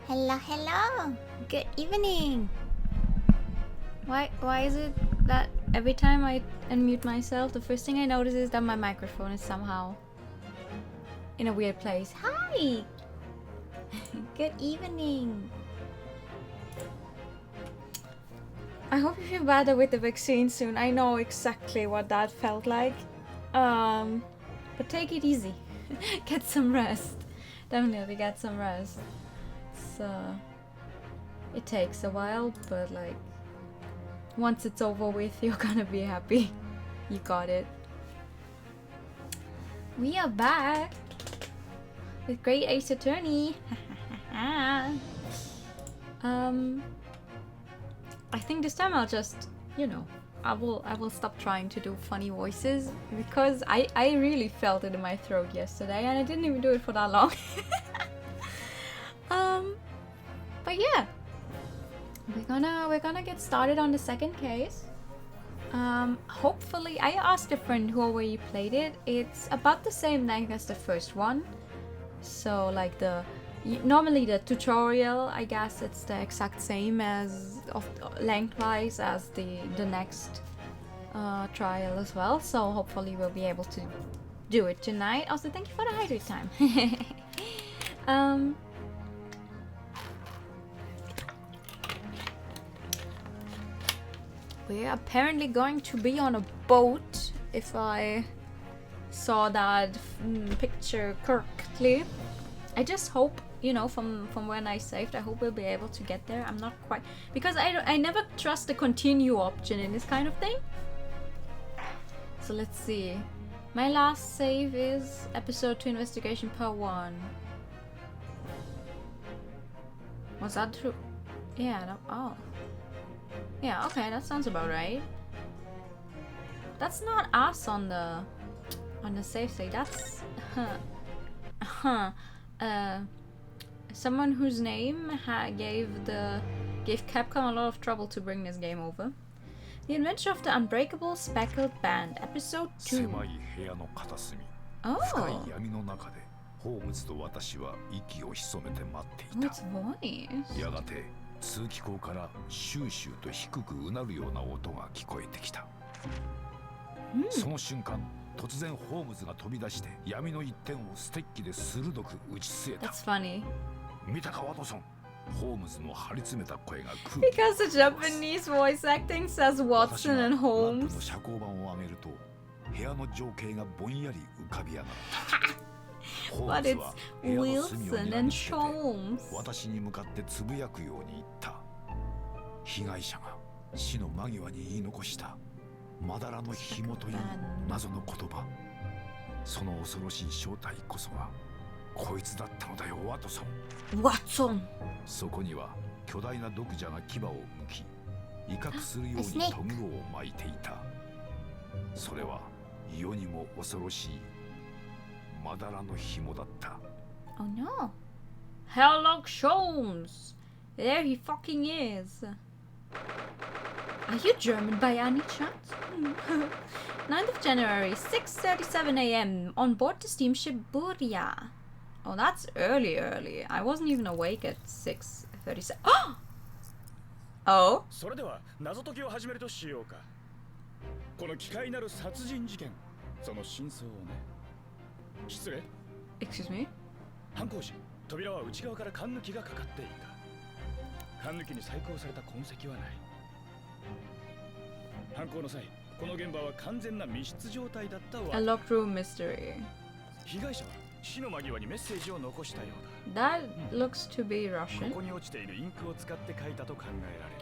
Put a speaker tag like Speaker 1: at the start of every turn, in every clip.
Speaker 1: Hello, hello. Good evening. Why is it that every time I unmute myself, the first thing I notice is that my microphone is somehow in a weird place. Hi. Good evening. I hope you feel better with the vaccine soon. I know exactly what that felt like. But take it easy. Get some rest. Definitely get some rest. So it takes a while, but like once it's over with, you're gonna be happy. You got it. We are back with Great Ace Attorney. I think this time I'll just, I will stop trying to do funny voices because I really felt it in my throat yesterday and I didn't even do it for that long. But yeah, we're gonna get started on the second case. Hopefully, I asked a friend who already played it. It's about the same length as the first one. So like normally the tutorial, I guess it's the exact same as lengthwise as the next trial as well. So hopefully we'll be able to do it tonight. Also, thank you for the hydrate time. We're apparently going to be on a boat, if I saw that picture correctly. I just hope, from when I saved, I hope we'll be able to get there. I'm not quite, because I never trust the continue option in this kind of thing. So let's see. My last save is episode 2 investigation part 1. Was that true? Yeah, oh. Yeah, okay, that sounds about right. That's not us on the save state. That's someone whose name gave Capcom a lot of trouble to bring this game over. The Adventure of the Unbreakable Speckled Band, episode 2. Oh. What's voice?
Speaker 2: 通気口からシューシューと低くうなるような音が聞こえてきた。その瞬間、突然ホームズが飛び出して闇の一点をステッキで鋭く打ち据えた。
Speaker 1: That's funny.
Speaker 2: 見たかワトソン。ホームズの張り詰めた声が空気。
Speaker 1: Because the Japanese voice acting says Watson and Holmes.
Speaker 2: の遮光板を上げると部屋の情景がぼんやり浮かび上がる。
Speaker 1: But it's Wilson and Holmes.
Speaker 2: 私に向かってつぶやくように言った。被害者が死の間際に言い残したまだらの紐という謎の言葉。その恐ろしい正体こそがこいつだったのだよ、ワトソン。
Speaker 1: ワトソン。
Speaker 2: そこには巨大な毒蛇が牙を向き、威嚇するようにトングを巻いていた。それは世にも恐ろしい。まだらの紐だった。
Speaker 1: Oh no. Sherlock Holmes. There he fucking is. Are you German by any chance? 9th of January, 6:37 a.m. on board the steamship Buria. Oh, that's early. I wasn't even awake at 6:37. Oh?
Speaker 3: それでは謎解きを始めるとしようか。この奇怪なる殺人事件、その真相をね。失礼。
Speaker 1: Excuse me?
Speaker 3: 犯行時、扉は内側から缶抜きがかかっていた。缶抜きに細工された痕跡はない。犯行の際、この現場は完全な密室状態だったわ。
Speaker 1: A locked room mystery.
Speaker 3: 被害者は死の間際にメッセージを残したようだ。
Speaker 1: That looks to be Russian.
Speaker 3: ここに落ちているインクを使って書いたと考えられる。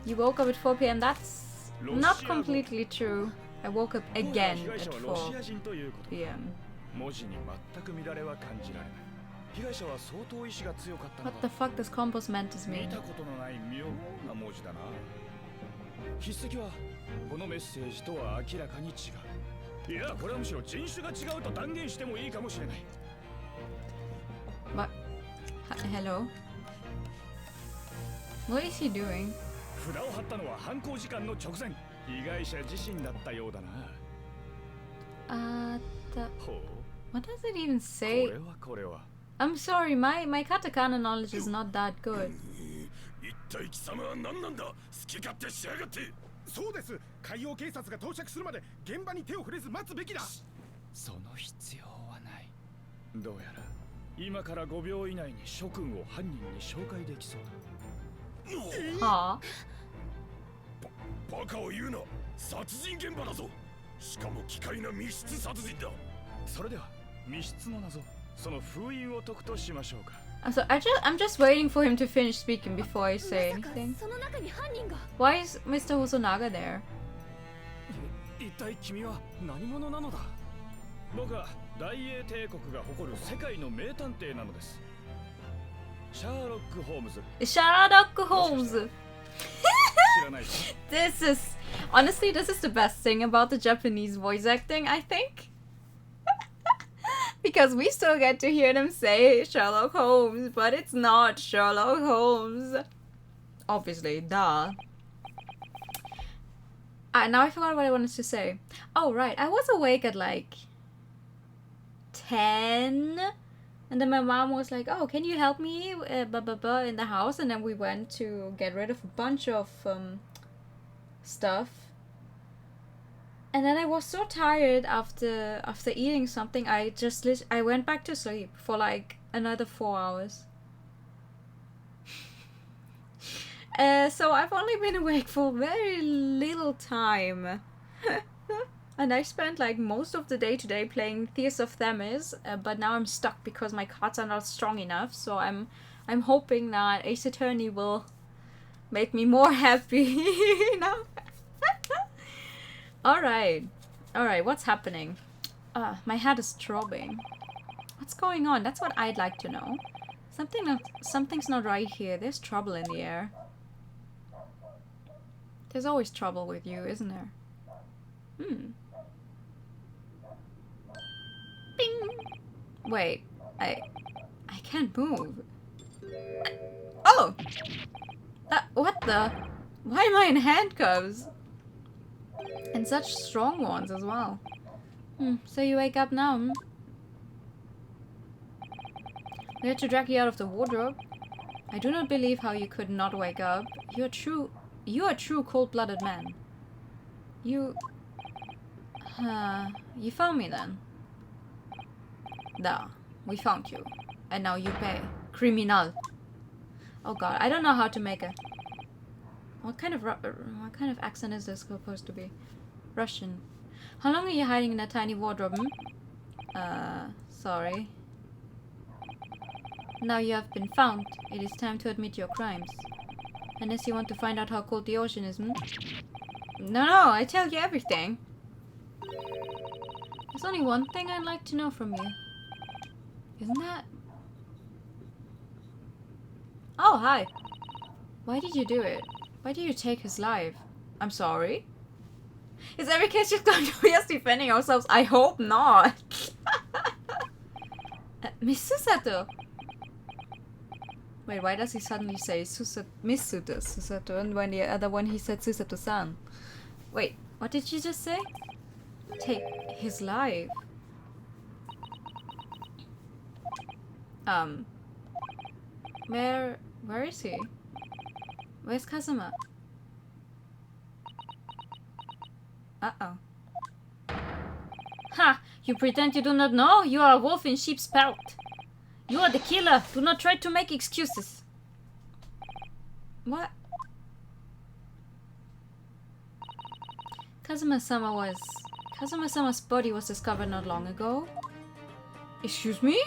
Speaker 1: You woke up at 4 p.m. That's not completely true. I woke up again at 4 p.m.
Speaker 3: 文字に全く乱れは感じられない。被害者は相当意志が強かったのだ。
Speaker 1: What the fuck does compos mantis
Speaker 3: 見
Speaker 1: mean?
Speaker 3: たことのない妙な文字だな。筆跡はこのメッセージとは明らかに違う。いや、これはむしろ人種が違うと断言してもいいかもしれない。
Speaker 1: What? Hello? What is he doing?
Speaker 3: 札を貼ったのは犯行時間の直前。被害者自身だったようだな。
Speaker 1: ほう。What does it even
Speaker 3: こ
Speaker 1: say?
Speaker 3: れは
Speaker 1: I'm sorry, my katakana knowledge is not that good.
Speaker 3: 一体貴様は何なんだ。好き勝手しやがって。
Speaker 4: そうです。海洋警察が到着するまで現場に手を触れず待つべきだ。
Speaker 3: その必要はない。どうやら今から5秒以内に諸君を犯人に紹介できそうだ。
Speaker 1: はあ、
Speaker 3: バカを言うな。殺人現場だぞ。しかも奇怪な密室殺人だ。それでは密室の謎、その封印を解くとしましょうか。
Speaker 1: So I'm just waiting for him to finish speaking before I say anything. Why is Mr. Hosonaga there?
Speaker 4: 一体君は何者なのだ。
Speaker 3: 僕は大英帝国が誇る世界の名探偵なのです。シャーロック・ホームズ。
Speaker 1: Sherlock Holmes.
Speaker 3: 知らないか。
Speaker 1: This is honestly, this is the best thing about the Japanese voice acting, I think. Because we still get to hear them say Sherlock Holmes, but it's not Sherlock Holmes. Obviously, duh. Now I forgot what I wanted to say. Oh, right. I was awake at like 10. And then my mom was like, oh, can you help me in the house? And then we went to get rid of a bunch of stuff. And then I was so tired after eating something, I went back to sleep for like another 4 hours. So I've only been awake for very little time. And I spent like most of the day today playing Tears of Themis, but now I'm stuck because my cards are not strong enough. So I'm hoping that Ace Attorney will make me more happy, you know? Alright, what's happening? My head is throbbing. What's going on? That's what I'd like to know. Something's not right here. There's trouble in the air. There's always trouble with you, isn't there? Bing! Wait, I can't move. Oh! What the? Why am I in handcuffs? And such strong ones as well. So you wake up now, We had to drag you out of the wardrobe. I do not believe how you could not wake up. You are a true cold-blooded man. You found me then. Da, we found you. And now you pay. Criminal. Oh god, I don't know how to make a... What kind of accent is this supposed to be? Russian. How long are you hiding in that tiny wardrobe? Sorry. Now you have been found. It is time to admit your crimes. Unless you want to find out how cold the ocean is, No, I tell you everything. There's only one thing I'd like to know from you. Isn't that... Oh, hi. Why did you do it? Why did you take his life? I'm sorry. Is every case just going to be us defending ourselves? I hope not. Miss Susato. Wait, why does he suddenly say Miss Susato, and when the other one he said Susato-san? Wait, what did you just say? Take his life. Where is he? Where's Kazuma? Uh-oh. Ha! You pretend you do not know? You are a wolf in sheep's pelt. You are the killer. Do not try to make excuses. What? Kazuma-sama's body was discovered not long ago. Excuse me?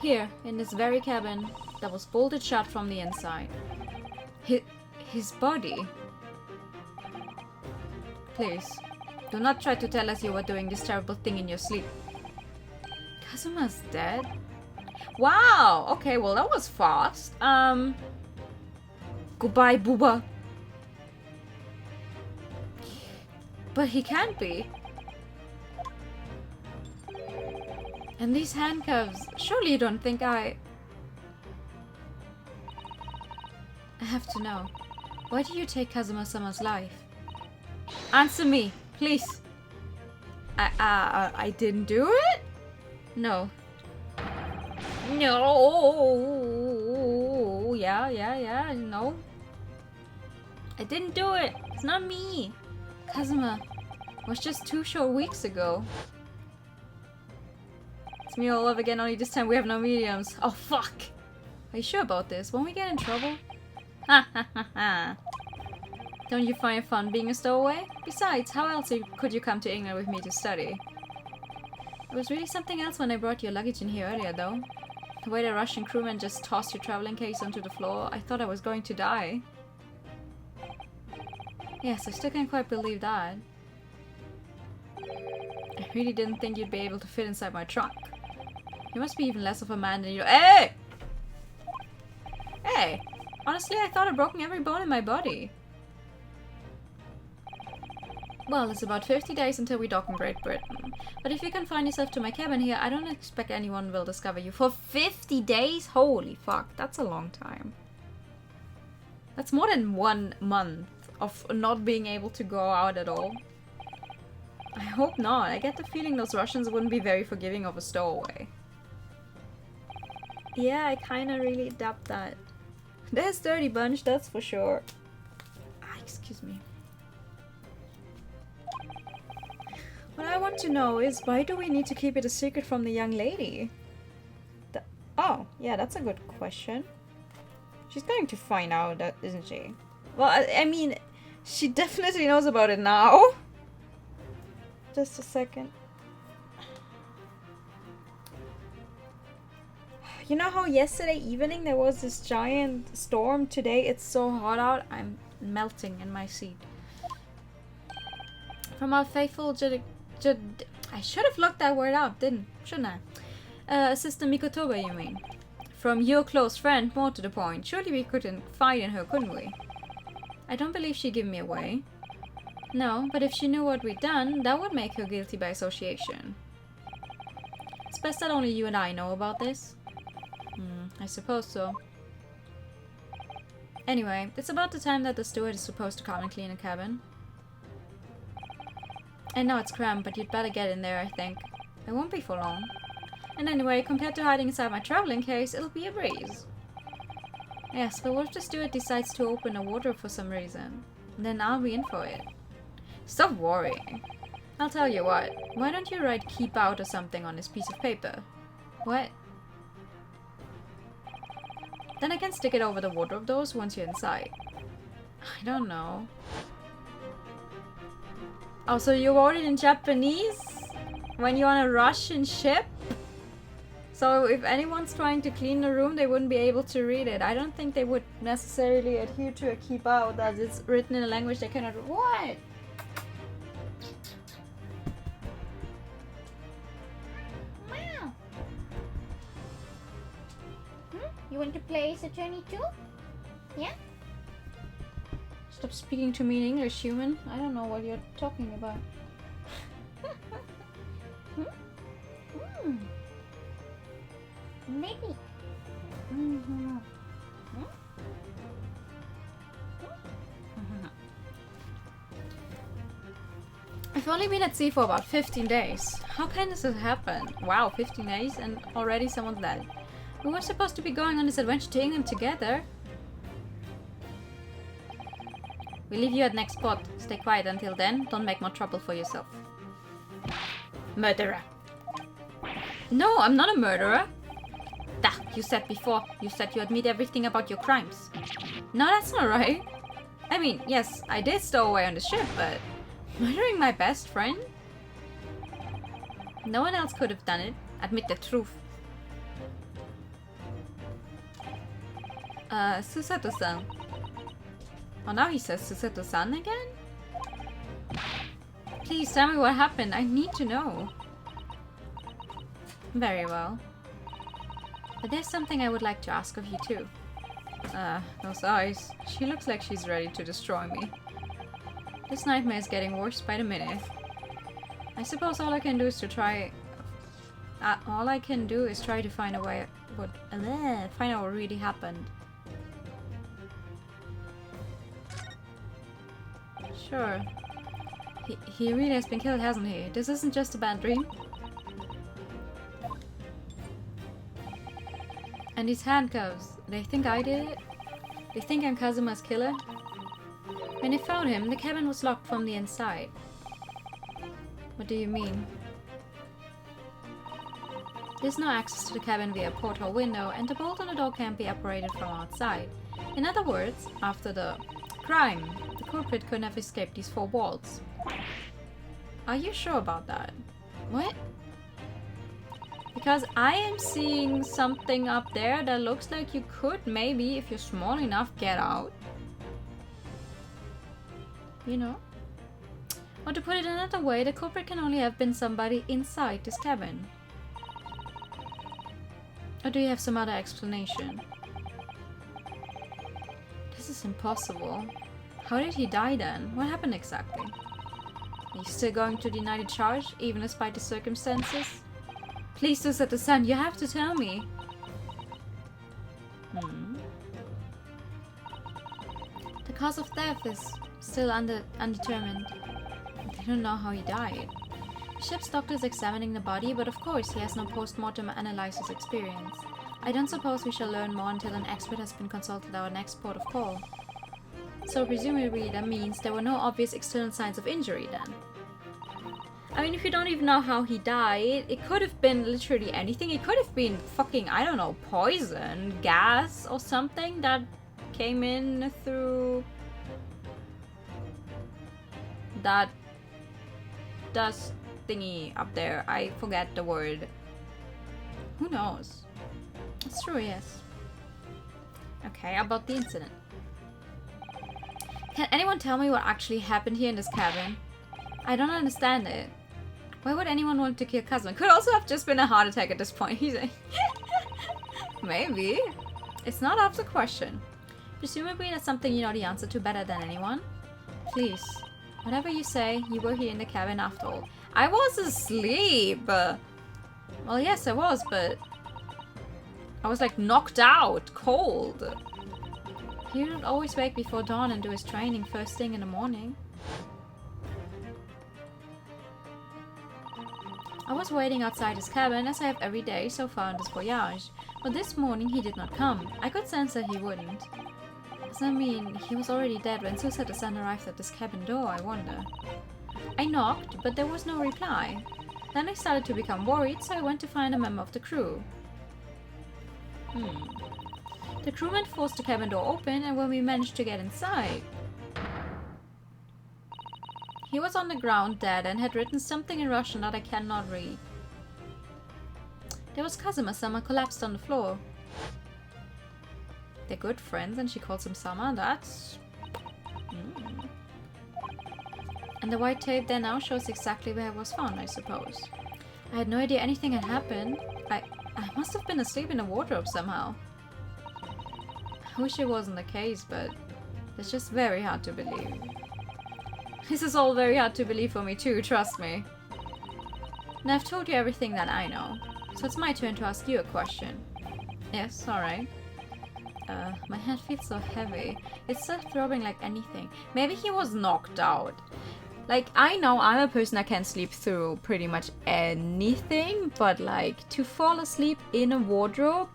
Speaker 1: Here, in this very cabin that was bolted shut from the inside. His body? Please, do not try to tell us you were doing this terrible thing in your sleep. Kazuma's dead? Wow! Okay, well that was fast. Goodbye, Booba. But he can't be. And these handcuffs, surely you don't think I have to know. Why did you take Kazuma-sama's life? Answer me, please. I didn't do it? No. No. Yeah. No. I didn't do it. It's not me. Kazuma. It was just 2 short weeks ago. It's me all over again, only this time we have no mediums. Oh, fuck. Are you sure about this? Won't we get in trouble? Ha ha ha ha. Don't you find it fun being a stowaway? Besides, how else could you come to England with me to study? It was really something else when I brought your luggage in here earlier, though. The way the Russian crewman just tossed your traveling case onto the floor, I thought I was going to die. Yes, I still can't quite believe that. I really didn't think you'd be able to fit inside my trunk. You must be even less of a man than you— Hey! Hey! Honestly, I thought I'd broken every bone in my body. Well, it's about 50 days until we dock in Great Britain. But if you confine yourself to my cabin here, I don't expect anyone will discover you. For 50 days? Holy fuck, that's a long time. That's more than 1 month of not being able to go out at all. I hope not. I get the feeling those Russians wouldn't be very forgiving of a stowaway. Yeah, I kinda really doubt that. They're a sturdy bunch, that's for sure. Ah, excuse me. What I want to know is, why do we need to keep it a secret from the young lady? Oh, yeah, that's a good question. She's going to find out, isn't she? Well, I mean, she definitely knows about it now. Just a second. You know how yesterday evening there was this giant storm? Today it's so hot out, I'm melting in my seat. From our faithful I should have looked that word up, shouldn't I? Assistant Mikotoba, you mean? From your close friend, more to the point. Surely we couldn't confide in her, couldn't we? I don't believe she'd give me away. No, but if she knew what we'd done, that would make her guilty by association. It's best that only you and I know about this. I suppose so. Anyway, it's about the time that the steward is supposed to come and clean a cabin. I know it's cramped, but you'd better get in there, I think. It won't be for long. And anyway, compared to hiding inside my traveling case, it'll be a breeze. Yes, but what if the steward decides to open a wardrobe for some reason? Then I'll be in for it. Stop worrying. I'll tell you what, why don't you write "keep out" or something on this piece of paper? What? Then I can stick it over the wardrobe doors once you're inside. I don't know. Oh, so you wrote it in Japanese? When you're on a Russian ship? So if anyone's trying to clean the room, they wouldn't be able to read it. I don't think they would necessarily adhere to a keep out as it's written in a language they cannot— What? Wow. You want to play Ace Attorney too? Yeah? Stop speaking to me in English, human. I don't know what you're talking about. Maybe. I've only been at sea for about 15 days. How can this have happened? Wow, 15 days and already someone's dead. We were supposed to be going on this adventure to England together. We'll leave you at next spot. Stay quiet until then. Don't make more trouble for yourself. Murderer. No, I'm not a murderer. You said before. You said you admit everything about your crimes. No, that's not right. I mean, yes, I did stow away on the ship, but murdering my best friend? No one else could have done it. Admit the truth. Susato-san. Oh, now he says Susato-san again? Please tell me what happened. I need to know. Very well. But there's something I would like to ask of you too. Those eyes. She looks like she's ready to destroy me. This nightmare is getting worse by the minute. I suppose all I can do is to try... all I can do is try to find a way... find out what really happened. Sure. He really has been killed, hasn't he? This isn't just a bad dream. And these handcuffs, they think I did it? They think I'm Kazuma's killer? When they found him, the cabin was locked from the inside. What do you mean? There's no access to the cabin via port or window, and the bolt on the door can't be operated from outside. In other words, after the crime, the culprit couldn't have escaped these four walls. Are you sure about that? What? Because I am seeing something up there that looks like you could maybe, if you're small enough, get out. You know? Or to put it another way, the culprit can only have been somebody inside this cabin. Or do you have some other explanation? This is impossible. How did he die then? What happened exactly? Are you still going to deny the charge, even despite the circumstances? Please do set the sun. You have to tell me. The cause of death is still undetermined. They don't know how he died. The ship's doctor is examining the body, but of course he has no post-mortem analysis experience. I don't suppose we shall learn more until an expert has been consulted at our next port of call. So presumably that means there were no obvious external signs of injury then. I mean, if you don't even know how he died, it could have been literally anything. It could have been fucking, I don't know, poison, gas, or something that came in through that dust thingy up there. I forget the word. Who knows? It's true, yes. Okay, about the incident. Can anyone tell me what actually happened here in this cabin? I don't understand it. Why would anyone want to kill Kazuma? Could also have just been a heart attack at this point. He's like, maybe. It's not out of the question. Presumably that's something you know the answer to better than anyone. Please, whatever you say, you were here in the cabin after all. I was asleep. Well, yes, I was, but I was like knocked out, cold. He would always wake before dawn and do his training first thing in the morning. I was waiting outside his cabin, as I have every day so far on this voyage, but this morning he did not come. I could sense that he wouldn't. Does that mean he was already dead when Susato-san arrived at this cabin door, I wonder? I knocked, but there was no reply. Then I started to become worried, so I went to find a member of the crew. The crewman forced the cabin door open, and when we managed to get inside, he was on the ground dead and had written something in Russian that I cannot read. There was Kazuma-sama collapsed on the floor. They're good friends and she calls him Sama, that's... And the white tape there now shows exactly where it was found, I suppose. I had no idea anything had happened. I must have been asleep in the wardrobe somehow. I wish it wasn't the case, but it's just very hard to believe. This is all very hard to believe for me too, trust me. And I've told you everything that I know, so it's my turn to ask you a question. Yes, alright. My head feels so heavy. It's still throbbing like anything. Maybe he was knocked out. Like, I know I'm a person that can sleep through pretty much anything, but like, to fall asleep in a wardrobe?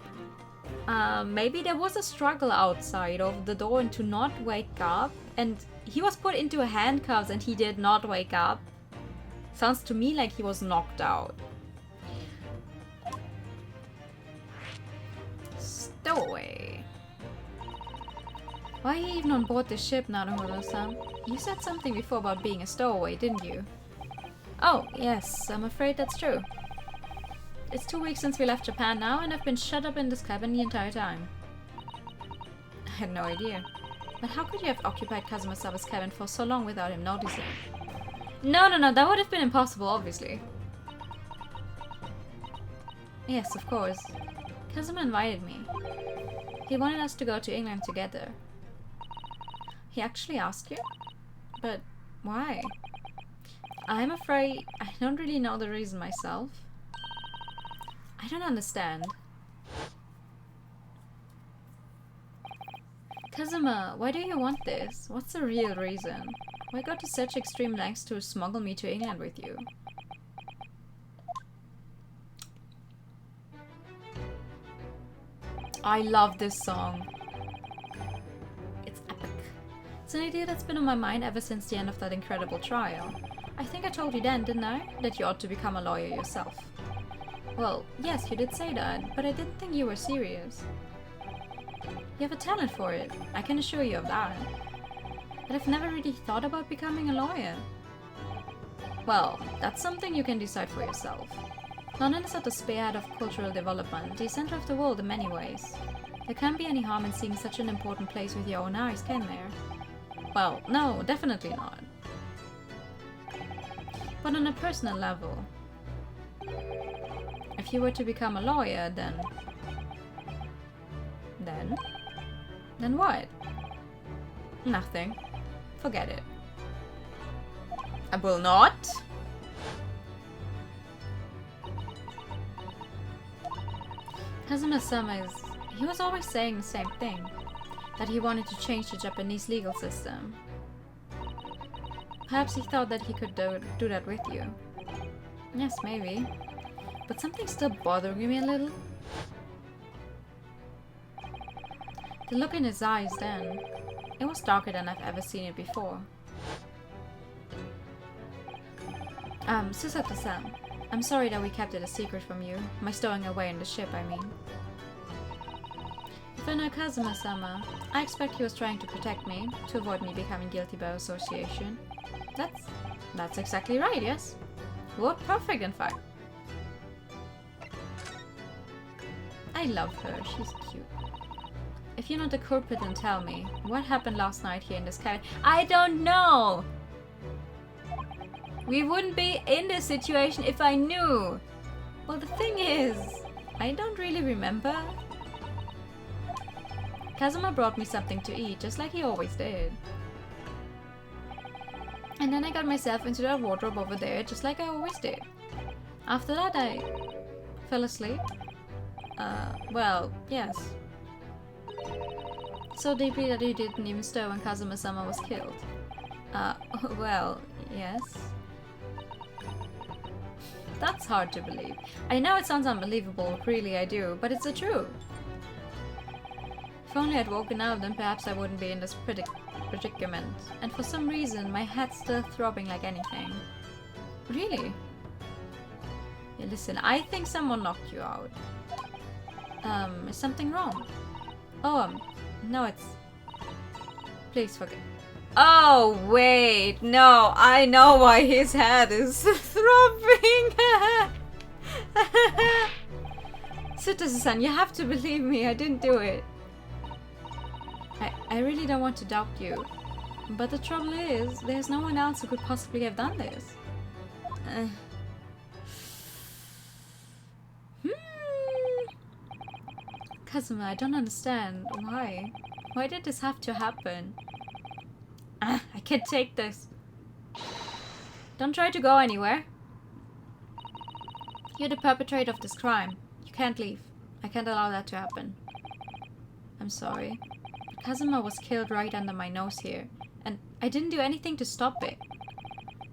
Speaker 1: Maybe there was a struggle outside of the door and to not wake up, and he was put into handcuffs and he did not wake up. Sounds to me like he was knocked out. Stowaway. Why are you even on board this ship, Naruhodo-san? You said something before about being a stowaway, didn't you? Oh, yes, I'm afraid that's true. It's 2 weeks since we left Japan now, and I've been shut up in this cabin the entire time. I had no idea. But how could you have occupied Kazuma-sama's cabin for so long without him noticing? No, that would have been impossible, obviously. Yes, of course. Kazuma invited me. He wanted us to go to England together. He actually asked you? But why? I'm afraid I don't really know the reason myself. I don't understand. Kazuma, why do you want this? What's the real reason? Why go to such extreme lengths to smuggle me to England with you? I love this song. It's epic. It's an idea that's been on my mind ever since the end of that incredible trial. I think I told you then, didn't I? That you ought to become a lawyer yourself. Well, yes, you did say that, but I didn't think you were serious. You have a talent for it, I can assure you of that. But I've never really thought about becoming a lawyer. Well, that's something you can decide for yourself. London is at the spearhead of cultural development, the center of the world in many ways. There can't be any harm in seeing such an important place with your own eyes, can there? Well, no, definitely not. But on a personal level, if you were to become a lawyer, then what? Nothing. Forget it. I will not. Kazuma-sama he was always saying the same thing, that he wanted to change the Japanese legal system. Perhaps he thought that he could do that with you. Yes, maybe. But something's still bothering me a little. The look in his eyes then, it was darker than I've ever seen it before. Susato-san, I'm sorry that we kept it a secret from you. My stowing away in the ship, I mean. If I know Kazuma-sama, I expect he was trying to protect me, to avoid me becoming guilty by association. That's exactly right, yes? What perfect, in fact. I love her, she's cute. If you're not the culprit, then tell me, what happened last night here in this cabin? I don't know! We wouldn't be in this situation if I knew! Well, the thing is, I don't really remember. Kazuma brought me something to eat, just like he always did. And then I got myself into that wardrobe over there, just like I always did. After that, I fell asleep. Well, yes. So deeply that he didn't even stir when Kazuma-sama was killed. Well, yes. That's hard to believe. I know it sounds unbelievable, really I do, but it's the truth. If only I'd woken up, then perhaps I wouldn't be in this predicament. And for some reason, my head's still throbbing like anything. Really? Yeah, listen, I think someone knocked you out. Is something wrong? Oh, no, it's... Please forget. Oh, wait, no, I know why his head is throbbing. Susato-san, you have to believe me, I didn't do it. I really don't want to doubt you. But the trouble is, there's no one else who could possibly have done this. Kazuma, I don't understand. Why? Why did this have to happen? I can't take this. Don't try to go anywhere. You're the perpetrator of this crime. You can't leave. I can't allow that to happen. I'm sorry. Kazuma was killed right under my nose here, and I didn't do anything to stop it.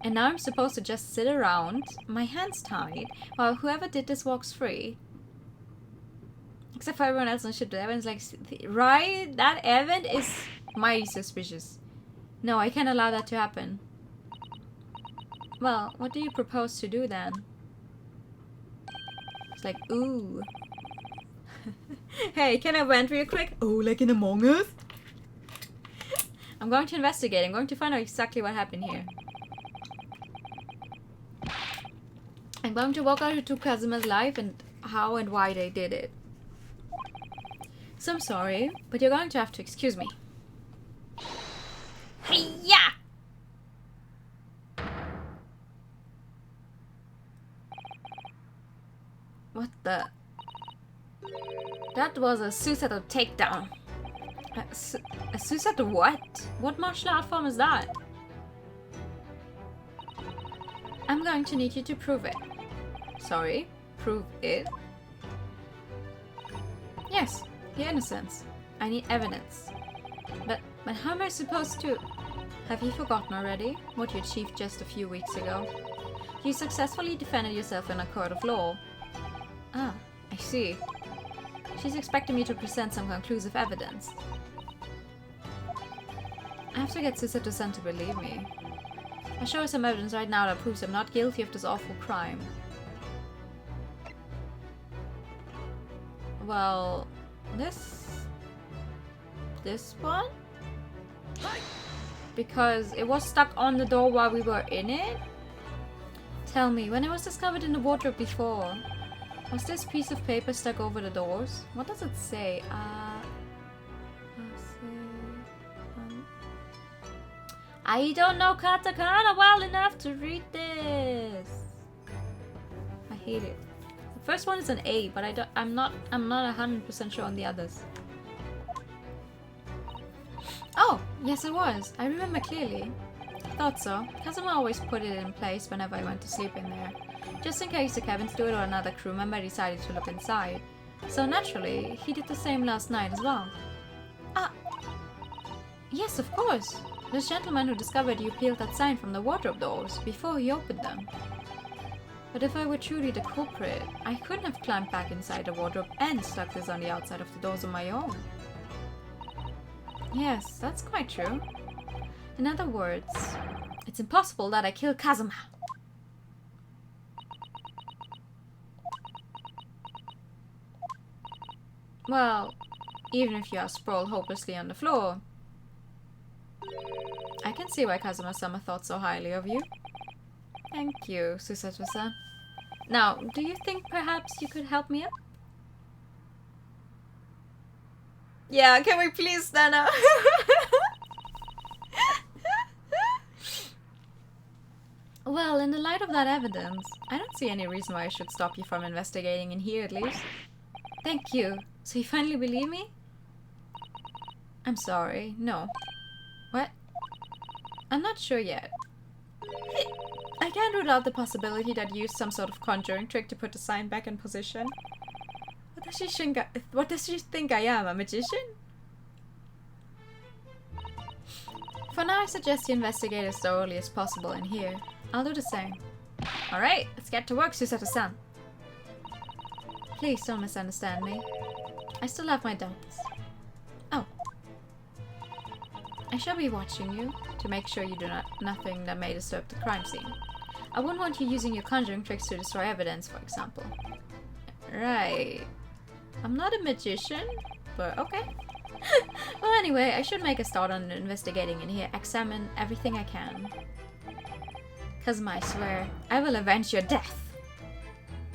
Speaker 1: And now I'm supposed to just sit around, my hands tied, while whoever did this walks free. Except for everyone else on the ship, the Evan's like, right? That Evan is mighty suspicious. No, I can't allow that to happen. Well, what do you propose to do then? It's like, ooh. Hey, can I vent real quick? Oh, like in Among Us? I'm going to investigate. I'm going to find out exactly what happened here. I'm going to walk out who took Kazuma's life and how and why they did it. So I'm sorry, but you're going to have to excuse me. Hey-ya! What the? That was a Susato takedown. A Susato what? What martial art form is that? I'm going to need you to prove it. Sorry? Prove it? Yes, your innocence. I need evidence. But how am I supposed to... Have you forgotten already what you achieved just a few weeks ago? You successfully defended yourself in a court of law. Ah, I see. She's expecting me to present some conclusive evidence. I have to get Susato-san to believe me. I'll show her some evidence right now that proves I'm not guilty of this awful crime. Well, this one? Because it was stuck on the door while we were in it? Tell me, when it was discovered in the wardrobe before, was this piece of paper stuck over the doors? What does it say? I don't know katakana well enough to read this. I hate it. The first one is an A, but I'm not 100% sure on the others. Oh, yes it was. I remember clearly. Thought so. Kazuma always put it in place whenever I went to sleep in there. Just in case the cabin steward or another crew member decided to look inside. So naturally, he did the same last night as well. Ah! Yes, of course. This gentleman who discovered you peeled that sign from the wardrobe doors before he opened them. But if I were truly the culprit, I couldn't have climbed back inside the wardrobe and stuck this on the outside of the doors on my own. Yes, that's quite true. In other words, it's impossible that I killed Kazuma. Well, even if you are sprawled hopelessly on the floor, I can see why Kazuma-sama thought so highly of you. Thank you, Susato-san. Now, do you think perhaps you could help me up? Yeah, can we please stand up? Well, in the light of that evidence, I don't see any reason why I should stop you from investigating in here at least. Thank you. So you finally believe me? I'm sorry, no. What? I'm not sure yet. I can't rule out the possibility that you used some sort of conjuring trick to put the sign back in position. What does she think I am, a magician? For now, I suggest you investigate as thoroughly as possible in here. I'll do the same. Alright, let's get to work, Susato-san. Please don't misunderstand me. I still have my doubts. Oh. I shall be watching you to make sure you do nothing that may disturb the crime scene. I wouldn't want you using your conjuring tricks to destroy evidence, for example. Right. I'm not a magician, but okay. Well, anyway, I should make a start on investigating in here. Examine everything I can. Kazuma, I swear, I will avenge your death.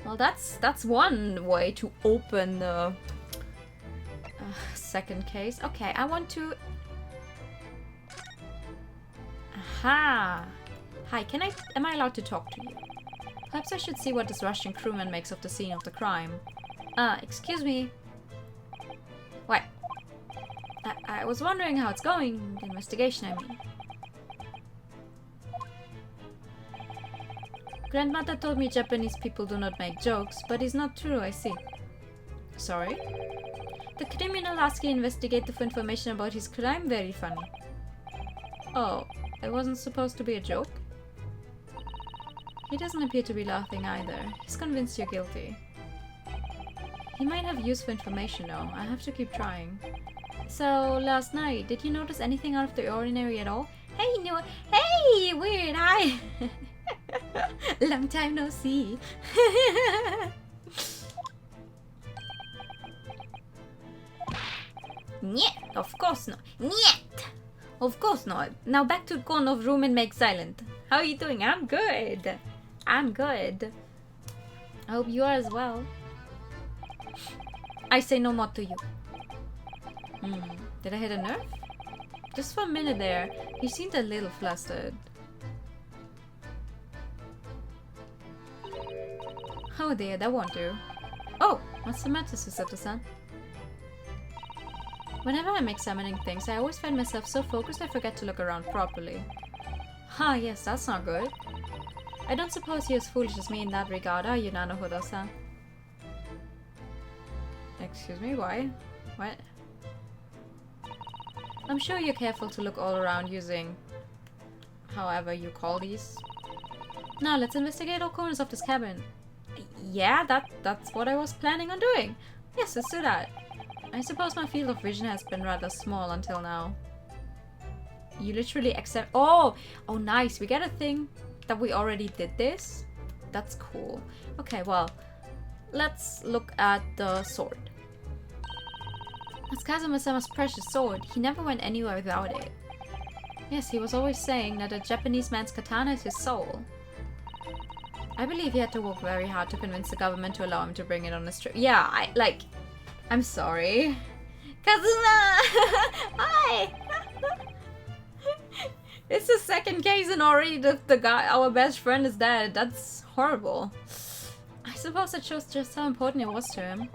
Speaker 1: Well, that's one way to open the second case. Okay, I want to... Aha! Hi, am I allowed to talk to you? Perhaps I should see what this Russian crewman makes of the scene of the crime. Excuse me. What? I was wondering how it's going, the investigation, I mean. Grandmother told me Japanese people do not make jokes, but it's not true, I see. Sorry? The criminal asking investigator for information about his crime, very funny. Oh, it wasn't supposed to be a joke? He doesn't appear to be laughing either. He's convinced you're guilty. He might have useful information though. I have to keep trying. So, last night, did you notice anything out of the ordinary at all? Hey, no. Hey, weird. Hi. Long time no see. Nyet, of course not. Nyet! Of course not. Now back to the corner of room and make silent. How are you doing? I'm good. I'm good. I hope you are as well. I say no more to you. Did I hit a nerve? Just for a minute there, he seemed a little flustered. Oh dear, that won't do. Oh, what's the matter, Susato-san? Whenever I'm examining things, I always find myself so focused I forget to look around properly. Ah, yes, that's not good. I don't suppose you're as foolish as me in that regard, are you, Nanohiro-san? Excuse me, why? What? I'm sure you're careful to look all around using... however you call these. Now, let's investigate all corners of this cabin. Yeah, that's what I was planning on doing. Yes, let's do that. I suppose my field of vision has been rather small until now. You literally accept. Oh, nice. We get a thing that we already did this. That's cool. Okay, well, let's look at the sword. That's Kazuma-sama's precious sword. He never went anywhere without it. Yes, he was always saying that a Japanese man's katana is his soul. I believe he had to work very hard to convince the government to allow him to bring it on his trip. Yeah, I'm sorry. Kazuma! Hi! It's the second case and already the guy, our best friend, is dead. That's horrible. I suppose that shows just how important it was to him.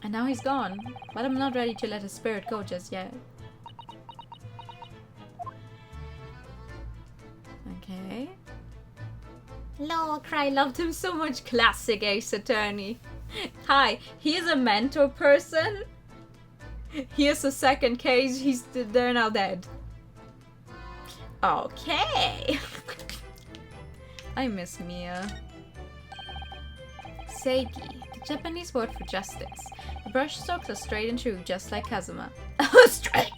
Speaker 1: And now he's gone. But I'm not ready to let his spirit go just yet. Okay. Lol, Cry loved him so much. Classic Ace Attorney. Hi, he is a mentor person. Here's the second case. They're now dead. Okay. I miss Mia. Seiki, the Japanese word for justice. The brushstrokes are straight and true, just like Kazuma. Straight!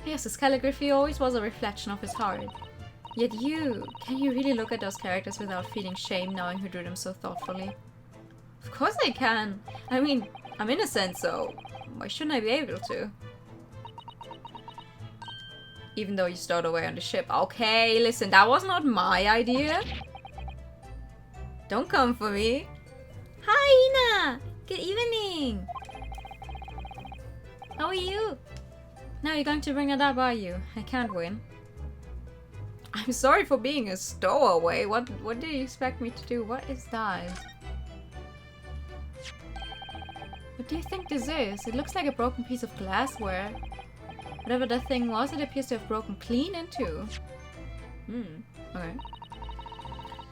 Speaker 1: Yes, his calligraphy always was a reflection of his heart. Yet can you really look at those characters without feeling shame knowing who drew them so thoughtfully? Of course I can. I mean, I'm innocent, so why shouldn't I be able to? Even though you stowed away on the ship. Okay, listen, that was not my idea. Don't come for me. Hi, Ina! Good evening! How are you? Now you're going to bring that up, are you? I can't win. I'm sorry for being a stowaway. What do you expect me to do? What is that? What do you think this is? It looks like a broken piece of glassware. Whatever that thing was, it appears to have broken clean in two. Okay.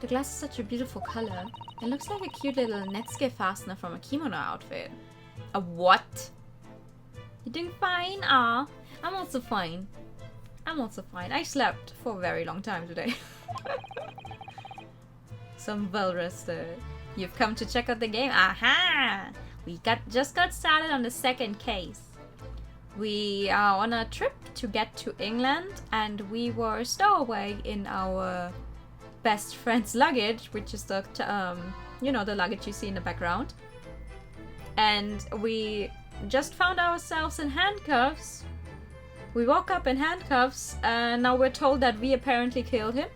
Speaker 1: The glass is such a beautiful color. It looks like a cute little Netsuke fastener from a kimono outfit. A what? You doing fine? Ah, I'm also fine. I slept for a very long time today. So I'm well rested. You've come to check out the game? Aha! We just got started on the second case. We are on a trip to get to England, and we were stowaway in our best friend's luggage, which is the the luggage you see in the background. And we just found ourselves in handcuffs. We woke up in handcuffs, and now we're told that we apparently killed him.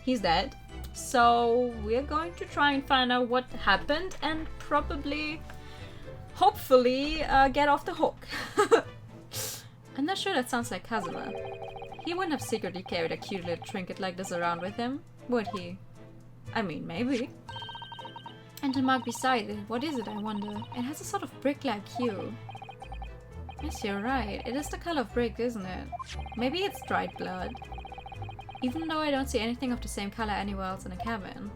Speaker 1: He's dead. So we're going to try and find out what happened and probably, hopefully, get off the hook. I'm not sure that sounds like Kazuma. He wouldn't have secretly carried a cute little trinket like this around with him, would he? I mean, maybe. And the mark beside it, what is it, I wonder? It has a sort of brick-like hue. Yes, you're right. It is the color of brick, isn't it? Maybe it's dried blood. Even though I don't see anything of the same color anywhere else in the cabin.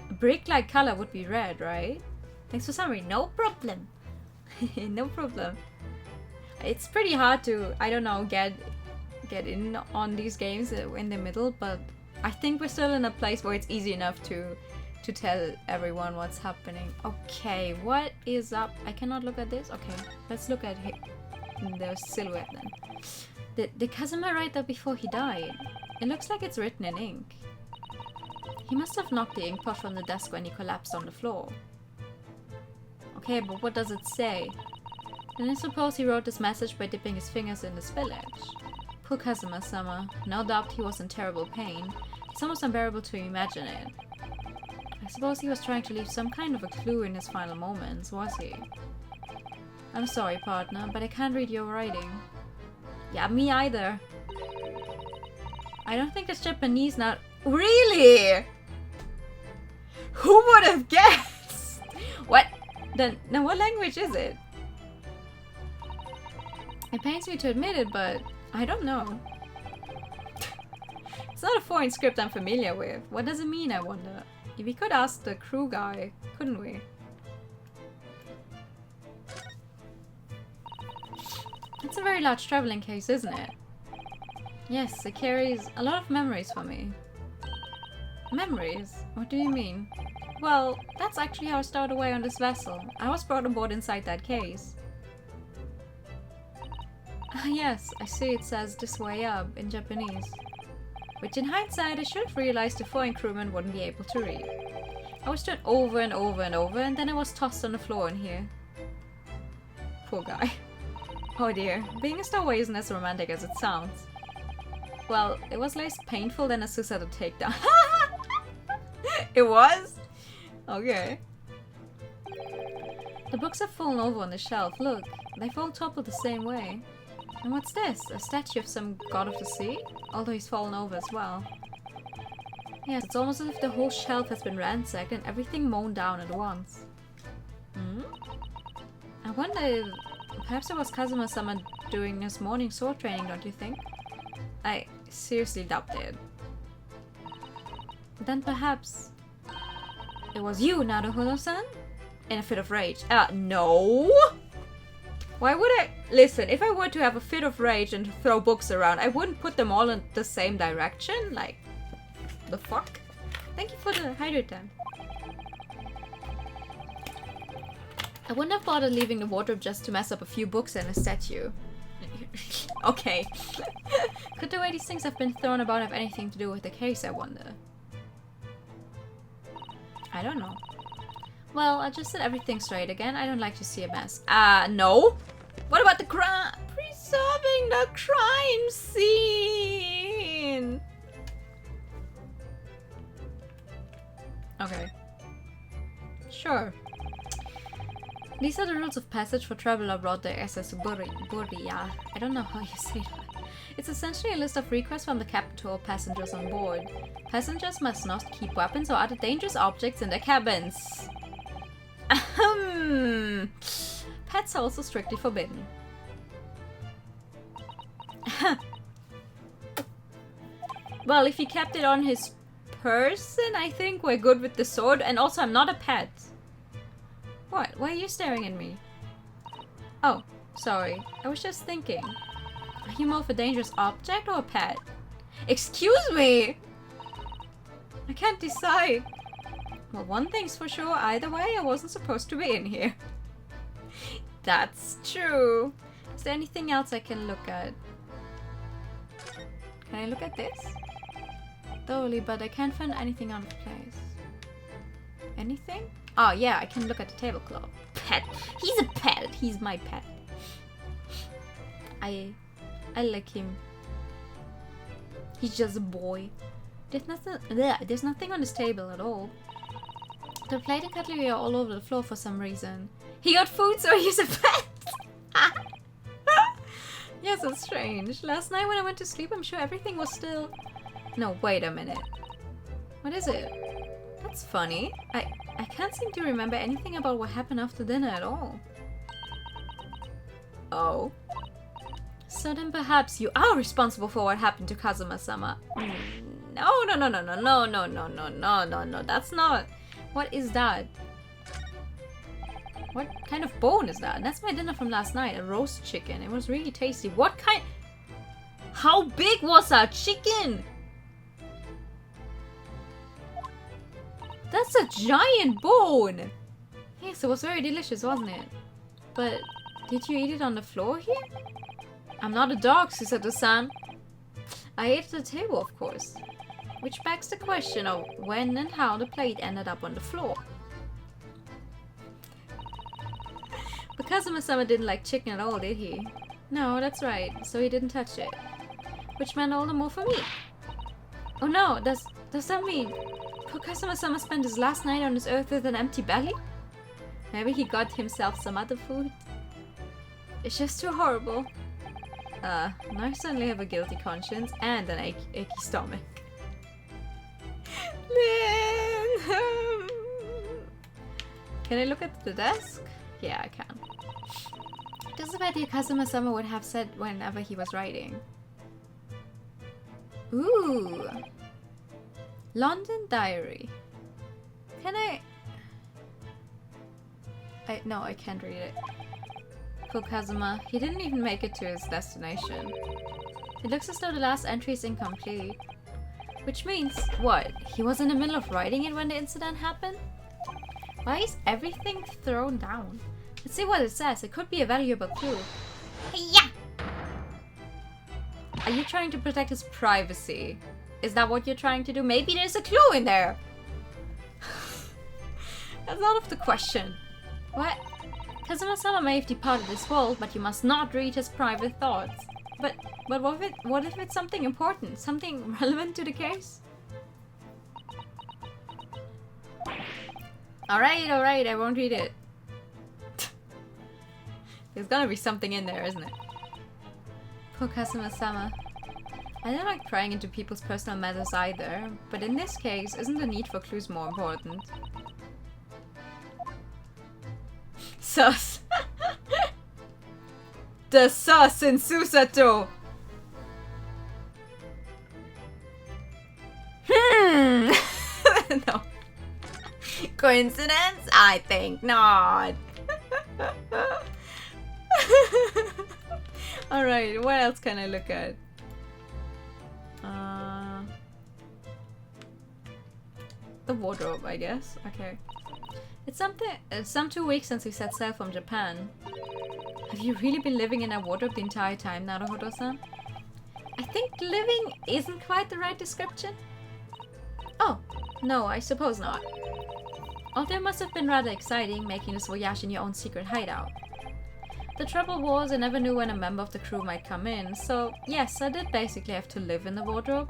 Speaker 1: A brick-like color would be red, right? Thanks for summary. No problem. No problem. It's pretty hard to, I don't know, get in on these games in the middle, but I think we're still in a place where it's easy enough to tell everyone what's happening. Okay, what is up? I cannot look at this? Okay, let's look at the silhouette then. Did Kazuma write that before he died? It looks like it's written in ink. He must have knocked the ink pot from the desk when he collapsed on the floor. Okay, but what does it say? Then I suppose he wrote this message by dipping his fingers in the spillage. Poor Kazuma-sama. No doubt he was in terrible pain. It's almost unbearable to imagine it. I suppose he was trying to leave some kind of a clue in his final moments, was he? I'm sorry, partner, but I can't read your writing. Yeah, me either. I don't think it's Japanese now. Really? Who would have guessed? What? Then what language is it? It pains me to admit it, but I don't know. It's not a foreign script I'm familiar with. What does it mean, I wonder? We could ask the crew guy, couldn't we? It's a very large traveling case, isn't it? Yes, it carries a lot of memories for me. Memories? What do you mean? Well, that's actually how I stowed away on this vessel. I was brought aboard inside that case. Ah yes, I see it says this way up in Japanese. Which in hindsight I should have realized the foreign crewman wouldn't be able to read. I was turned over and over and over and then I was tossed on the floor in here. Poor guy. Oh dear, being a stowaway isn't as romantic as it sounds. Well, it was less painful than a suicidal takedown. It was? Okay. The books have fallen over on the shelf. Look, they've all toppled the same way. And what's this? A statue of some god of the sea? Although he's fallen over as well. Yes, it's almost as if the whole shelf has been ransacked and everything mown down at once. Hmm? I wonder if perhaps it was Kazuma-sama doing his morning sword training, don't you think? I seriously doubt it. Then perhaps it was you, Naruhodo-san? In a fit of rage. No! Why would I? Listen, if I were to have a fit of rage and throw books around, I wouldn't put them all in the same direction? Like, the fuck? Thank you for the hydrate time. I wouldn't have bothered leaving the wardrobe just to mess up a few books and a statue. Okay. Could the way these things have been thrown about have anything to do with the case, I wonder? I don't know. Well, I just set everything straight again. I don't like to see a mess. No? What about the crime? Preserving the crime scene! Okay. Sure. These are the rules of passage for travel abroad, the SS Buria. I don't know how you say that. It's essentially a list of requests from the captain to all passengers on board. Passengers must not keep weapons or other dangerous objects in their cabins. Pets are also strictly forbidden. Well, if he kept it on his person, I think we're good with the sword. And also, I'm not a pet. What? Why are you staring at me? Oh, sorry. I was just thinking. Are you more of a dangerous object or a pet? Excuse me! I can't decide. Well, one thing's for sure. Either way, I wasn't supposed to be in here. That's true. Is there anything else I can look at? Can I look at this? Thoroughly, but I can't find anything out of place. Anything? Oh yeah, I can look at the tablecloth. Pet. He's a pet. He's my pet. I like him. He's just a boy. There's nothing on this table at all. The plate and cutlery are all over the floor for some reason. He got food, so he's a pet. Yes, it's strange. Last night when I went to sleep, I'm sure everything was still... No, wait a minute. What is it? That's funny. I can't seem to remember anything about what happened after dinner at all. Oh. So then perhaps you are responsible for what happened to Kazuma-sama. No, that's not... What is that? What kind of bone is that? That's my dinner from last night, a roast chicken. It was really tasty. What kind... How big was that chicken? That's a giant bone! Yes, it was very delicious, wasn't it? But did you eat it on the floor here? I'm not a dog, Susato-san. I ate at the table, of course. Which begs the question of when and how the plate ended up on the floor. But Kazuma-sama didn't like chicken at all, did he? No, that's right, so he didn't touch it. Which meant all the more for me. Oh no, does that mean... Poor Kazuma-sama spent his last night on this earth with an empty belly? Maybe he got himself some other food? It's just too horrible. Now I suddenly have a guilty conscience and an achy stomach. Can I look at the desk? Yeah, I can. This is what the Kazuma-sama would have said whenever he was writing. Ooh. London Diary. Can I... No, I can't read it. Poor Kazuma. He didn't even make it to his destination. It looks as though the last entry is incomplete. Which means, what? He was in the middle of writing it when the incident happened? Why is everything thrown down? Let's see what it says. It could be a valuable clue. Yeah. Are you trying to protect his privacy? Is that what you're trying to do? Maybe there's a clue in there. That's out of the question. What? Kazuma-sama may have departed this world, but you must not read his private thoughts. But what if it's something important? Something relevant to the case? Alright, I won't read it. There's gonna be something in there, isn't it? Poor Kazuma-sama. I don't like prying into people's personal matters either, but in this case, isn't the need for clues more important? Sus. The sus in Susato! No. Coincidence? I think not. Alright, what else can I look at? The wardrobe, I guess. Okay. It's some 2 weeks since we set sail from Japan. Have you really been living in a wardrobe the entire time, Naruhodo-san? I think living isn't quite the right description. Oh, no, I suppose not. Although it must have been rather exciting making this voyage in your own secret hideout. The trouble was I never knew when a member of the crew might come in, so yes, I did basically have to live in the wardrobe.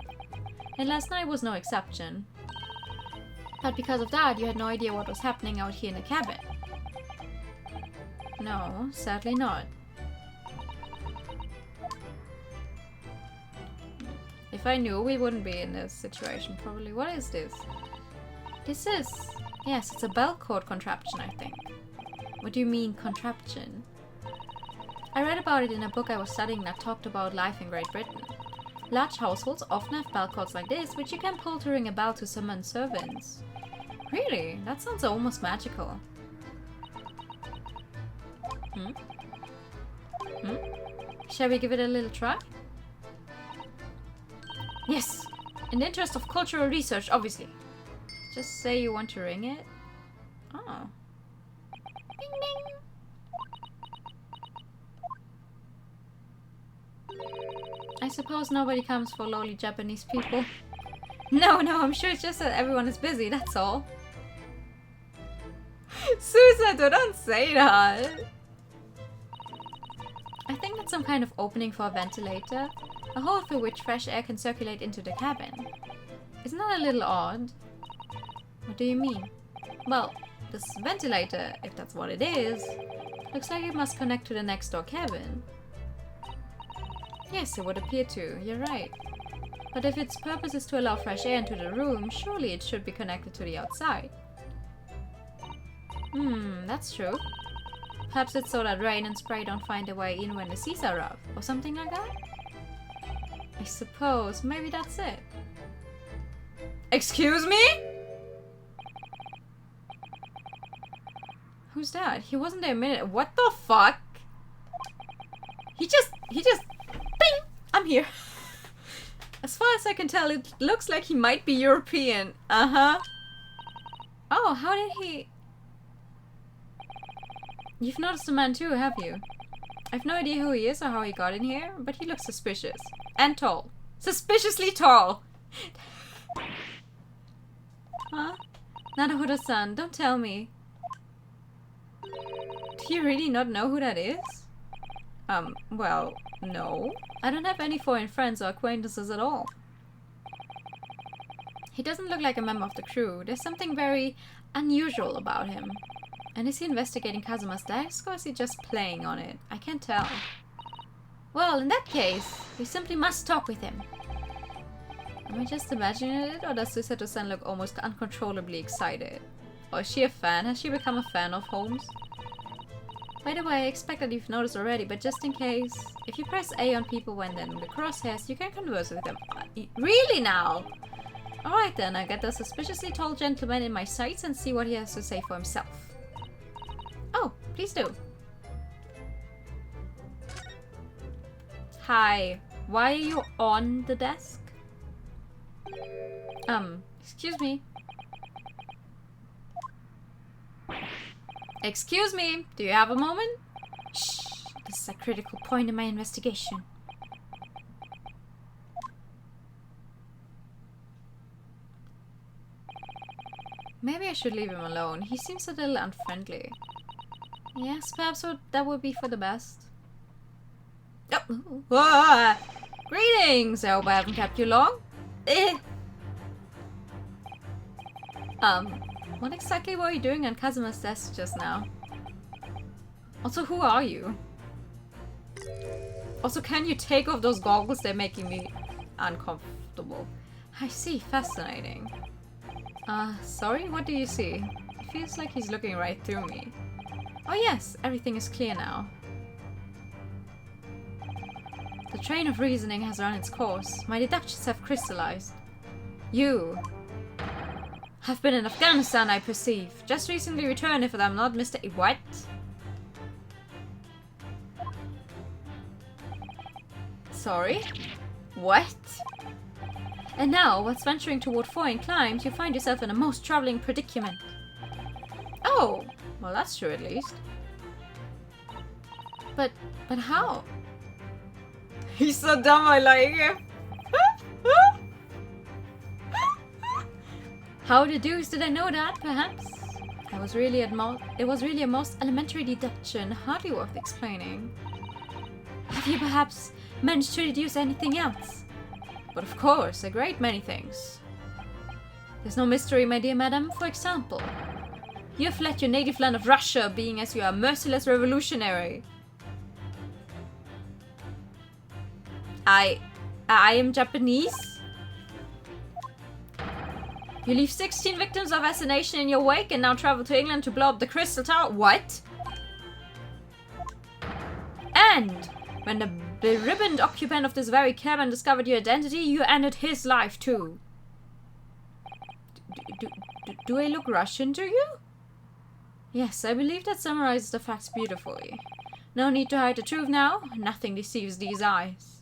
Speaker 1: And last night was no exception. But because of that, you had no idea what was happening out here in the cabin. No, sadly not. If I knew, we wouldn't be in this situation, probably. What is this? This is... Yes, it's a bell cord contraption, I think. What do you mean, contraption? I read about it in a book I was studying that talked about life in Great Britain. Large households often have bell cords like this, which you can pull to ring a bell to summon servants. Really? That sounds almost magical. Shall we give it a little try? Yes! In the interest of cultural research, obviously. Just say you want to ring it. Oh. Ding ding! I suppose nobody comes for lowly Japanese people. No, I'm sure it's just that everyone is busy, that's all. Susato, don't say that! I think that's some kind of opening for a ventilator. A hole through which fresh air can circulate into the cabin. Isn't that a little odd? What do you mean? Well, this ventilator, if that's what it is, looks like it must connect to the next door cabin. Yes, it would appear to. You're right. But if its purpose is to allow fresh air into the room, surely it should be connected to the outside. That's true. Perhaps it's so that rain and spray don't find their way in when the seas are rough, or something like that? I suppose. Maybe that's it. Excuse me? Who's that? He wasn't there a minute. What the fuck? He just, bing! I'm here. As far as I can tell, it looks like he might be European. Uh-huh. Oh, how did he... You've noticed the man too, have you? I've no idea who he is or how he got in here, but he looks suspicious. And tall. Suspiciously tall! Huh? Naruhodo-san, don't tell me. Do you really not know who that is? Well, no. I don't have any foreign friends or acquaintances at all. He doesn't look like a member of the crew. There's something very unusual about him. And is he investigating Kazuma's desk, or is he just playing on it? I can't tell. Well, in that case, we simply must talk with him. Am I just imagining it, or does Susato-san look almost uncontrollably excited? Or is she a fan? Has she become a fan of Holmes? By the way, I expect that you've noticed already, but just in case, if you press A on people when they're in the crosshairs, you can converse with them. Really now? Alright then, I'll get the suspiciously tall gentleman in my sights and see what he has to say for himself. Oh, please do. Hi, why are you on the desk? Excuse me. Excuse me, do you have a moment? Shh, this is a critical point in my investigation. Maybe I should leave him alone. He seems a little unfriendly. Yes, perhaps that would be for the best. Oh. Ah! Greetings! I hope I haven't kept you long. What exactly were you doing on Kazuma's desk just now? Also, who are you? Also, can you take off those goggles? They're making me uncomfortable. I see. Fascinating. Sorry? What do you see? It feels like he's looking right through me. Oh yes, everything is clear now. The train of reasoning has run its course. My deductions have crystallized. You have been in Afghanistan, I perceive. Just recently returned, if I'm not mistaken. What? Sorry? What? And now, whilst venturing toward foreign climes, you find yourself in a most troubling predicament. Oh, well that's true at least. But how? He's so dumb, I like him. How the deuce did I know that, perhaps? It was really a most elementary deduction, hardly worth explaining. Have you perhaps managed to deduce anything else? But of course, a great many things. There's no mystery, my dear madam. For example, you have fled your native land of Russia, being as you are a merciless revolutionary. I am Japanese. You leave 16 victims of assassination in your wake and now travel to England to blow up the Crystal Tower. What? And when the beribboned occupant of this very cabin discovered your identity, you ended his life too. Do I look Russian to you? Yes, I believe that summarizes the facts beautifully. No need to hide the truth now. Nothing deceives these eyes.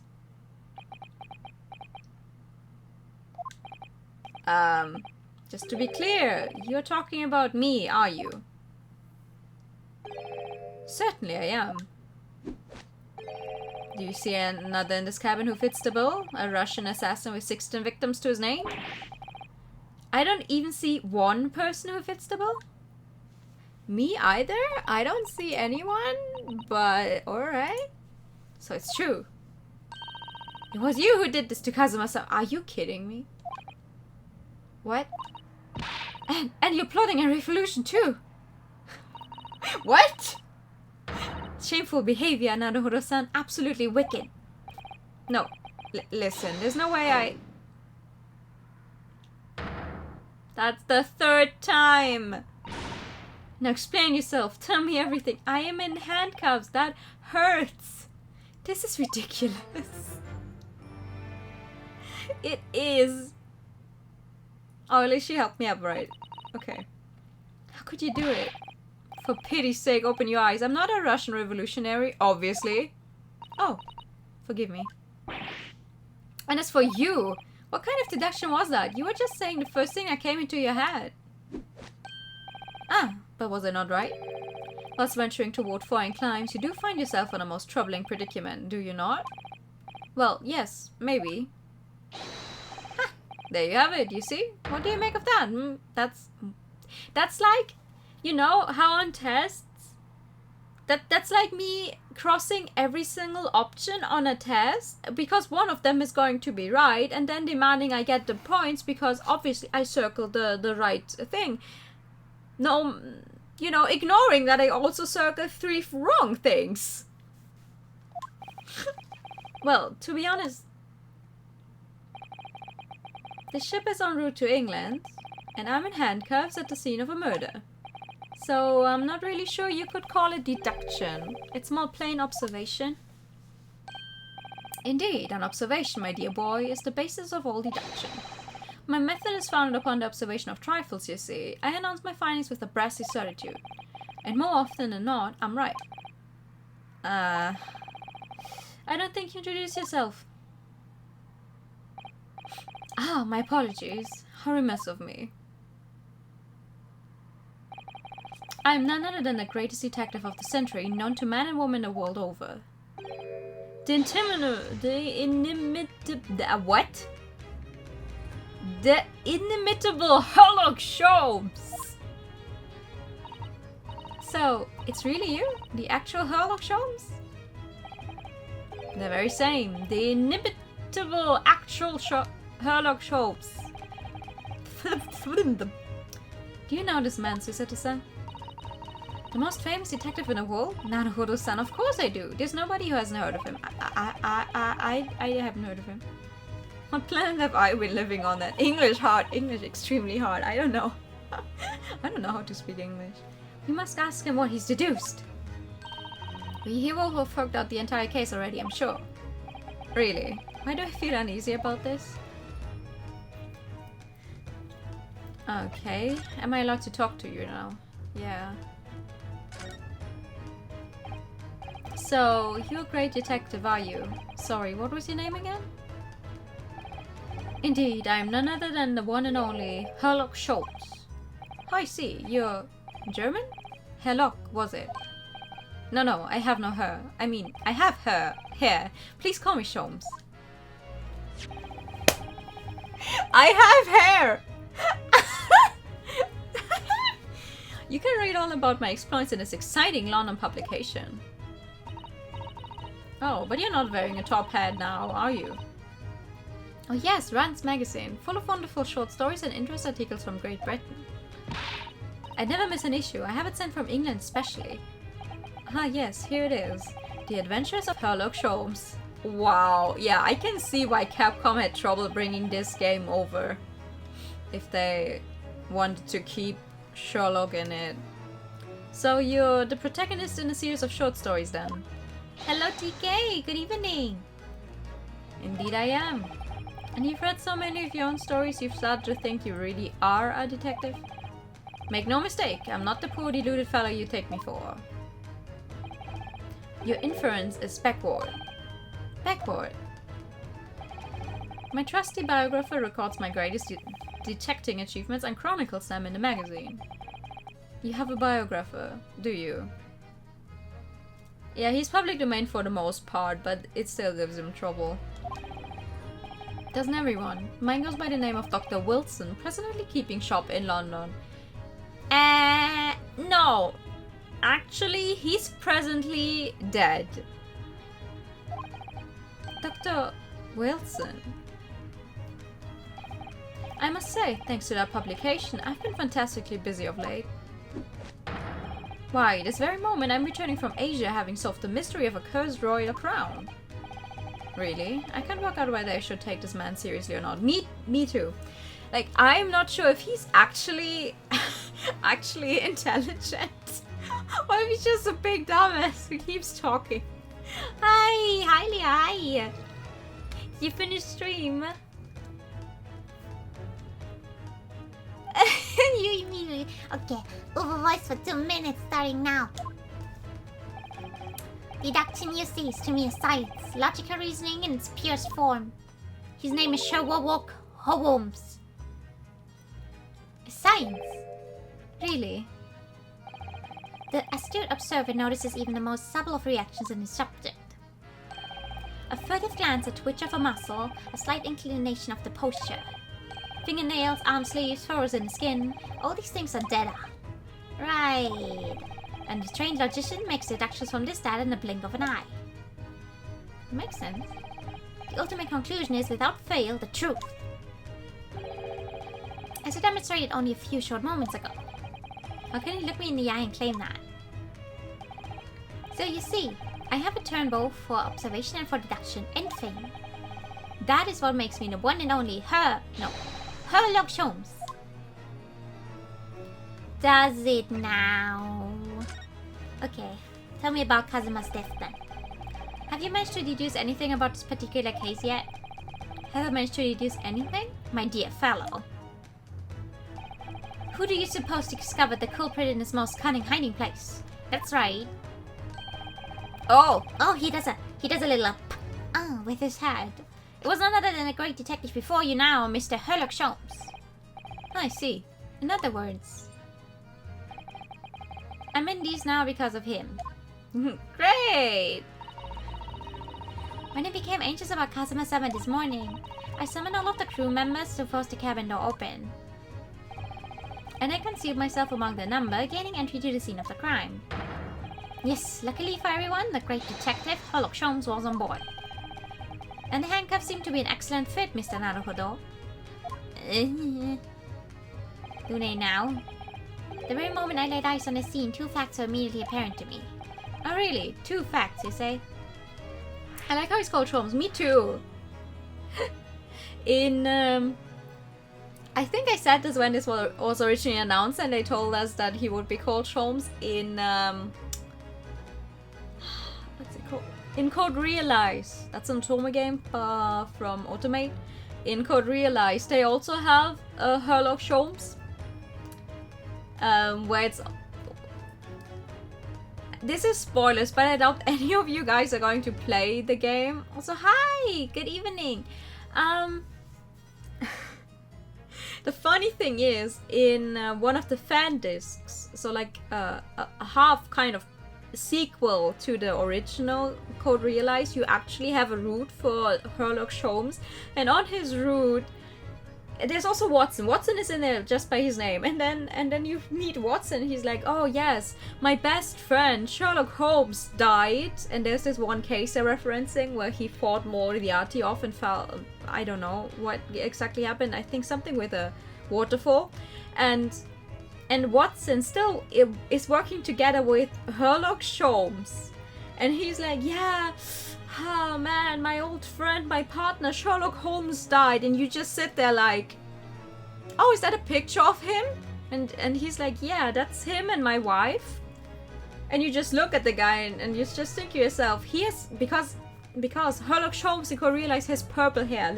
Speaker 1: Just to be clear, you're talking about me, are you? Certainly I am. Do you see another in this cabin who fits the bill? A Russian assassin with 16 victims to his name? I don't even see one person who fits the bill. Me either? I don't see anyone, but alright. So it's true. It was you who did this to Kazuma-san. Are you kidding me? What? And you're plotting a revolution too. What? Shameful behavior, Naruhodo-san. Absolutely wicked. No. Listen, there's no way That's the third time. Now explain yourself. Tell me everything. I am in handcuffs. That hurts. This is ridiculous. It is. Oh, at least she helped me up, right? Okay. How could you do it? For pity's sake, open your eyes. I'm not a Russian revolutionary, obviously. Oh, forgive me. And as for you, what kind of deduction was that? You were just saying the first thing that came into your head. Ah, but was I not right? Whilst venturing toward foreign climes, you do find yourself in a most troubling predicament, do you not? Well, yes, maybe. Ha! There you have it, you see? What do you make of that? That's like, you know, how on tests, that's like me crossing every single option on a test because one of them is going to be right and then demanding I get the points because obviously I circled the right thing. No, you know, ignoring that I also circled 3 wrong things. Well, to be honest, the ship is en route to England and I'm in handcuffs at the scene of a murder. So I'm not really sure you could call it deduction. It's more plain observation. Indeed, an observation, my dear boy, is the basis of all deduction. My method is founded upon the observation of trifles, you see. I announce my findings with a brassy certitude. And more often than not, I'm right. I don't think you introduced yourself. Ah, my apologies. How remiss of me. I am none other than the greatest detective of the century, known to man and woman the world over. What? The inimitable Sherlock Holmes! So, it's really you? The actual Sherlock Holmes? The very same. The inimitable actual Sherlock Holmes. Do you know this man, Susato-san? The most famous detective in the world? Naruhodo-san, of course I do. There's nobody who hasn't heard of him. I haven't heard of him. What planet have I been living on that? English hard. English extremely hard. I don't know. I don't know how to speak English. We must ask him what he's deduced. He will have worked out the entire case already, I'm sure. Really? Why do I feel uneasy about this? Okay. Am I allowed to talk to you now? Yeah. So, you're a great detective, are you? Sorry, what was your name again? Indeed, I am none other than the one and only Sherlock Holmes. I see, you're German? Herlock, was it? No, I have no her. I mean, I have her hair. Please call me Holmes. I have hair! You can read all about my exploits in this exciting London publication. Oh, but you're not wearing a top hat now, are you? Oh yes, Rand's magazine, full of wonderful short stories and interest articles from Great Britain. I never miss an issue. I have it sent from England especially. Ah yes, here it is. The Adventures of Sherlock Holmes. Wow, yeah, I can see why Capcom had trouble bringing this game over. If they wanted to keep Sherlock in it. So you're the protagonist in a series of short stories then? Hello TK, good evening! Indeed I am. And you've read so many of your own stories you've started to think you really are a detective? Make no mistake, I'm not the poor deluded fellow you take me for. Your inference is backward. Backward? My trusty biographer records my greatest detecting achievements and chronicles them in the magazine. You have a biographer, do you? Yeah, he's public domain for the most part, but it still gives him trouble. Doesn't everyone? Mine goes by the name of Dr. Wilson, presently keeping shop in London. No. Actually, he's presently dead. Dr. Wilson. I must say, thanks to that publication, I've been fantastically busy of late. Why, this very moment I'm returning from Asia having solved the mystery of a cursed royal crown. Really? I can't work out whether I should take this man seriously or not. Me too. Like, I'm not sure if he's actually intelligent. Or if he's just a big dumbass who keeps talking. Hi. You finished stream?
Speaker 5: You immediately. Okay, over voice for 2 minutes starting now. Deduction, you see, is to me a science, logical reasoning in its purest form. His name is Sherlock Holmes. A science?
Speaker 1: Really?
Speaker 5: The astute observer notices even the most subtle of reactions in his subject. A furtive glance, a twitch of a muscle, a slight inclination of the posture. Fingernails, arm sleeves, furrows in the skin, all these things are data. Right. And the trained logician makes deductions from this data in the blink of an eye.
Speaker 1: Makes sense.
Speaker 5: The ultimate conclusion is, without fail, the truth. As I demonstrated only a few short moments ago. How can he look me in the eye and claim that? So you see, I have a turn both for observation and for deduction and fame. That is what makes me the one and only Sherlock Holmes. Does it now? Okay, tell me about Kazuma's death then. Have you managed to deduce anything about this particular case yet? Have I managed to deduce anything? My dear fellow. Who do you suppose discovered the culprit in his most cunning hiding place? That's right. Oh, he does a little with his head. It was none other than the great detective before you now, Mr. Sherlock Holmes.
Speaker 1: I see.
Speaker 5: In other words, I'm in these now because of him.
Speaker 1: Great!
Speaker 5: When I became anxious about Kazuma-sama this morning, I summoned all of the crew members to force the cabin door open. And I concealed myself among the number, gaining entry to the scene of the crime. Yes, luckily for everyone, the great detective, Sherlock Holmes, was on board. And the handcuffs seem to be an excellent fit, Mr. Naruhodo. Do they now? The very moment I laid eyes on the scene, 2 facts were immediately apparent to me.
Speaker 1: Oh really?
Speaker 5: 2 facts, you say?
Speaker 1: I like how he's called Holmes. Me too. In I think I said this when this was originally announced, and they told us that he would be called Holmes in what's it called? In Code Realize. That's an Otome game from Automate. In Code Realize, they also have Sherlock Holmes, where it's. This is spoilers, but I doubt any of you guys are going to play the game. Also, hi! Good evening! The funny thing is, in one of the fan discs, so like a half kind of sequel to the original Code Realize, you actually have a route for Sherlock Holmes, and on his route, there's also Watson. Watson is in there just by his name, and then you meet Watson. He's like, oh yes, my best friend Sherlock Holmes died, and there's this one case they're referencing where he fought Moriarty off and fell. I don't know what exactly happened. I think something with a waterfall, and Watson still is working together with Sherlock Holmes, and he's like, yeah. Oh man, my old friend, my partner, Sherlock Holmes died, and you just sit there like, oh, is that a picture of him? And he's like, yeah, that's him and my wife. And you just look at the guy and you just think to yourself, he has, because Sherlock Holmes, you can realize, has purple hair.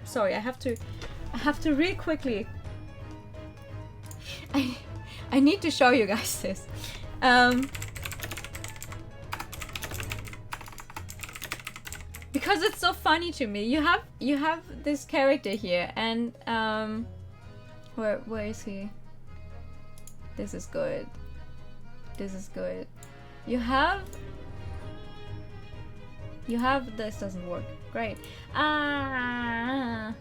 Speaker 1: Sorry, I have to real quickly. I need to show you guys this. Because it's so funny to me. You have this character here, and where is he? This is good. This is good. You have this doesn't work. Great. Come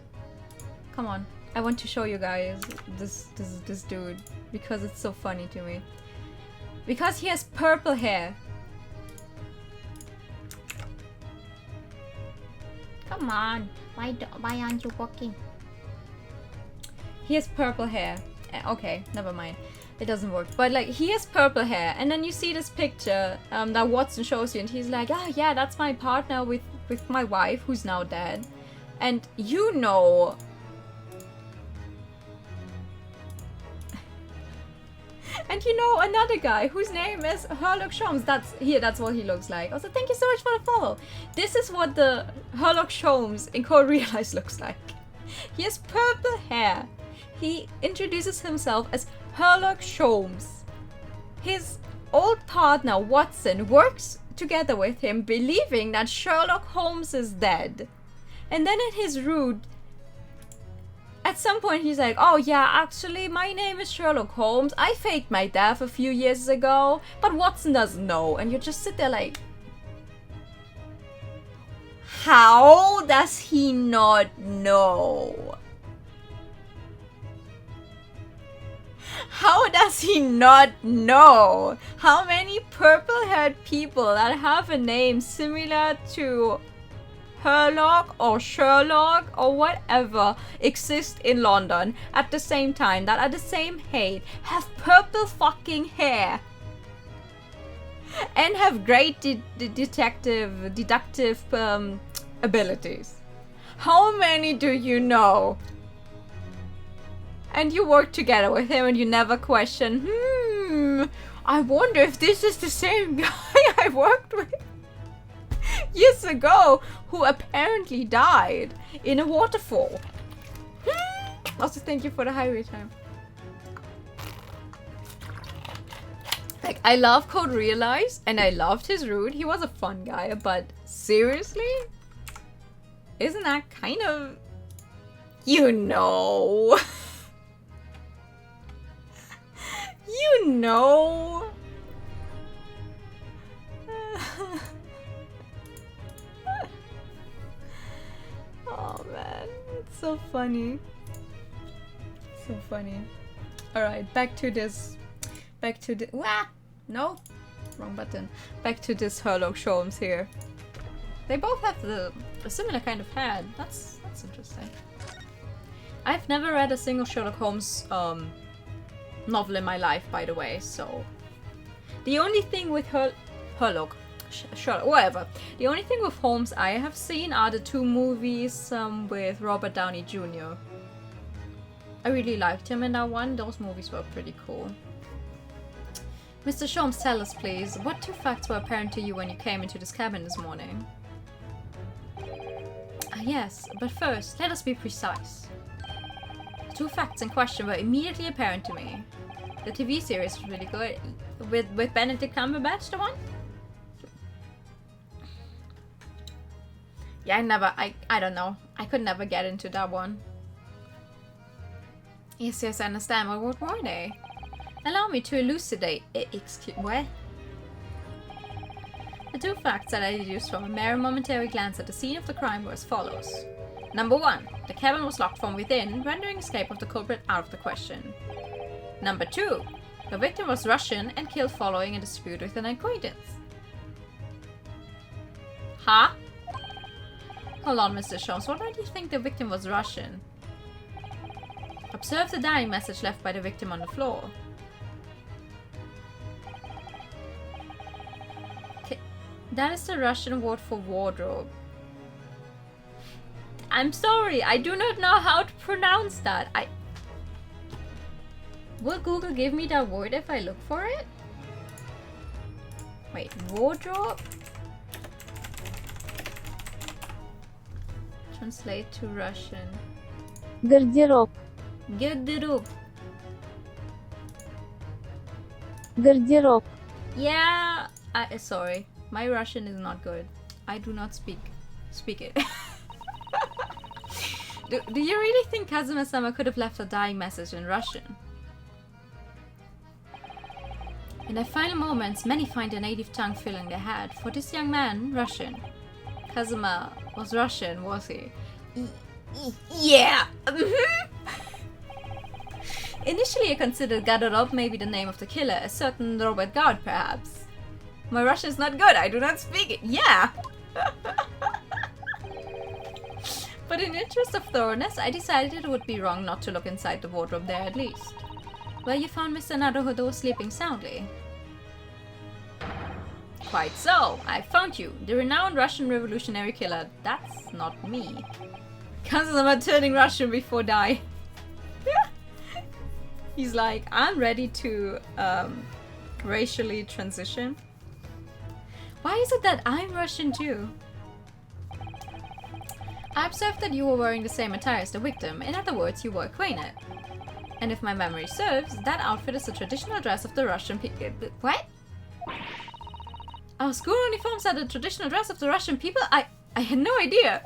Speaker 1: on. I want to show you guys this dude because it's so funny to me. Because he has purple hair.
Speaker 5: Come on, why aren't you walking?
Speaker 1: He has purple hair. Okay, never mind. It doesn't work. But like, he has purple hair, and then you see this picture that Watson shows you, and he's like, oh yeah, that's my partner with my wife who's now dead. And you know, and you know another guy whose name is Sherlock Holmes. That's what he looks like. Also, thank you so much for the follow. This is what the Sherlock Holmes in Code Realize looks like. He has purple hair. He introduces himself as Sherlock Holmes. His old partner Watson works together with him, believing that Sherlock Holmes is dead. And then in his route, at some point he's like, oh yeah, actually my name is Sherlock Holmes. I faked my death a few years ago, but Watson doesn't know. And you just sit there like, how does he not know? How does he not know? How many purple-haired people that have a name similar to Sherlock or Sherlock or whatever exist in London at the same time, that are the same height, have purple fucking hair, and have great deductive abilities? How many do you know? And you work together with him and you never question, I wonder if this is the same guy I worked with years ago who apparently died in a waterfall. Also, thank you for the highway time. Like, I love Code Realize and I loved his route. He was a fun guy, but seriously? Isn't that kind of... You know. You know. Oh man, it's so funny. So funny. Alright, back to this. Back to the... Wah! No! Wrong button. Back to this Sherlock Holmes here. They both have a similar kind of head. That's interesting. I've never read a single Sherlock Holmes novel in my life, by the way, so... The only thing with Sherlock, whatever. The only thing with Holmes I have seen are the 2 movies with Robert Downey Jr. I really liked him in that one. Those movies were pretty cool. Mr. Sholmes, tell us please, what 2 facts were apparent to you when you came into this cabin this morning? Yes, but first, let us be precise. The 2 facts in question were immediately apparent to me. The TV series was really good. With Benedict Cumberbatch, the one? Yeah, I don't know. I could never get into that one. Yes, I understand. Well, what were they? Allow me to elucidate. Excuse... What? The 2 facts that I deduced from a mere momentary glance at the scene of the crime were as follows. Number 1. The cabin was locked from within, rendering escape of the culprit out of the question. Number 2. The victim was Russian and killed following a dispute with an acquaintance. Huh? Hold on, Mr. Sholmes. What made you think the victim was Russian? Observe the dying message left by the victim on the floor. That is the Russian word for wardrobe. I'm sorry, I do not know how to pronounce that. Will Google give me that word if I look for it? Wait, wardrobe? Translate to Russian.
Speaker 6: Гардероб.
Speaker 1: Гардероб.
Speaker 6: Гардероб.
Speaker 1: Yeah, sorry. My Russian is not good. I do not speak it. Do you really think Kazuma-sama could have left a dying message in Russian? In their final moments, many find their native tongue filling their head. For this young man, Russian. Kazuma was Russian, was he? Yeah! Initially I considered Gadorov maybe the name of the killer, a certain Robert Gard perhaps. My Russian is not good, I do not speak it. Yeah! But in the interest of thoroughness, I decided it would be wrong not to look inside the wardrobe there at least. Where you found Mr. Naruhodo sleeping soundly. Quite so, I found you, the renowned Russian revolutionary killer. That's not me. Kazuma turning Russian before die. He's like, I'm ready to racially transition. Why is it that I'm Russian too? I observed that you were wearing the same attire as the victim. In other words, you were acquainted. And if my memory serves, that outfit is the traditional dress of the Russian people. What? Our school uniforms are the traditional dress of the Russian people? I had no idea.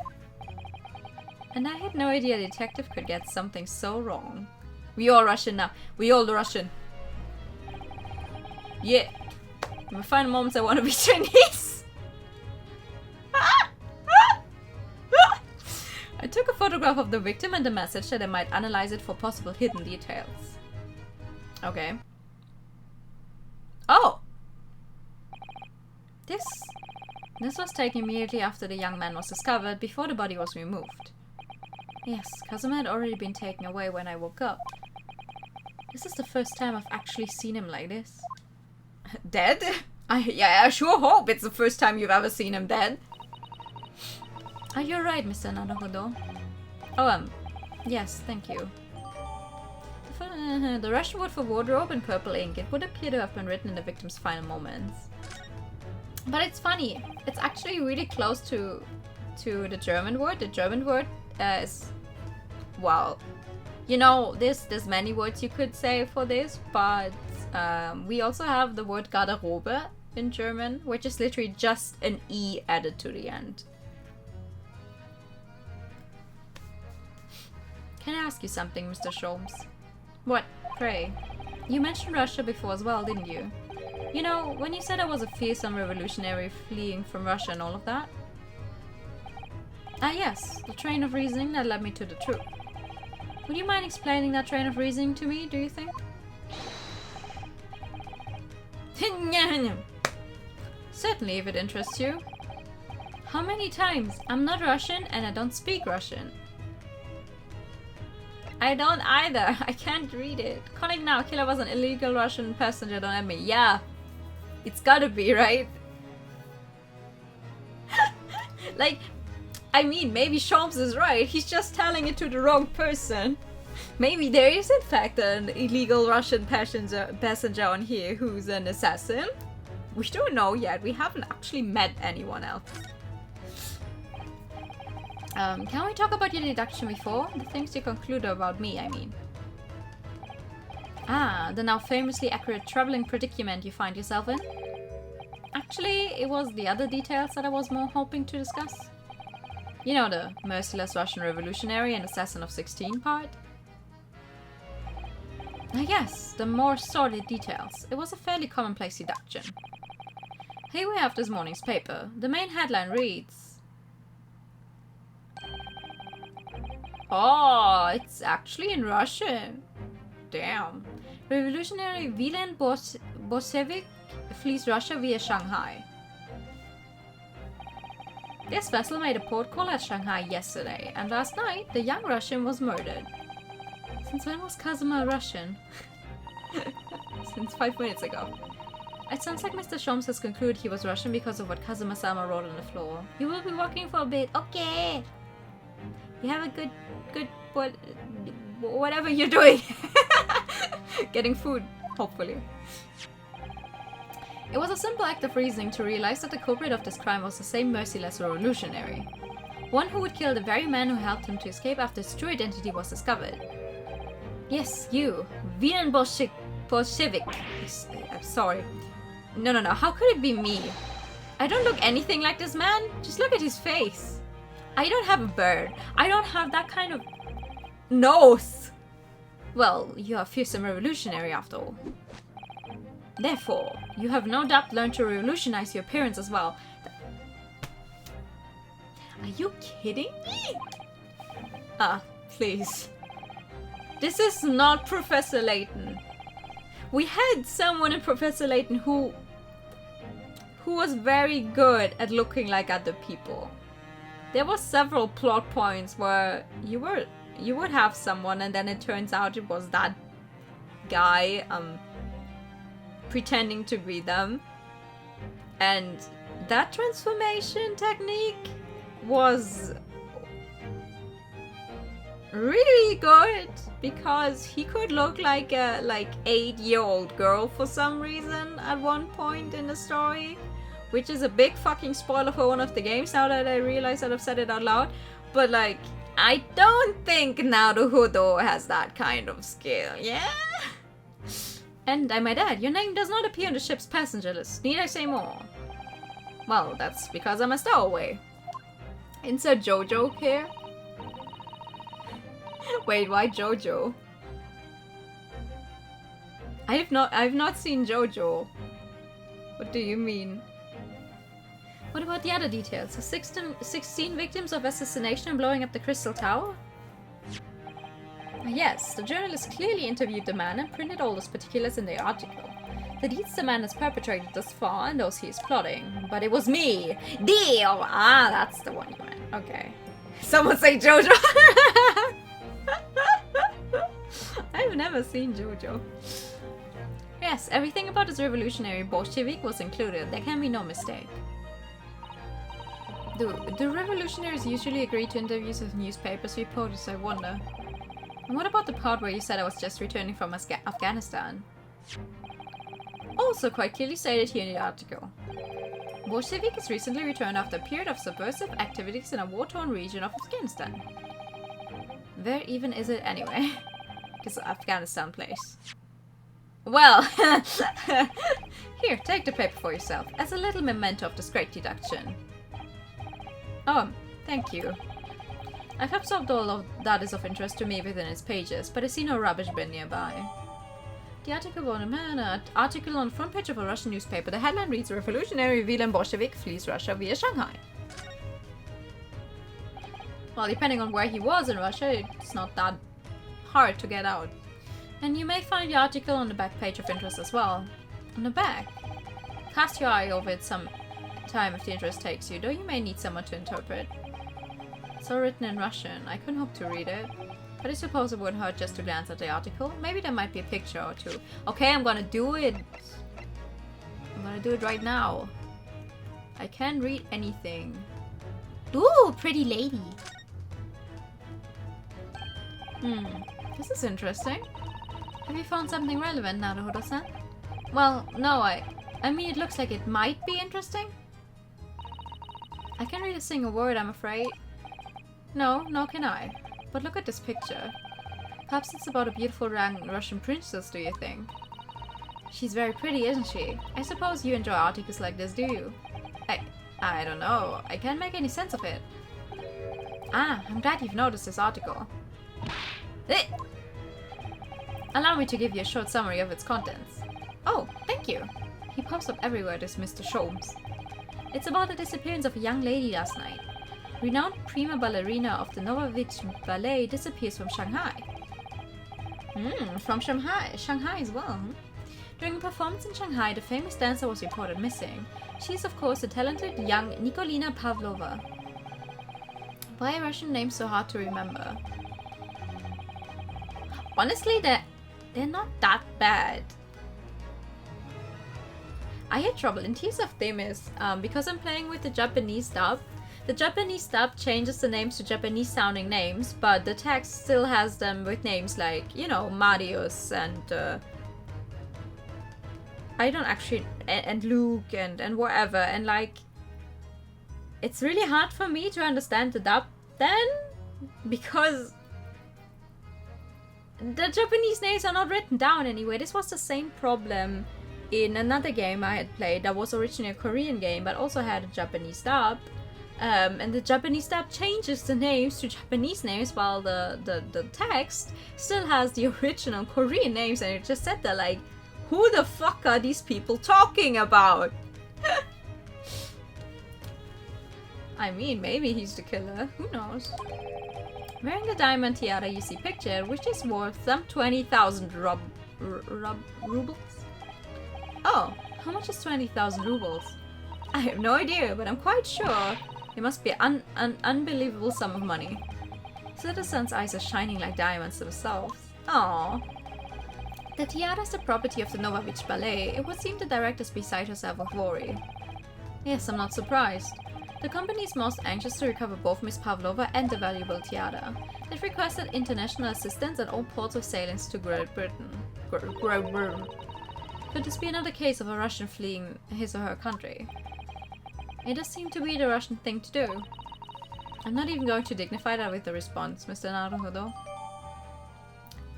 Speaker 1: And I had no idea a detective could get something so wrong. We all Russian now. We all Russian. Yeah. In my final moments I want to be Chinese. I took a photograph of the victim and the message that I might analyze it for possible hidden details. Okay. Oh! This was taken immediately after the young man was discovered, before the body was removed. Yes, Kazuma had already been taken away when I woke up. This is the first time I've actually seen him like this. Dead? I sure hope it's the first time you've ever seen him dead. You're right, Mr. Naruhodo. Oh, yes, thank you. The Russian word for wardrobe in purple ink, it would appear to have been written in the victim's final moments. But it's funny, it's actually really close to the German word. The German word is, well, you know, there's many words you could say for this, but we also have the word Garderobe in German, which is literally just an E added to the end. Can I ask you something, Mr. Sholmes? What? Pray. You mentioned Russia before as well, didn't you? You know, when you said I was a fearsome revolutionary fleeing from Russia and all of that? Ah yes, the train of reasoning that led me to the truth. Would you mind explaining that train of reasoning to me, do you think? Certainly, if it interests you. How many times? I'm not Russian and I don't speak Russian. I don't either. I can't read it. Connect now. Killer was an illegal Russian passenger. Don't at me. Yeah. It's gotta be, right? Like, I mean, maybe Sholmes is right. He's just telling it to the wrong person. Maybe there is in fact an illegal Russian passenger on here who's an assassin. We don't know yet. We haven't actually met anyone else. Can we talk about your deduction before? The things you conclude about me, I mean. Ah, the now famously accurate troubling predicament you find yourself in? Actually, it was the other details that I was more hoping to discuss. You know, the merciless Russian revolutionary and assassin of 16 part? Yes, the more sordid details. It was a fairly commonplace deduction. Here we have this morning's paper. The main headline reads... Oh, it's actually in Russian. Damn. Revolutionary Vilen Bolshevik flees Russia via Shanghai. This vessel made a port call at Shanghai yesterday, and last night the young Russian was murdered. Since when was Kazuma Russian? Since 5 minutes ago. It sounds like Mr. Sholmes has concluded he was Russian because of what Kazuma-sama wrote on the floor. You will be walking for a bit. Okay. You have a good whatever you're doing. Getting food, hopefully. It was a simple act of reasoning to realize that the culprit of this crime was the same merciless revolutionary. One who would kill the very man who helped him to escape after his true identity was discovered. Yes, you. Vilen Bolshevik. I'm sorry. No. How could it be me? I don't look anything like this man. Just look at his face. I don't have a bird. I don't have that kind of nose. Well, you are a fearsome revolutionary after all. Therefore, you have no doubt learned to revolutionize your appearance as well. Are you kidding me? Ah, please. This is not Professor Layton. We had someone in Professor Layton who was very good at looking like other people. There were several plot points where you would have someone and then it turns out it was that guy pretending to be them. And that transformation technique was really good because he could look like a 8-year-old girl for some reason at one point in the story, which is a big fucking spoiler for one of the games now that I realize that I've said it out loud. But I don't think Naruhodo has that kind of skill, yeah? And I might add, your name does not appear on the ship's passenger list. Need I say more? Well, that's because I'm a stowaway. Insert JoJo here. Wait, why JoJo? I've not seen JoJo. What do you mean? What about the other details? The 16 victims of assassination and blowing up the Crystal Tower? Yes, the journalist clearly interviewed the man and printed all those particulars in the article. The deeds the man has perpetrated thus far and those he is plotting. But it was me! Deal! Ah, that's the one you meant. Okay. Someone say JoJo! I've never seen JoJo. Yes, everything about this revolutionary Bolshevik was included. There can be no mistake. Do revolutionaries usually agree to interviews with newspapers reporters, I wonder? And what about the part where you said I was just returning from Afghanistan? Also quite clearly stated here in the article. Bolshevik has recently returned after a period of subversive activities in a war-torn region of Afghanistan. Where even is it anyway? This Afghanistan place. Well, here, take the paper for yourself, as a little memento of this great deduction. Oh, thank you. I've absorbed all of that is of interest to me within its pages, but I see no rubbish bin nearby. The article on an article on the front page of a Russian newspaper. The headline reads, Revolutionary Wilhelm Bolshevik flees Russia via Shanghai. Well, depending on where he was in Russia, it's not that hard to get out. And you may find the article on the back page of interest as well. On the back. Cast your eye over it some time if the interest takes you, though you may need someone to interpret. It's all written in Russian. I couldn't hope to read it. But I suppose it wouldn't hurt just to glance at the article. Maybe there might be a picture or two. Okay, I'm gonna do it. I'm gonna do it right now. I can't read anything.
Speaker 5: Ooh, pretty lady.
Speaker 1: This is interesting. Have you found something relevant, Naruhodo-san? Well, no, I mean, it looks like it might be interesting. I can't read a single word, I'm afraid. No, nor can I. But look at this picture. Perhaps it's about a beautiful Russian princess, do you think? She's very pretty, isn't she? I suppose you enjoy articles like this, do you? I don't know. I can't make any sense of it. Ah, I'm glad you've noticed this article. Allow me to give you a short summary of its contents. Oh, thank you. He pops up everywhere, this Mr. Sholmes. It's about the disappearance of a young lady last night. Renowned prima ballerina of the DOVA-SYNDROME ballet disappears from Shanghai. From Shanghai as well. During a performance in Shanghai, the famous dancer was reported missing. She is, of course, the talented young Nikolina Pavlova. Why are Russian names so hard to remember? Honestly, they're not that bad. I had trouble in Tears of Themis because I'm playing with the Japanese dub. The Japanese dub changes the names to Japanese sounding names, but the text still has them with names like, you know, Marius and I don't actually, and Luke and whatever, and like, it's really hard for me to understand the dub then, because the Japanese names are not written down anyway. This was the same problem in another game I had played that was originally a Korean game but also had a Japanese dub. And the Japanese dub changes the names to Japanese names while the text still has the original Korean names, and it just said that like, who the fuck are these people talking about? I mean, maybe he's the killer, who knows? Wearing the diamond tiara you see pictured, which is worth some 20,000 rubles? Oh, how much is 20,000 rubles? I have no idea, but I'm quite sure it must be an unbelievable sum of money. Citizen's eyes are shining like diamonds themselves. Aww. The tiara is the property of the Novovich Ballet. It would seem the director is beside herself with worry. Yes, I'm not surprised. The company is most anxious to recover both Miss Pavlova and the valuable tiara. They've requested international assistance at all ports of sailings to Great Britain. Could this be another case of a Russian fleeing his or her country? It does seem to be the Russian thing to do. I'm not even going to dignify that with a response, Mr. Naruhodo.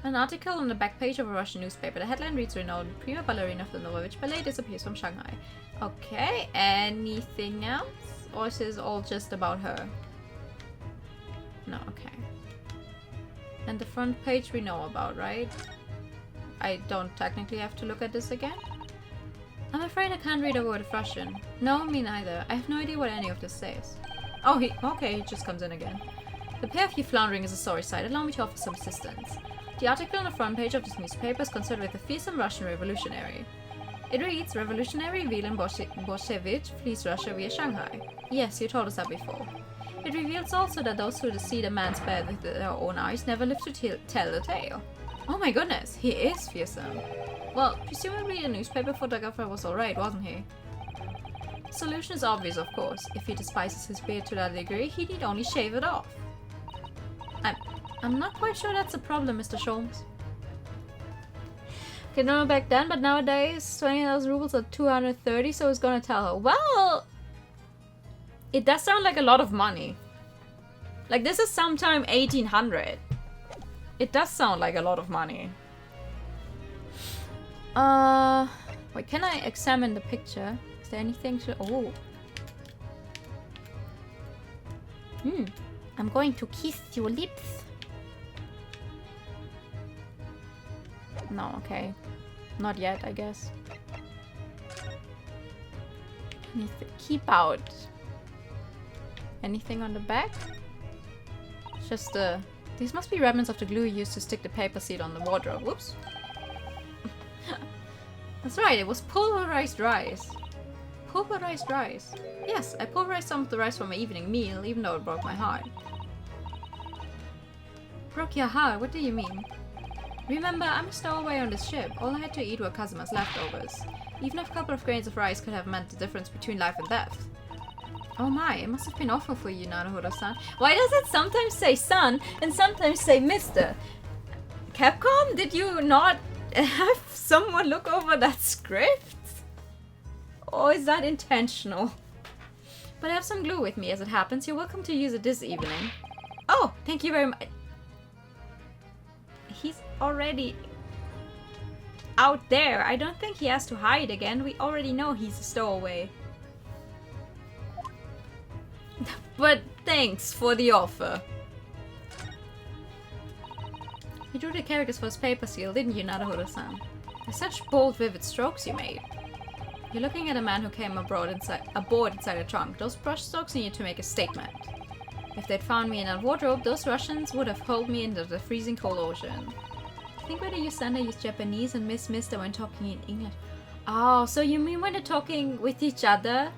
Speaker 1: An article on the back page of a Russian newspaper. The headline reads, Renowned prima ballerina of the Novovich Ballet disappears from Shanghai. Okay, anything else? Or is this all just about her? No, okay. And the front page we know about, right? I don't technically have to look at this again? I'm afraid I can't read a word of Russian. No, me neither. I have no idea what any of this says. Oh, okay, he just comes in again. The pair of you floundering is a sorry sight. Allow me to offer some assistance. The article on the front page of this newspaper is concerned with a fearsome Russian revolutionary. It reads, Revolutionary Wilhelm Bolshevik flees Russia via Shanghai. Yes, you told us that before. It reveals also that those who see the man's bed with their own eyes never live to tell the tale. Oh my goodness, he is fearsome. Well, presumably the newspaper photographer was alright, wasn't he? The solution is obvious, of course. If he despises his beard to that degree, he need only shave it off. I'm not quite sure that's a problem, Mr. Sholmes. Okay, no, back then, but nowadays 20,000 rubles are 230, so he's gonna tell her, well, it does sound like a lot of money. Like, this is sometime 1800. It does sound like a lot of money. Wait, can I examine the picture? Is there anything to... Oh.
Speaker 5: I'm going to kiss your lips.
Speaker 1: No, okay. Not yet, I guess. Keep out. Anything on the back? Just these must be remnants of the glue used to stick the paper seed on the wardrobe. Whoops. That's right, it was pulverized rice. Pulverized rice. Yes, I pulverized some of the rice for my evening meal, even though it broke my heart. Broke your heart? What do you mean? Remember, I'm a stowaway on this ship. All I had to eat were Kazuma's leftovers. Even if a couple of grains of rice could have meant the difference between life and death. Oh my, it must have been awful for you, Naruhodo-san. Why does it sometimes say son and sometimes say mister? Capcom, did you not have someone look over that script? Or is that intentional? But I have some glue with me as it happens. You're welcome to use it this evening. Oh, thank you very much. He's already out there. I don't think he has to hide again. We already know he's a stowaway. But thanks for the offer. You drew the characters for his paper seal, didn't you, Naruhodo-san? They're such bold, vivid strokes you made. You're looking at a man who came aboard inside a trunk. Those brush strokes needed to make a statement. If they'd found me in a wardrobe, those Russians would have hurled me into the freezing cold ocean. I think whether Yusanda used Japanese and Miss Mister when talking in English. Oh, so you mean when they're talking with each other?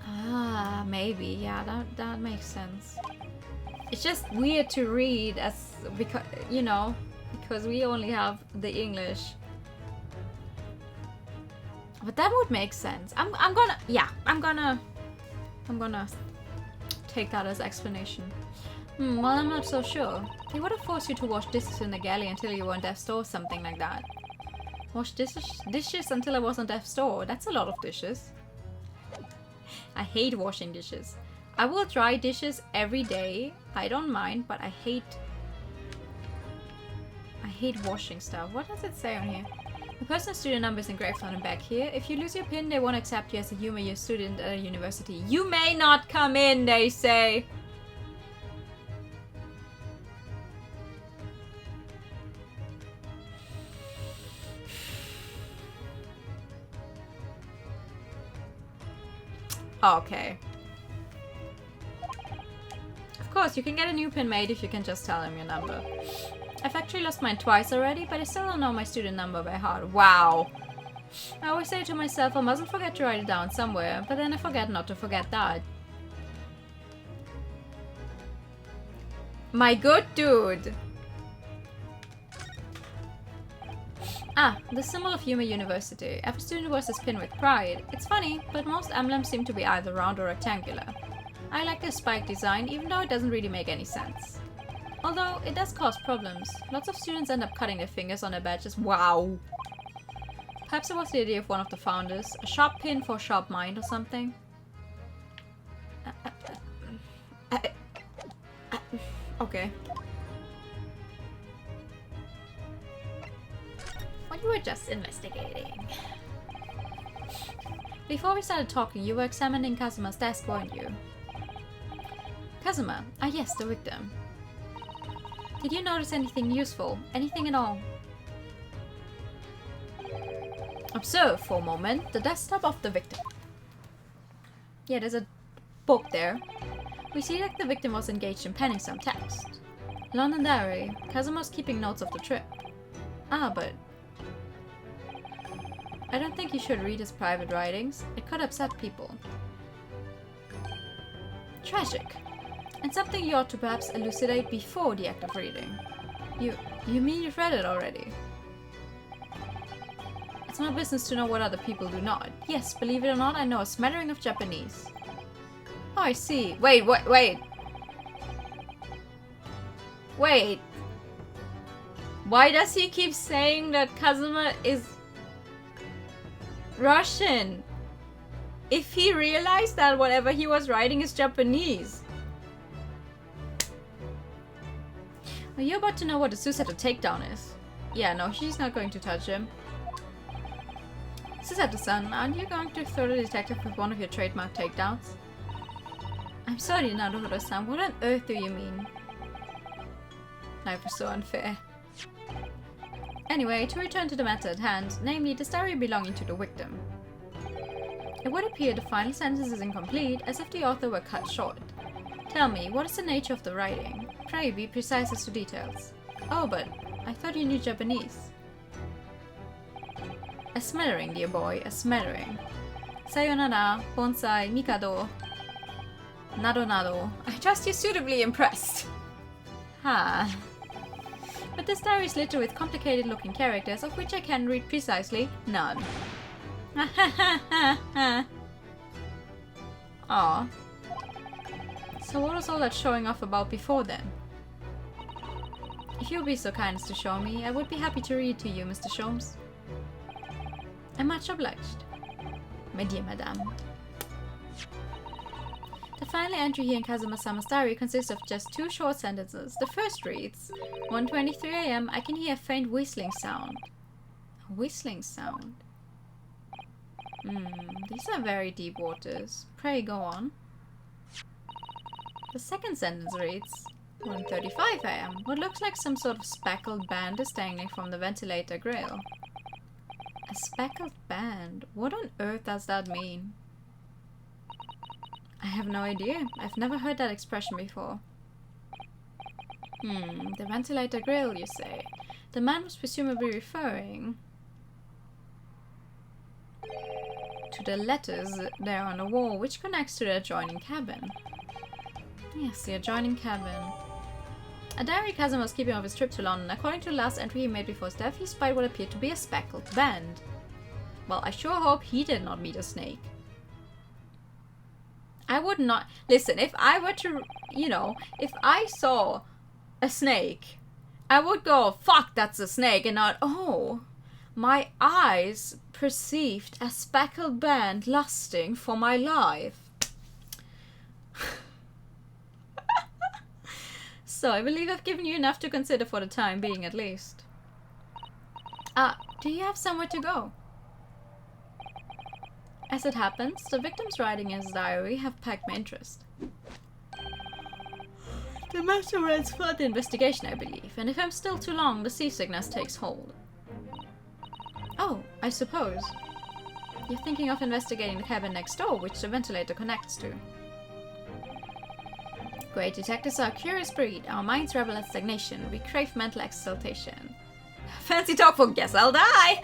Speaker 1: Ah, maybe. Yeah, that makes sense. It's just weird to read as because because we only have the English. But that would make sense. I'm gonna take that as explanation. Well, I'm not so sure. They would have forced you to wash dishes in the galley until you were on death's door or something like that. Wash dishes until I was on death's door. That's a lot of dishes. I hate washing dishes. I will dry dishes every day. I don't mind, but I hate washing stuff. What does it say on here? The person's student number is engraved on the back here. If you lose your pin, they won't accept you as a humor year student at a university. You may not come in, they say. Okay. Of course, you can get a new pin made if you can just tell him your number. I've actually lost mine twice already, but I still don't know my student number by heart. Wow. I always say to myself, I mustn't forget to write it down somewhere, but then I forget not to forget that. My good dude. Ah, the symbol of Yuma University. Every student wears this pin with pride. It's funny, but most emblems seem to be either round or rectangular. I like the spike design, even though it doesn't really make any sense. Although, it does cause problems. Lots of students end up cutting their fingers on their badges. Wow! Perhaps it was the idea of one of the founders. A sharp pin for a sharp mind or something. Okay.
Speaker 5: Well, you were just investigating.
Speaker 1: Before we started talking, you were examining Kazuma's desk, weren't you? Kazuma? Ah yes, the victim. Did you notice anything useful? Anything at all? Observe for a moment the desktop of the victim. Yeah, there's a book there. We see that the victim was engaged in penning some text. London Diary. Kazuma's keeping notes of the trip. Ah, but I don't think you should read his private writings. It could upset people. Tragic. And something you ought to perhaps elucidate before the act of reading. You mean you've read it already? It's my business to know what other people do not. Yes, believe it or not, I know a smattering of Japanese. Oh, I see. Wait. Wait. Why does he keep saying that Kazuma is Russian? If he realized that whatever he was writing is Japanese. Are you about to know what a Susato takedown is? Yeah, no, she's not going to touch him. Susato-san, aren't you going to throw the detective with one of your trademark takedowns? I'm sorry, Naruhodo-san. What on earth do you mean? Life was so unfair. Anyway, to return to the matter at hand, namely the story belonging to the victim. It would appear the final sentence is incomplete, as if the author were cut short. Tell me, what is the nature of the writing? Pray be precise as to details. Oh, but I thought you knew Japanese. A smattering, dear boy, a smattering. Sayonara, bonsai, mikado, nado nado. I trust you're suitably impressed. Ha. But this diary is littered with complicated looking characters, of which I can read precisely none. Aw. So what was all that showing off about before then? If you'll be so kind as to show me, I would be happy to read to you, Mr. Sholmes. I'm much obliged. My dear madame. The final entry here in Kazuma-sama's diary consists of just 2 short sentences. The first reads, 1:23 AM, I can hear a faint whistling sound. A whistling sound? These are very deep waters. Pray go on. The second sentence reads, 1:35 AM. What looks like some sort of speckled band is dangling from the ventilator grill. A speckled band? What on earth does that mean? I have no idea. I've never heard that expression before. The ventilator grill, you say? The man was presumably referring to the letters there on the wall, which connects to the adjoining cabin. Yes, the adjoining cabin. A diary Kazuma was keeping of his trip to London. According to the last entry he made before his death, he spied what appeared to be a speckled band. Well, I sure hope he did not meet a snake. I would not... Listen, if I were to... You know, if I saw a snake, I would go, fuck, that's a snake, and not, oh, my eyes perceived a speckled band lusting for my life. So, I believe I've given you enough to consider for the time being, at least. Do you have somewhere to go? As it happens, the victim's writing in his diary have piqued my interest. The matter runs further investigation, I believe, and if I'm still too long, the seasickness takes hold. Oh, I suppose. You're thinking of investigating the cabin next door, which the ventilator connects to. Great detectives are a curious breed. Our minds rebel at stagnation. We crave mental exaltation. Fancy talk for guess I'll die!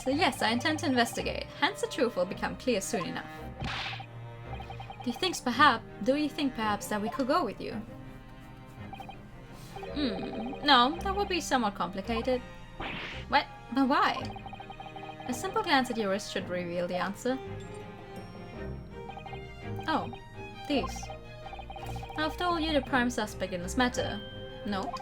Speaker 1: So yes, I intend to investigate. Hence the truth will become clear soon enough. Do you think perhaps that we could go with you? No, that would be somewhat complicated. What? But why? A simple glance at your wrist should reveal the answer. Oh, these. After all, you're the prime suspect in this matter. No?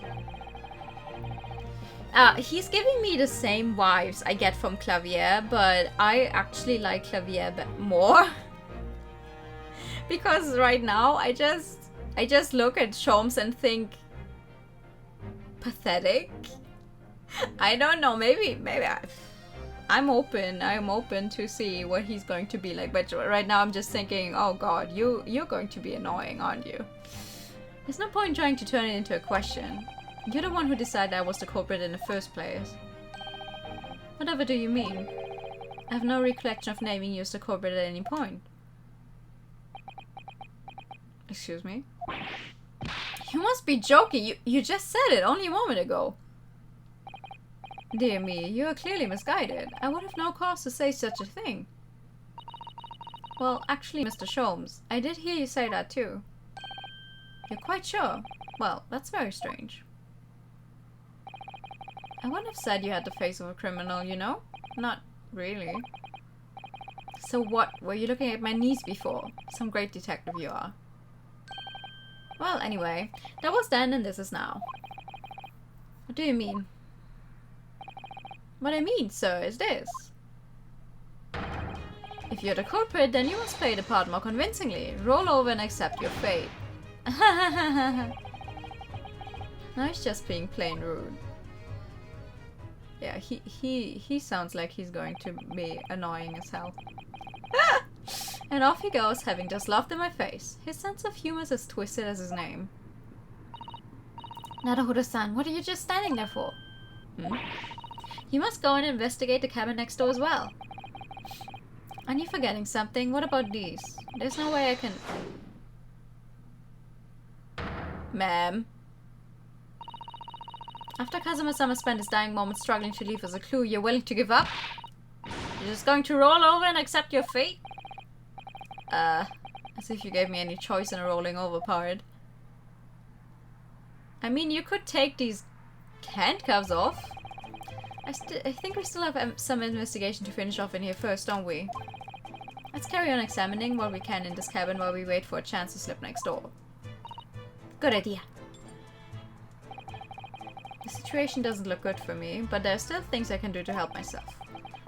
Speaker 1: He's giving me the same vibes I get from Clavier, but I actually like Clavier more. Because right now, I just look at Sholmes and think... pathetic? I don't know, maybe I'm open to see what he's going to be like, but right now I'm just thinking, oh god, you're going to be annoying, aren't you? There's no point in trying to turn it into a question. You're the one who decided I was the culprit in the first place. Whatever do you mean? I have no recollection of naming you as the culprit at any point. Excuse me? You must be joking. You just said it only a moment ago. Dear me, you are clearly misguided. I would have no cause to say such a thing. Well, actually, Mr. Sholmes, I did hear you say that too. You're quite sure? Well, that's very strange. I wouldn't have said you had the face of a criminal, you know? Not really. So what? Were you looking at my knees before? Some great detective you are. Well, anyway, that was then and this is now. What do you mean? What I mean, sir, is this. If you're the culprit, then you must play the part more convincingly. Roll over and accept your fate. Now he's just being plain rude. Yeah, he sounds like he's going to be annoying as hell. And off he goes, having just laughed in my face. His sense of humor is as twisted as his name. Naruhodo-san, what are you just standing there for? You must go and investigate the cabin next door as well. Aren't you forgetting something? What about these? There's no way I can... Ma'am. After Kazuma-sama spent his dying moments struggling to leave us a clue, you're willing to give up? You're just going to roll over and accept your fate? As if you gave me any choice in a rolling over part. I mean, you could take these handcuffs off. I think we still have some investigation to finish off in here first, don't we? Let's carry on examining what we can in this cabin while we wait for a chance to slip next door.
Speaker 5: Good idea.
Speaker 1: The situation doesn't look good for me, but there are still things I can do to help myself.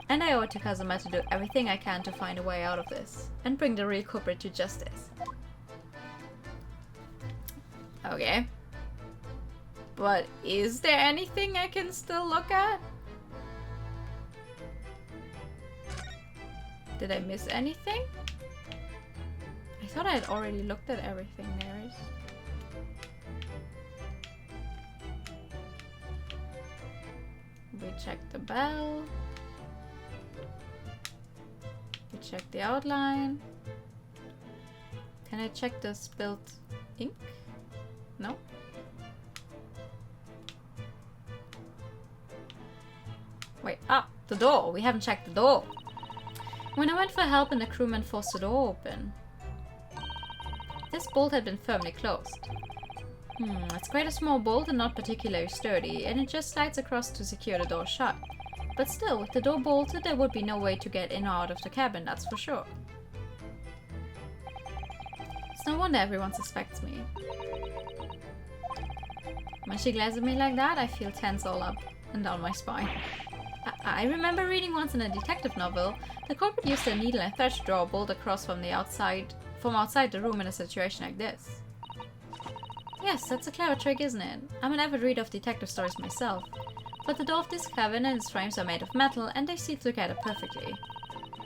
Speaker 1: And I owe it to Kazuma to do everything I can to find a way out of this, and bring the real culprit to justice. Okay. But is there anything I can still look at? Did I miss anything? I thought I had already looked at everything there is. We checked the bell. We checked the outline. Can I check the spilled ink? No? Wait, the door. We haven't checked the door. When I went for help and the crewman forced the door open. This bolt had been firmly closed. It's quite a small bolt and not particularly sturdy, and it just slides across to secure the door shut. But still, with the door bolted, there would be no way to get in or out of the cabin, that's for sure. It's no wonder everyone suspects me. When she glares at me like that, I feel tense all up and down my spine. I remember reading once in a detective novel, the culprit used a needle and thread to draw a bolt across from outside the room in a situation like this. Yes, that's a clever trick, isn't it? I'm an avid reader of detective stories myself. But the door of this cabin and its frames are made of metal, and they seal together perfectly.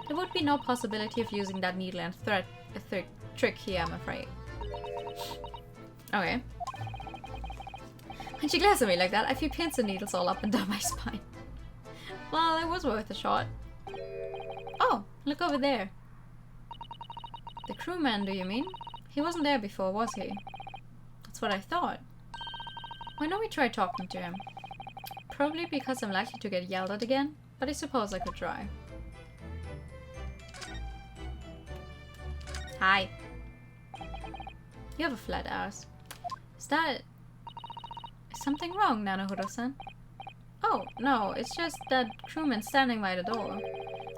Speaker 1: There would be no possibility of using that needle and thread trick here, I'm afraid. Okay. When she glares at me like that, I feel pins and needles all up and down my spine. Well, it was worth a shot. Oh, look over there. The crewman, do you mean? He wasn't there before, was he? That's what I thought. Why don't we try talking to him? Probably because I'm likely to get yelled at again, but I suppose I could try. Hi. You have a flat ass. Is something wrong, Naruhodo-san? Oh, no, it's just that crewman standing by the door.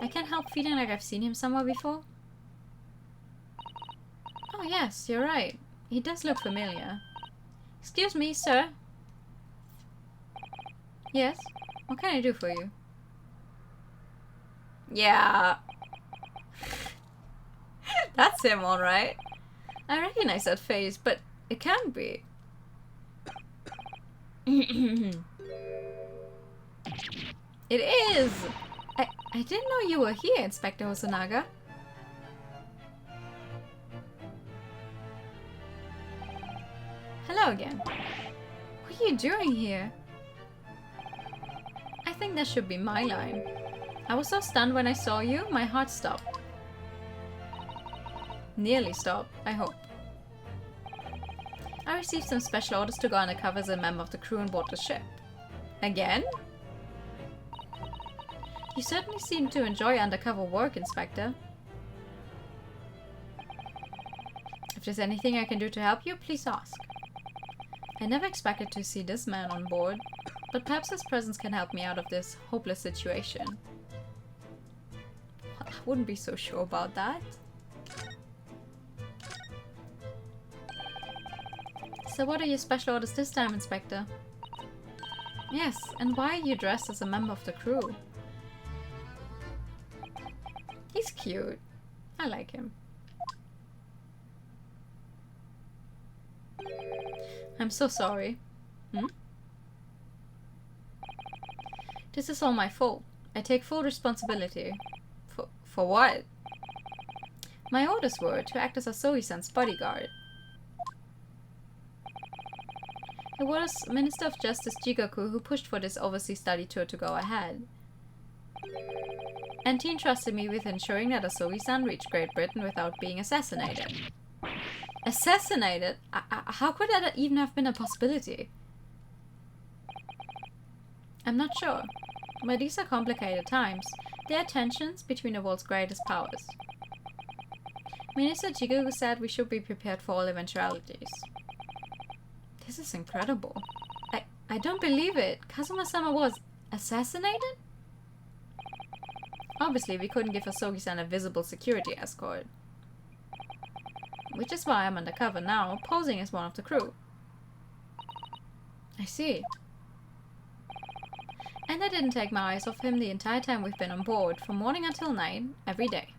Speaker 1: I can't help feeling like I've seen him somewhere before. Oh yes, you're right. He does look familiar. Excuse me, sir. Yes? What can I do for you? Yeah. That's him, alright. I recognize that face, but it can't be. It is! I didn't know you were here, Inspector Hosonaga. Hello again. What are you doing here? I think that should be my line. I was so stunned when I saw you, my heart stopped. Nearly stopped, I hope. I received some special orders to go undercover as a member of the crew on board the ship. Again? You certainly seem to enjoy undercover work, Inspector. If there's anything I can do to help you, please ask. I never expected to see this man on board, but perhaps his presence can help me out of this hopeless situation. I wouldn't be so sure about that. So what are your special orders this time, Inspector? Yes, and why are you dressed as a member of the crew? He's cute. I like him. I'm so sorry. This is all my fault. I take full responsibility. For what? My orders were to act as Asogi-san's bodyguard. It was Minister of Justice Jigoku who pushed for this overseas study tour to go ahead. And he entrusted me with ensuring that Asogi-san reached Great Britain without being assassinated. Assassinated? How could that even have been a possibility? I'm not sure. But these are complicated times. There are tensions between the world's greatest powers. Minister Jigoku said we should be prepared for all eventualities. This is incredible. I don't believe it. Kazuma-sama was assassinated? Obviously, we couldn't give Asogi-san a visible security escort. Which is why I'm undercover now, posing as one of the crew. I see. And I didn't take my eyes off him the entire time we've been on board, from morning until night, every day.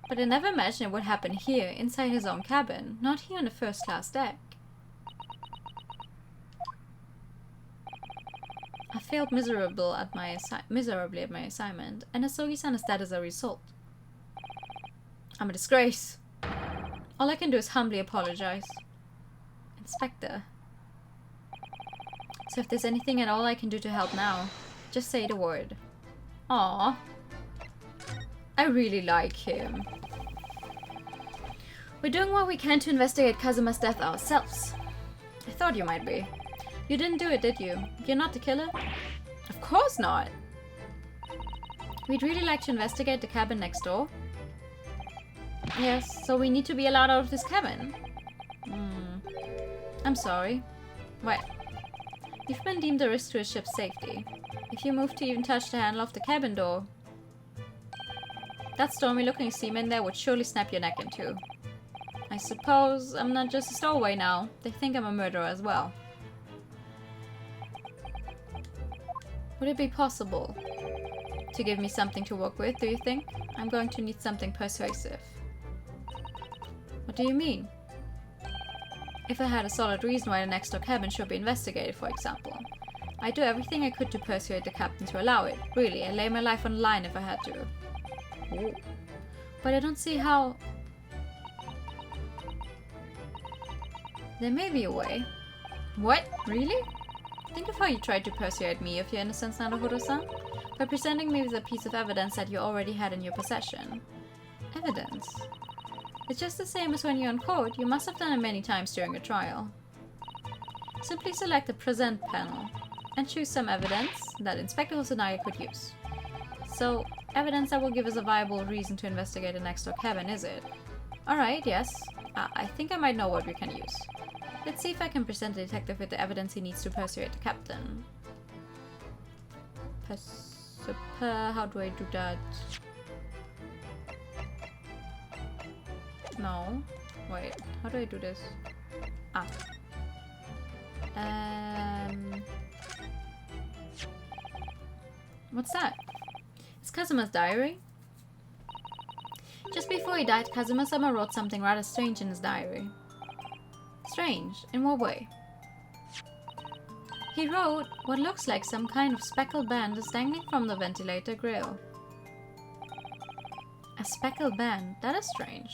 Speaker 1: But I never imagined it would happen here, inside his own cabin, not here on the first-class deck. I failed miserably at my assignment, and Asogi-san is dead as a result. I'm a disgrace. All I can do is humbly apologize. Inspector. So if there's anything at all I can do to help now, just say the word. Aww. I really like him. We're doing what we can to investigate Kazuma's death ourselves. I thought you might be. You didn't do it, did you? You're not the killer? Of course not! We'd really like to investigate the cabin next door. Yes, so we need to be allowed out of this cabin. I'm sorry. What? You've been deemed a risk to a ship's safety. If you move to even touch the handle of the cabin door, that stormy-looking seaman there would surely snap your neck in two. I suppose I'm not just a stowaway now. They think I'm a murderer as well. Would it be possible to give me something to work with, do you think? I'm going to need something persuasive. What do you mean? If I had a solid reason why the next door cabin should be investigated, for example. I'd do everything I could to persuade the captain to allow it. Really, I'd lay my life on the line if I had to. Ooh. But I don't see how... There may be a way. What? Really? Think of how you tried to persuade me of your innocence, Naruhodo-san, by presenting me with a piece of evidence that you already had in your possession. Evidence? It's just the same as when you're on court. You must have done it many times during a trial. Simply select the present panel and choose some evidence that Inspector Hosonaga could use. So, evidence that will give us a viable reason to investigate the next door cabin, is it? Alright, yes. I think I might know what we can use. Let's see if I can present the detective with the evidence he needs to persuade the captain. How do I do that? No. Wait, how do I do this? What's that? It's Kazuma's diary. Just before he died, Kazuma-sama wrote something rather strange in his diary. Strange? In what way? He wrote what looks like some kind of speckled band is dangling from the ventilator grill. A speckled band? That is strange.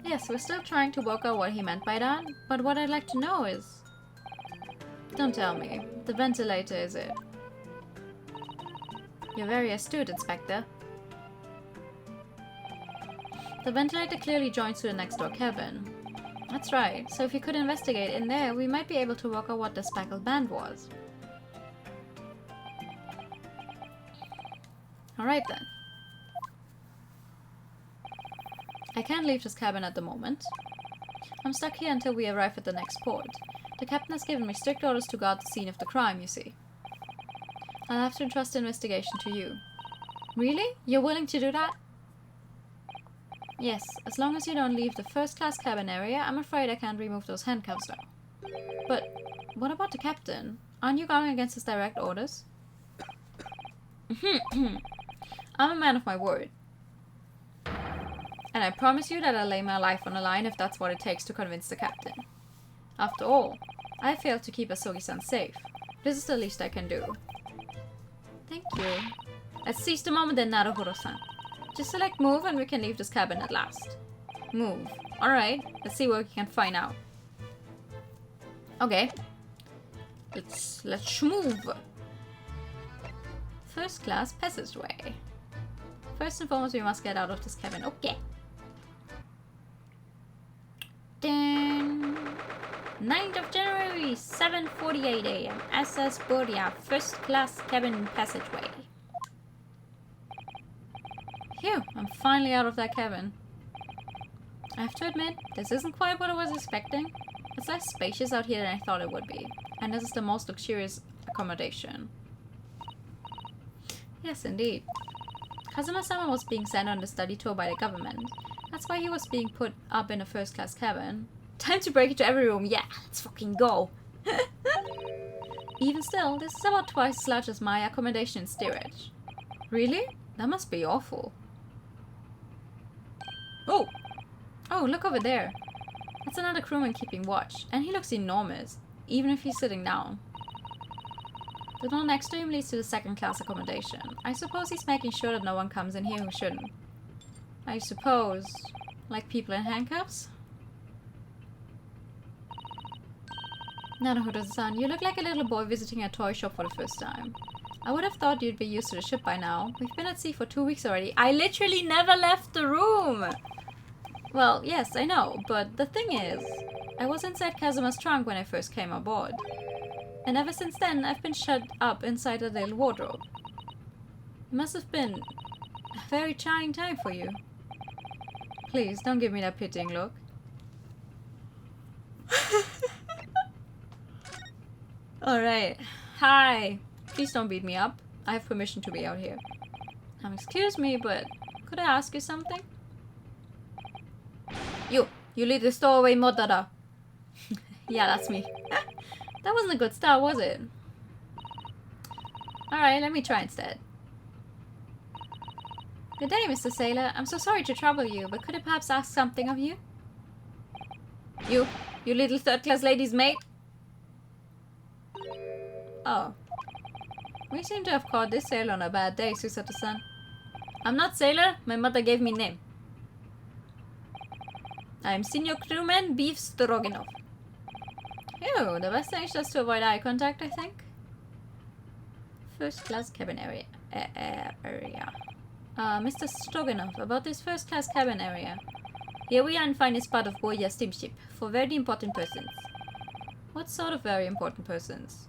Speaker 1: Yes, we're still trying to work out what he meant by that, but what I'd like to know is... Don't tell me. The ventilator, is it? You're very astute, Inspector. The ventilator clearly joins to the next door cabin. That's right, so if you could investigate in there, we might be able to work out what the speckled band was. Alright then. I can't leave this cabin at the moment. I'm stuck here until we arrive at the next port. The captain has given me strict orders to guard the scene of the crime, you see. I'll have to entrust the investigation to you. Really? You're willing to do that? Yes, as long as you don't leave the first-class cabin area, I'm afraid I can't remove those handcuffs now. But what about the captain? Aren't you going against his direct orders? I'm a man of my word. And I promise you that I'll lay my life on the line if that's what it takes to convince the captain. After all, I failed to keep Asogi-san safe. This is the least I can do. Thank you. Let's seize the moment then, Naruhodo-san. Just select move and we can leave this cabin at last. Move. Alright, let's see what we can find out. Okay. Let's move. First class passageway. First and foremost, we must get out of this cabin. Okay. Dun. 9th of January, 7:48 a.m. SS Boria, first class cabin passageway. Phew, I'm finally out of that cabin. I have to admit, this isn't quite what I was expecting. It's less spacious out here than I thought it would be. And this is the most luxurious accommodation. Yes, indeed. Kazuma-sama was being sent on the study tour by the government. That's why he was being put up in a first-class cabin. Time to break into every room. Yeah, let's fucking go. Even still, this is about twice as large as my accommodation in steerage. Really? That must be awful. Oh! Oh, look over there. That's another crewman keeping watch. And he looks enormous, even if he's sitting down. The door next to him leads to the second-class accommodation. I suppose he's making sure that no one comes in here who shouldn't. I suppose... like people in handcuffs? Naruto-san, you look like a little boy visiting a toy shop for the first time. I would have thought you'd be used to the ship by now. We've been at sea for 2 weeks already. I literally never left the room! Well, yes, I know, but the thing is, I was inside Kazuma's trunk when I first came aboard. And ever since then, I've been shut up inside a little wardrobe. It must have been a very trying time for you. Please, don't give me that pitying look. Alright. Hi. Please don't beat me up. I have permission to be out here. Excuse me, but could I ask you something? You little stowaway Modara. Yeah, that's me. That wasn't a good start, was it? Alright, let me try instead. Good day, Mr. Sailor. I'm so sorry to trouble you, but could I perhaps ask something of you? You little third-class lady's mate? Oh. We seem to have caught this sailor on a bad day, Susato-san. I'm not sailor. My mother gave me name. I'm Senior Crewman Beef Stroganoff. Ew, the best thing is just to avoid eye contact, I think. First class cabin area. Mr. Stroganoff, about this first class cabin area. Here we are in finest part of Boya steamship, for very important persons. What sort of very important persons?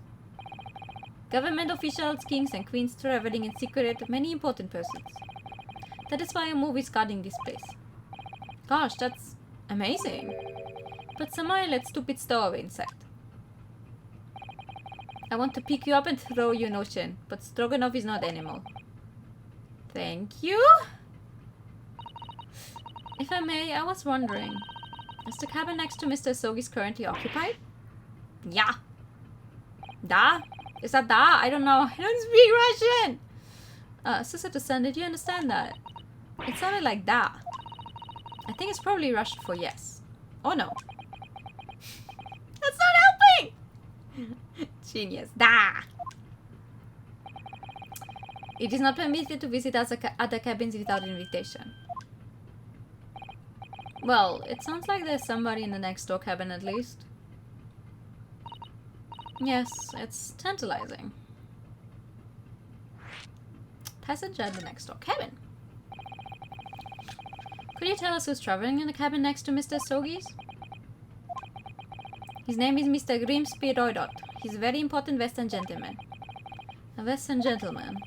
Speaker 1: Government officials, kings and queens traveling in secret, many important persons. That is why a movie is guarding this place. Gosh, that's amazing. But somehow let stupid stowaway inside. I want to pick you up and throw you in ocean, but Stroganoff is not animal. Thank you. If I may, I was wondering, is the cabin next to Mr. Sogi's currently occupied? Yeah. Da? Is that da? I don't know. I don't speak Russian. Susato-san, did you understand that? It sounded like da. I think it's probably Russian for yes. Oh no. That's not helping! Genius. Da! It is not permitted to visit other cabins without invitation. Well, it sounds like there's somebody in the next door cabin at least. Yes, it's tantalizing. Passenger at the next door cabin. Could you tell us who's traveling in the cabin next to Mr. Sogi's? His name is Mr. Grimsby Roydot. He's a very important Western gentleman. A Western gentleman.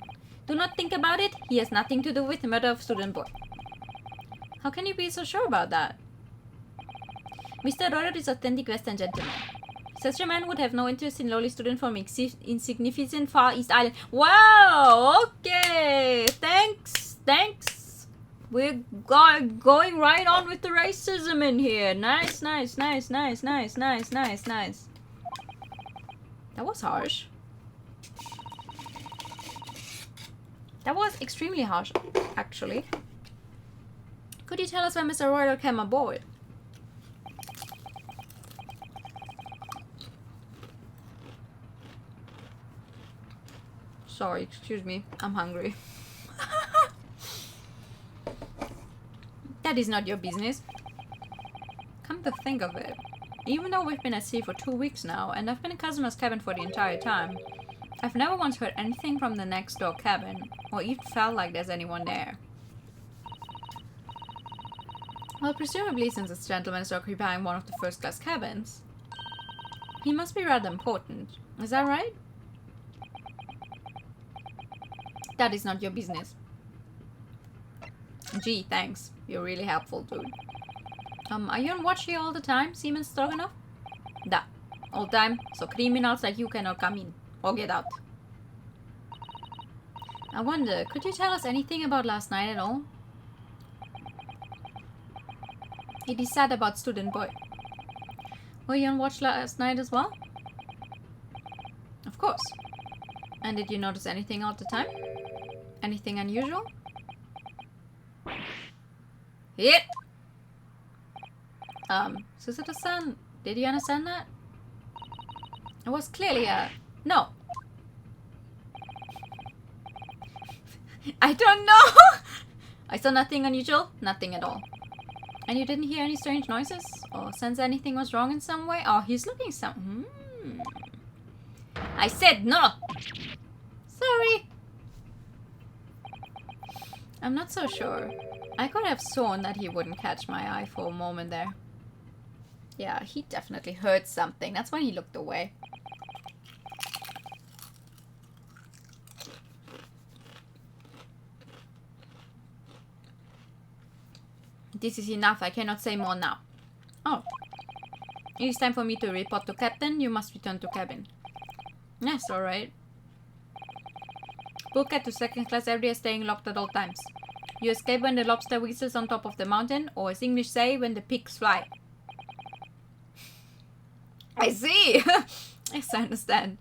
Speaker 1: Do not think about it. He has nothing to do with the murder of student boy. How can you be so sure about that? Mr. Roydot is authentic Western gentleman. Such a man would have no interest in lowly student from insignificant Far East Island. Wow! Okay! Thanks! We're going right on with the racism in here. Nice. That was harsh. That was extremely harsh, actually. Could you tell us when Mr. Roydot came aboard? Sorry, excuse me. I'm hungry. That is not your business. Come to think of it, even though we've been at sea for 2 weeks now, and I've been in Kazuma's cabin for the entire time, I've never once heard anything from the next door cabin, or even felt like there's anyone there. Well, presumably since this gentleman is occupying one of the first-class cabins, he must be rather important. Is that right? That is not your business. Gee, thanks. You're really helpful, dude. Are you on watch here all the time, Seaman Stroganoff? Da. All time, so criminals like you cannot come in. Or get out. I wonder, could you tell us anything about last night at all? It is sad about student boy. Were you on watch last night as well? Of course. And did you notice anything all the time? Anything unusual? Hit! Susato-san, did you understand that? It was clearly a... No. I don't know! I saw nothing unusual, nothing at all. And you didn't hear any strange noises? Or sense anything was wrong in some way? Oh, he's looking some... I said no! Sorry. I'm not so sure. I could have sworn that he wouldn't catch my eye for a moment there. Yeah, he definitely heard something. That's when he looked away. This is enough. I cannot say more now. Oh. It is time for me to report to Captain. You must return to cabin. Yes, alright. Bulkhead to second class area staying locked at all times. You escape when the lobster whistles on top of the mountain, or as English say, when the pigs fly. I see! Yes, I understand.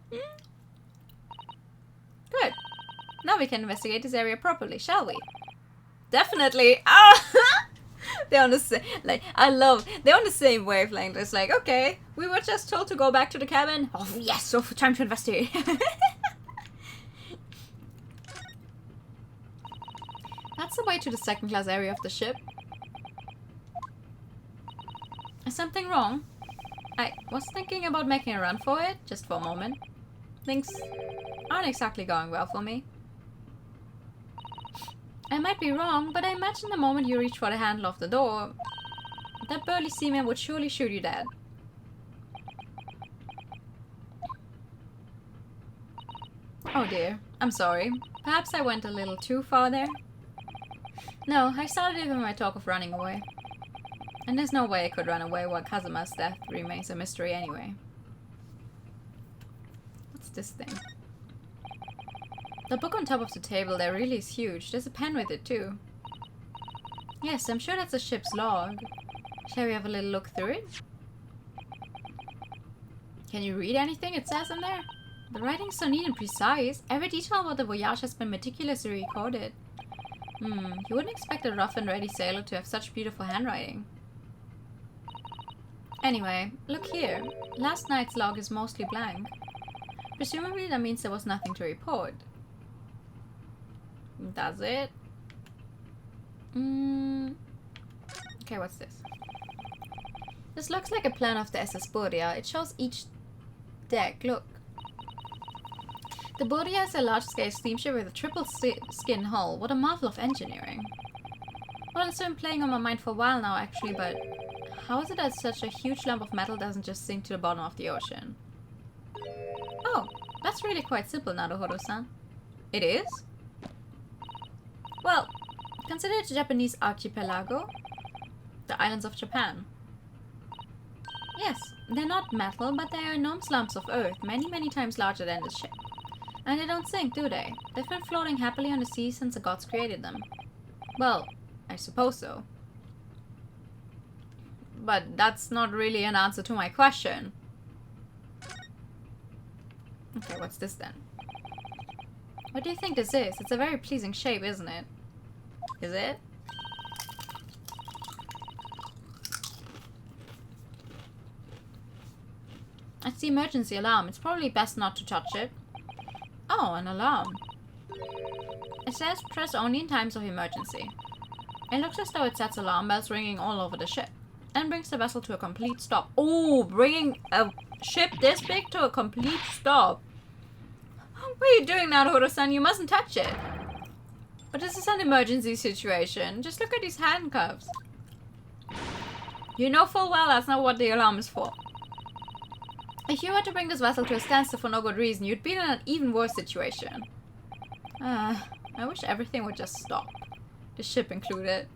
Speaker 1: Good. Now we can investigate this area properly, shall we? Definitely! Ah! They're on the same, like, I love, they're on the same wavelength. It's like, okay, we were just told to go back to the cabin. Oh, yes, so time to investigate. That's the way to the second class area of the ship. Is something wrong? I was thinking about making a run for it, just for a moment. Things aren't exactly going well for me. I might be wrong, but I imagine the moment you reach for the handle of the door, that burly seaman would surely shoot you dead. Oh dear, I'm sorry. Perhaps I went a little too far there. No, I started even my talk of running away. And there's no way I could run away while Kazuma's death remains a mystery anyway. What's this thing? The book on top of the table there really is huge. There's a pen with it too. Yes, I'm sure that's a ship's log. Shall we have a little look through it? Can you read anything it says in there? The writing's so neat and precise. Every detail about the voyage has been meticulously recorded. You wouldn't expect a rough and ready sailor to have such beautiful handwriting. Anyway, look here. Last night's log is mostly blank. Presumably that means there was nothing to report. Does it? Okay, what's this? This looks like a plan of the SS Boria. It shows each deck. Look. The Boria is a large-scale steamship with a triple skin hull. What a marvel of engineering. Well, it's been playing on my mind for a while now, actually, but how is it that such a huge lump of metal doesn't just sink to the bottom of the ocean? Oh, that's really quite simple, Naruhodo-san. It is? Well, consider the Japanese archipelago, the islands of Japan. Yes, they're not metal, but they are enormous lumps of earth, many, many times larger than this ship. And they don't sink, do they? They've been floating happily on the sea since the gods created them. Well, I suppose so. But that's not really an answer to my question. Okay, what's this then? What do you think this is? It's a very pleasing shape, isn't it? Is it? It's the emergency alarm. It's probably best not to touch it. Oh, an alarm. It says press only in times of emergency. It looks as though it sets alarm bells ringing all over the ship, and brings the vessel to a complete stop. Oh, bringing a ship this big to a complete stop. What are you doing now, Horo-san? You mustn't touch it. But this is an emergency situation. Just look at these handcuffs. You know full well that's not what the alarm is for. If you were to bring this vessel to a standstill for no good reason, you'd be in an even worse situation. I wish everything would just stop. The ship included.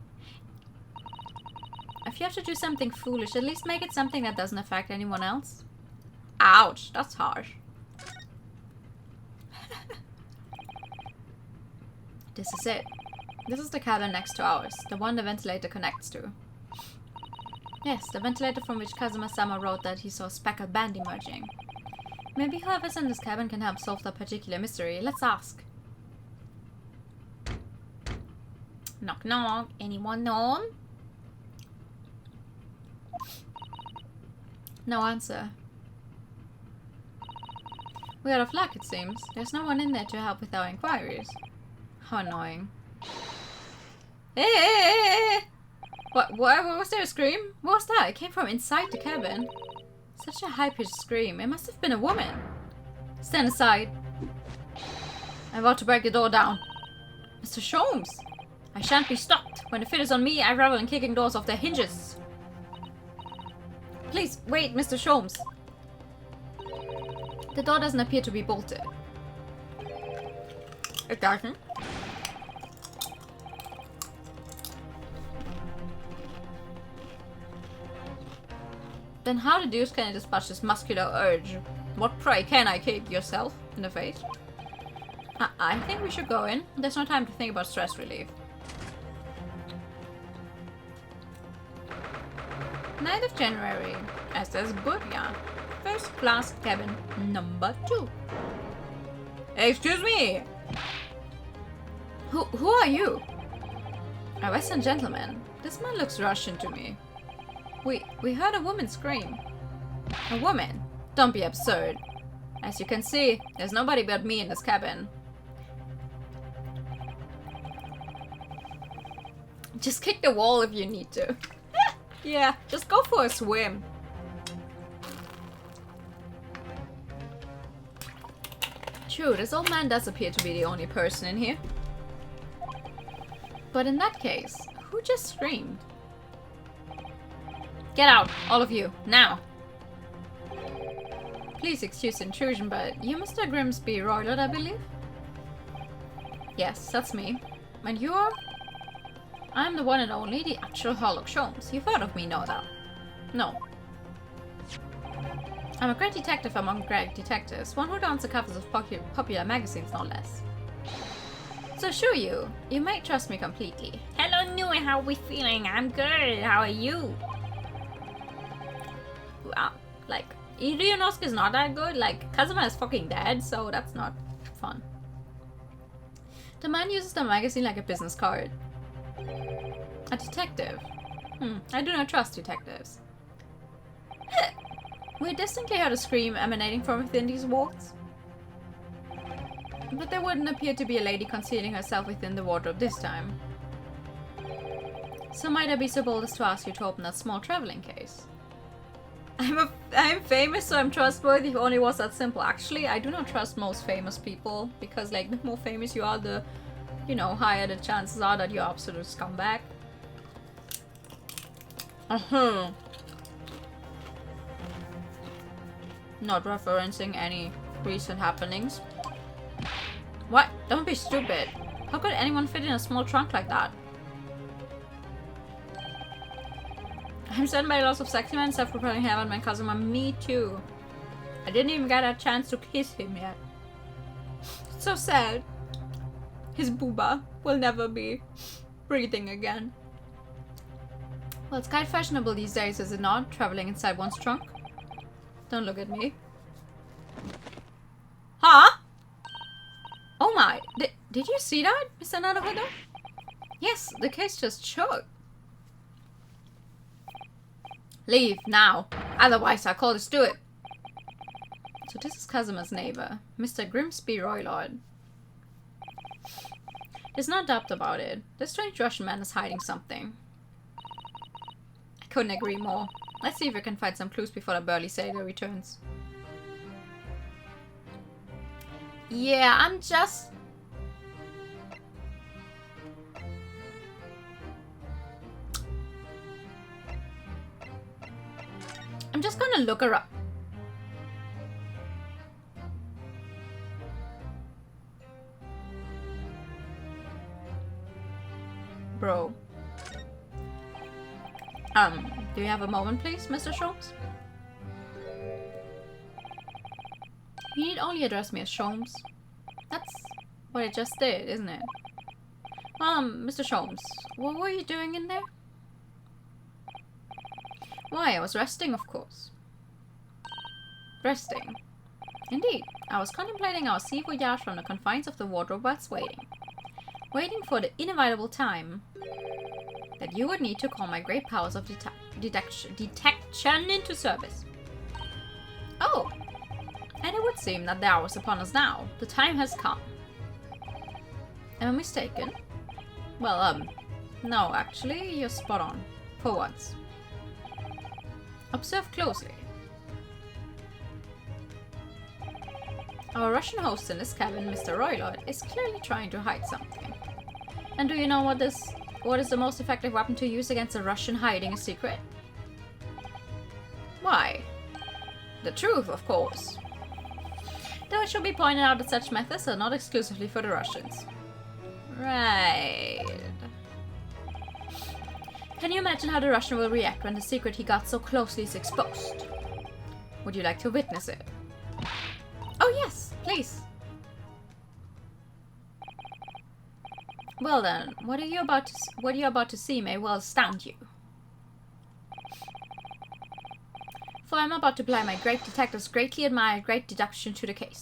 Speaker 1: If you have to do something foolish, at least make it something that doesn't affect anyone else. Ouch, that's harsh. This is it. This is the cabin next to ours, the one the ventilator connects to. Yes, the ventilator from which Kazuma-sama wrote that he saw a speckled band emerging. Maybe whoever's in this cabin can help solve that particular mystery. Let's ask. Knock knock. Anyone home? No answer. We're out of luck, it seems. There's no one in there to help with our inquiries. How annoying. Hey! What was there a scream? What was that? It came from inside the cabin. Such a high-pitched scream. It must have been a woman. Stand aside. I'm about to break the door down. Mr. Sholmes! I shan't be stopped. When the fit is on me, I revel in kicking doors off their hinges. Please, wait, Mr. Sholmes. The door doesn't appear to be bolted. It doesn't. Then how the deuce can I dispatch this muscular urge? What pray can I kick yourself in the face? I think we should go in. There's no time to think about stress relief. 9th of January. SS Burya. First class cabin number 2. Excuse me! Who are you? A Western gentleman. This man looks Russian to me. We heard a woman scream. A woman? Don't be absurd. As you can see, there's nobody but me in this cabin. Just kick the wall if you need to. Yeah, just go for a swim. True, this old man does appear to be the only person in here. But in that case, who just screamed? Get out, all of you, now! Please excuse the intrusion, but you Mr. Grimsby Roylott, I believe? Yes, that's me. And you are? I'm the one and only, the actual Sherlock Sholmes. You've heard of me, no doubt. No. I'm a great detective among great detectives, one who dons the covers of popular magazines, no less. So sure you may trust me completely. Hello Nui, how are we feeling? I'm good, how are you? Wow, like, Irionosuke's not that good, like, Kazuma is fucking dead, so that's not fun. The man uses the magazine like a business card. A detective. I do not trust detectives. We distinctly heard a scream emanating from within these walls. But there wouldn't appear to be a lady concealing herself within the wardrobe this time. So might I be so bold as to ask you to open that small traveling case? I'm famous, so I'm trustworthy. If only was that simple. Actually, I do not trust most famous people, because like the more famous you are, the, you know, higher the chances are that you're absolute scumbag. Not referencing any recent happenings. What? Don't be stupid. How could anyone fit in a small trunk like that? I'm stunned by the loss of sexy man, self-propelling heaven, my Kazuma. Me too. I didn't even get a chance to kiss him yet. It's so sad. His booba will never be breathing again. Well, it's quite fashionable these days, is it not? Traveling inside one's trunk. Don't look at me. Huh? Oh my. Did you see that, Mr. Naruhodo? Yes, the case just shook. Leave, now. Otherwise, I'll call the steward. So this is Kazuma's neighbor, Mr. Grimsby Roylott. There's no doubt about it. The strange Russian man is hiding something. I couldn't agree more. Let's see if we can find some clues before the burly sailor returns. Yeah, I'm just gonna look her up. Bro. Do you have a moment, please, Mr. Sholmes? You need only address me as Sholmes. That's what I just did, isn't it? Mr. Sholmes, what were you doing in there? Why, I was resting, of course. Resting? Indeed, I was contemplating our sea voyage from the confines of the wardrobe whilst waiting. Waiting for the inevitable time that you would need to call my great powers of detection into service. Oh! And it would seem that the hour is upon us now. The time has come. Am I mistaken? Well, no, actually, you're spot on. For once. Observe closely. Our Russian host in this cabin, Mr. Roylord, is clearly trying to hide something. And do you know what is the most effective weapon to use against a Russian hiding a secret? Why? The truth, of course. Though it should be pointed out that such methods are not exclusively for the Russians. Right. Can you imagine how the Russian will react when the secret he got so closely is exposed? Would you like to witness it? Oh yes, please. Well then, what you're about to see may well astound you. For I'm about to apply my great detective's greatly admired great deduction to the case.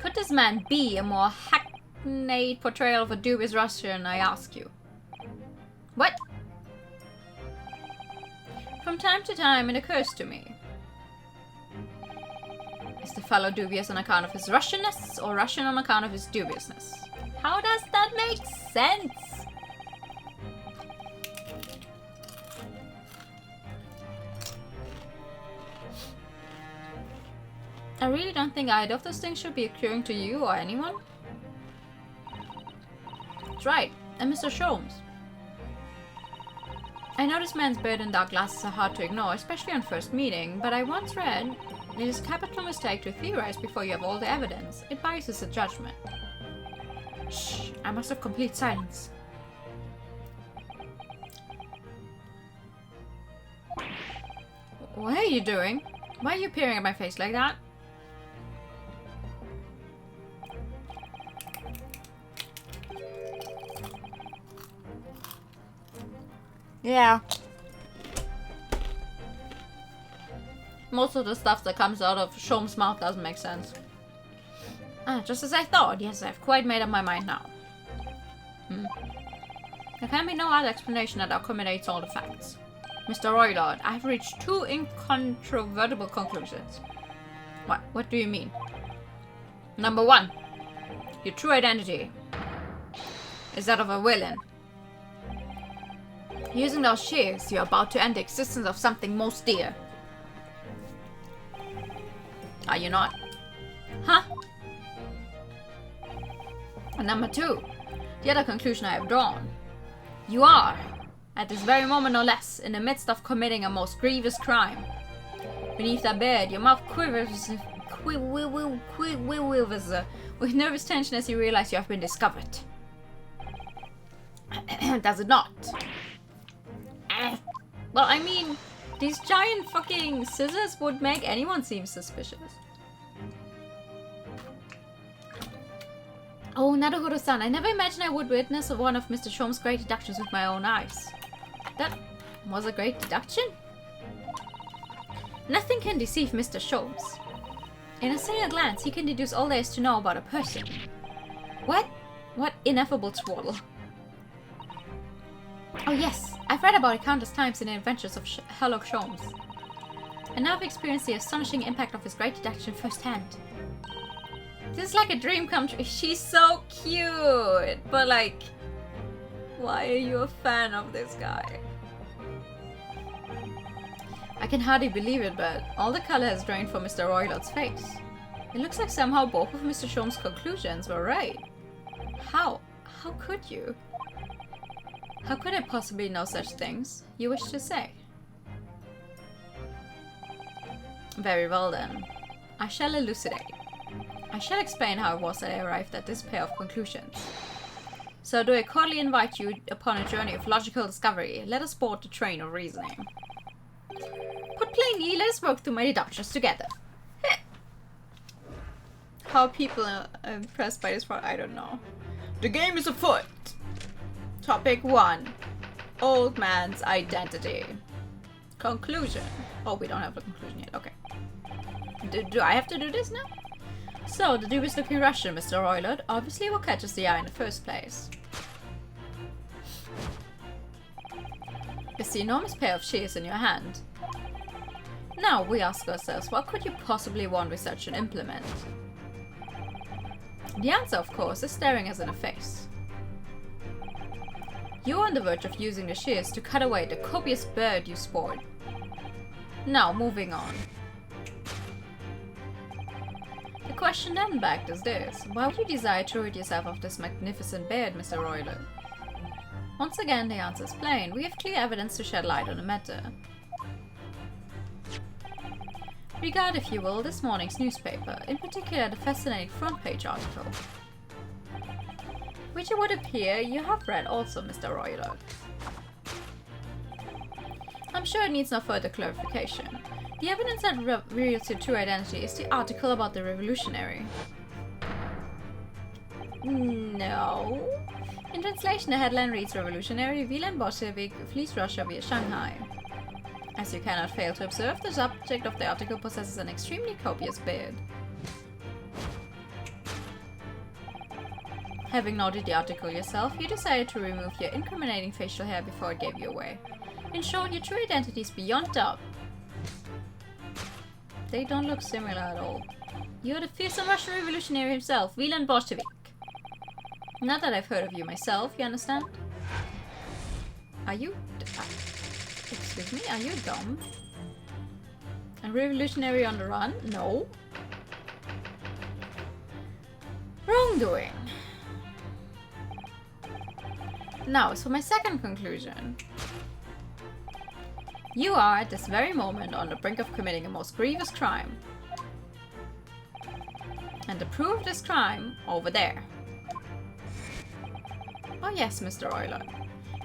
Speaker 1: Could this man be a more hackneyed portrayal of a dubious Russian, I ask you? What? From time to time it occurs to me. Is the fellow dubious on account of his Russianness, or Russian on account of his dubiousness? How does that make sense? I really don't think either of those things should be occurring to you or anyone. That's right, and Mr. Sholmes. I know this man's beard and dark glasses are hard to ignore, especially on first meeting, but I once read, it is a capital mistake to theorize before you have all the evidence. It biases the judgment. Shh, I must have complete silence. What are you doing? Why are you peering at my face like that? Yeah. Most of the stuff that comes out of Sholmes' mouth doesn't make sense. Just as I thought. Yes, I've quite made up my mind now. There can be no other explanation that accommodates all the facts. Mr. Roylord, I've reached two incontrovertible conclusions. What do you mean? Number one, your true identity is that of a villain. Using those shears, you're about to end the existence of something most dear. Are you not? Huh? And number two, the other conclusion I have drawn. You are, at this very moment no less, in the midst of committing a most grievous crime. Beneath that beard, your mouth quivers with nervous tension as you realize you have been discovered. Does it not? Well, I mean, these giant fucking scissors would make anyone seem suspicious. Oh, Naruhiro-san, I never imagined I would witness one of Mr. Sholmes' great deductions with my own eyes. That was a great deduction? Nothing can deceive Mr. Sholmes. In a single glance, he can deduce all there is to know about a person. What? What ineffable twaddle. Oh yes, I've read about it countless times in the adventures of Sherlock Sholmes. and now I've experienced the astonishing impact of his great deduction firsthand. This is like a dream come true. She's so cute, but like, why are you a fan of this guy? I can hardly believe it, but all the color has drained from Mr. Roylot's face. It looks like somehow both of Mr. Sholm's conclusions were right. How? How could you? How could I possibly know such things you wish to say? Very well then. I shall elucidate. I shall explain how it was that I arrived at this pair of conclusions. So do I cordially invite you upon a journey of logical discovery. Let us board the train of reasoning. Put plainly, let us work through my deductions together. How people are impressed by this part, I don't know. The game is afoot! Topic 1. Old man's identity. Conclusion. Oh, we don't have the conclusion yet, okay. Do I have to do this now? So, the dubious looking Russian, Mr. Roylott, obviously what catches the eye in the first place. It's the enormous pair of shears in your hand. Now, we ask ourselves, what could you possibly want with such an implement? The answer, of course, is staring us in the face. You are on the verge of using the shears to cut away the copious beard you sport. Now, moving on. The question then begged is this: why would you desire to rid yourself of this magnificent beard, Mr. Roylott? Once again, the answer is plain. We have clear evidence to shed light on the matter. Regard, if you will, this morning's newspaper, in particular the fascinating front page article, which it would appear you have read also, Mr. Roylott. I'm sure it needs no further clarification. The evidence that reveals your true identity is the article about the revolutionary. No. In translation, the headline reads, Revolutionary Wieland Bolshevik flees Russia via Shanghai. As you cannot fail to observe, the subject of the article possesses an extremely copious beard. Having noted the article yourself, you decided to remove your incriminating facial hair before it gave you away. In short, your true identity is beyond doubt. They don't look similar at all. You're the fearsome Russian revolutionary himself, Wieland Bolshevik. Not that I've heard of you myself, you understand? Are you... excuse me, are you dumb? A revolutionary on the run? No. Wrongdoing. Now, as for my second conclusion. You are, at this very moment, on the brink of committing a most grievous crime. And the proof of this crime, over there. Oh yes, Mr. Roylott.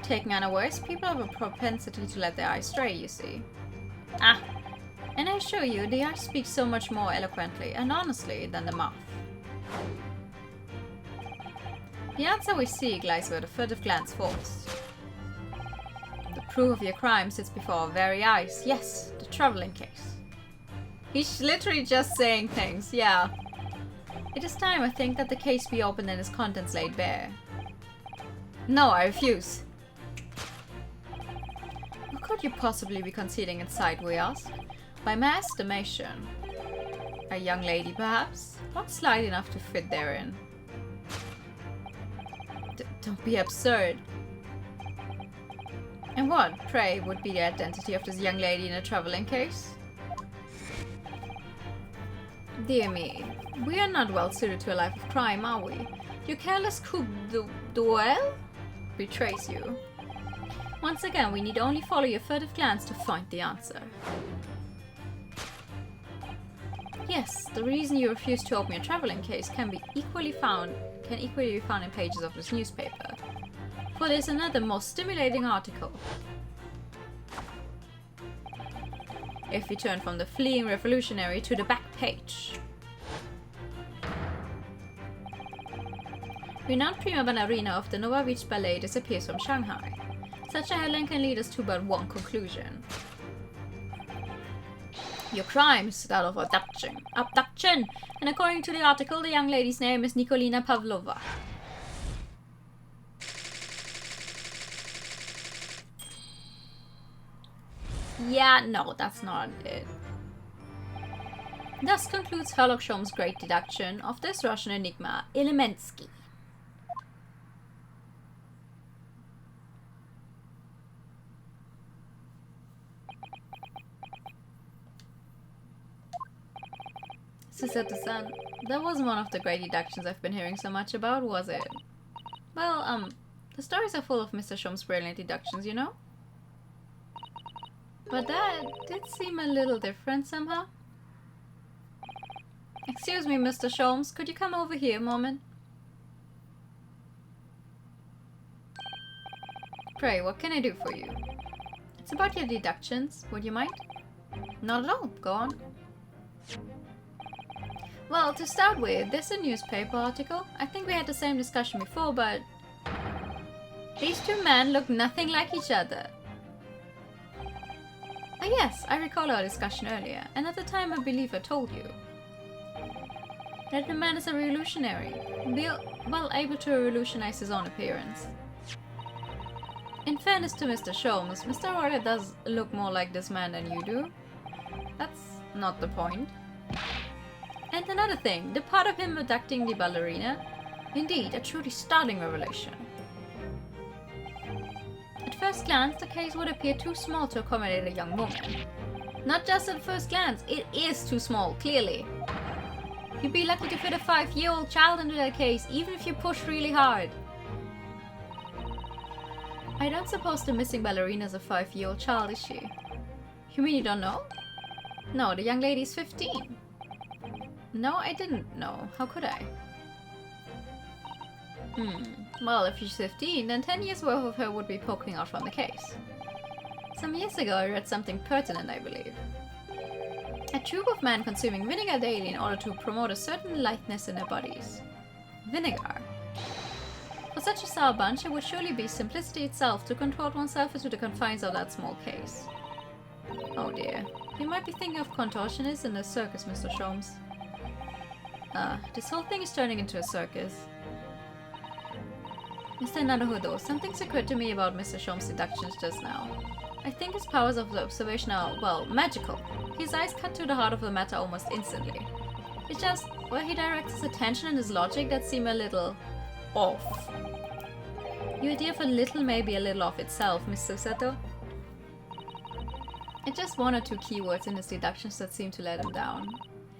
Speaker 1: Taken unawares, people have a propensity to let their eyes stray, you see. Ah! And I assure you, the eye speaks so much more eloquently and honestly than the mouth. The answer we seek lies where the furtive glance falls. The proof of your crime sits before our very eyes. Yes, the traveling case. He's literally just saying things, yeah. It is time, I think, that the case be opened and its contents laid bare. No, I refuse. What could you possibly be concealing inside, we ask? By my estimation. A young lady, perhaps? Not slight enough to fit therein. Don't be absurd. And what, pray, would be the identity of this young lady in a traveling case? Dear me, we are not well suited to a life of crime, are we? Your careless coup duel betrays you. Once again, we need only follow your furtive glance to find the answer. Yes, the reason you refuse to open your traveling case can equally be found in pages of this newspaper. For there's another most stimulating article. If we turn from the fleeing revolutionary to the back page. Renowned prima ballerina of the Novovich Ballet disappears from Shanghai. Such a headline can lead us to but one conclusion. Your crime is that of abduction, and according to the article, the young lady's name is Nikolina Pavlova. Yeah, no, that's not it. Thus concludes Herlock Sholmes' great deduction of this Russian enigma, Elemensky. Susato-san, that wasn't one of the great deductions I've been hearing so much about, was it? Well, the stories are full of Mr. Sholmes' brilliant deductions, you know? But that did seem a little different somehow. Excuse me, Mr. Sholmes, could you come over here a moment? Pray, what can I do for you? It's about your deductions, would you mind? Not at all, go on. Well, to start with, there's a newspaper article. I think we had the same discussion before, but these two men look nothing like each other. Ah yes, I recall our discussion earlier, and at the time I believe I told you that the man is a revolutionary, well able to revolutionize his own appearance. In fairness to Mr. Sholmes, Mr. Royler does look more like this man than you do. That's not the point. And another thing, the part of him abducting the ballerina, indeed a truly startling revelation. At first glance, the case would appear too small to accommodate a young woman. Not just at first glance, it is too small, clearly. You'd be lucky to fit a 5-year-old child into that case, even if you push really hard. I don't suppose the missing ballerina is a 5-year-old child, is she? You mean you don't know? No, the young lady's 15. No, I didn't know. How could I? Well, if she's 15, then 10 years worth of her would be poking out from the case. Some years ago I read something pertinent, I believe. A troop of men consuming vinegar daily in order to promote a certain lightness in their bodies. Vinegar. For such a sour bunch, it would surely be simplicity itself to contort oneself into the confines of that small case. Oh dear. You might be thinking of contortionists in the circus, Mr. Sholmes. This whole thing is turning into a circus. Mr. Naruhodo, something's occurred to me about Mr. Sholmes' deductions just now. I think his powers of observation are, well, magical. His eyes cut to the heart of the matter almost instantly. It's just where he directs his attention and his logic that seem a little off. Your idea of a little may be a little off itself, Mr. Sato. It's just one or two keywords in his deductions that seem to let him down.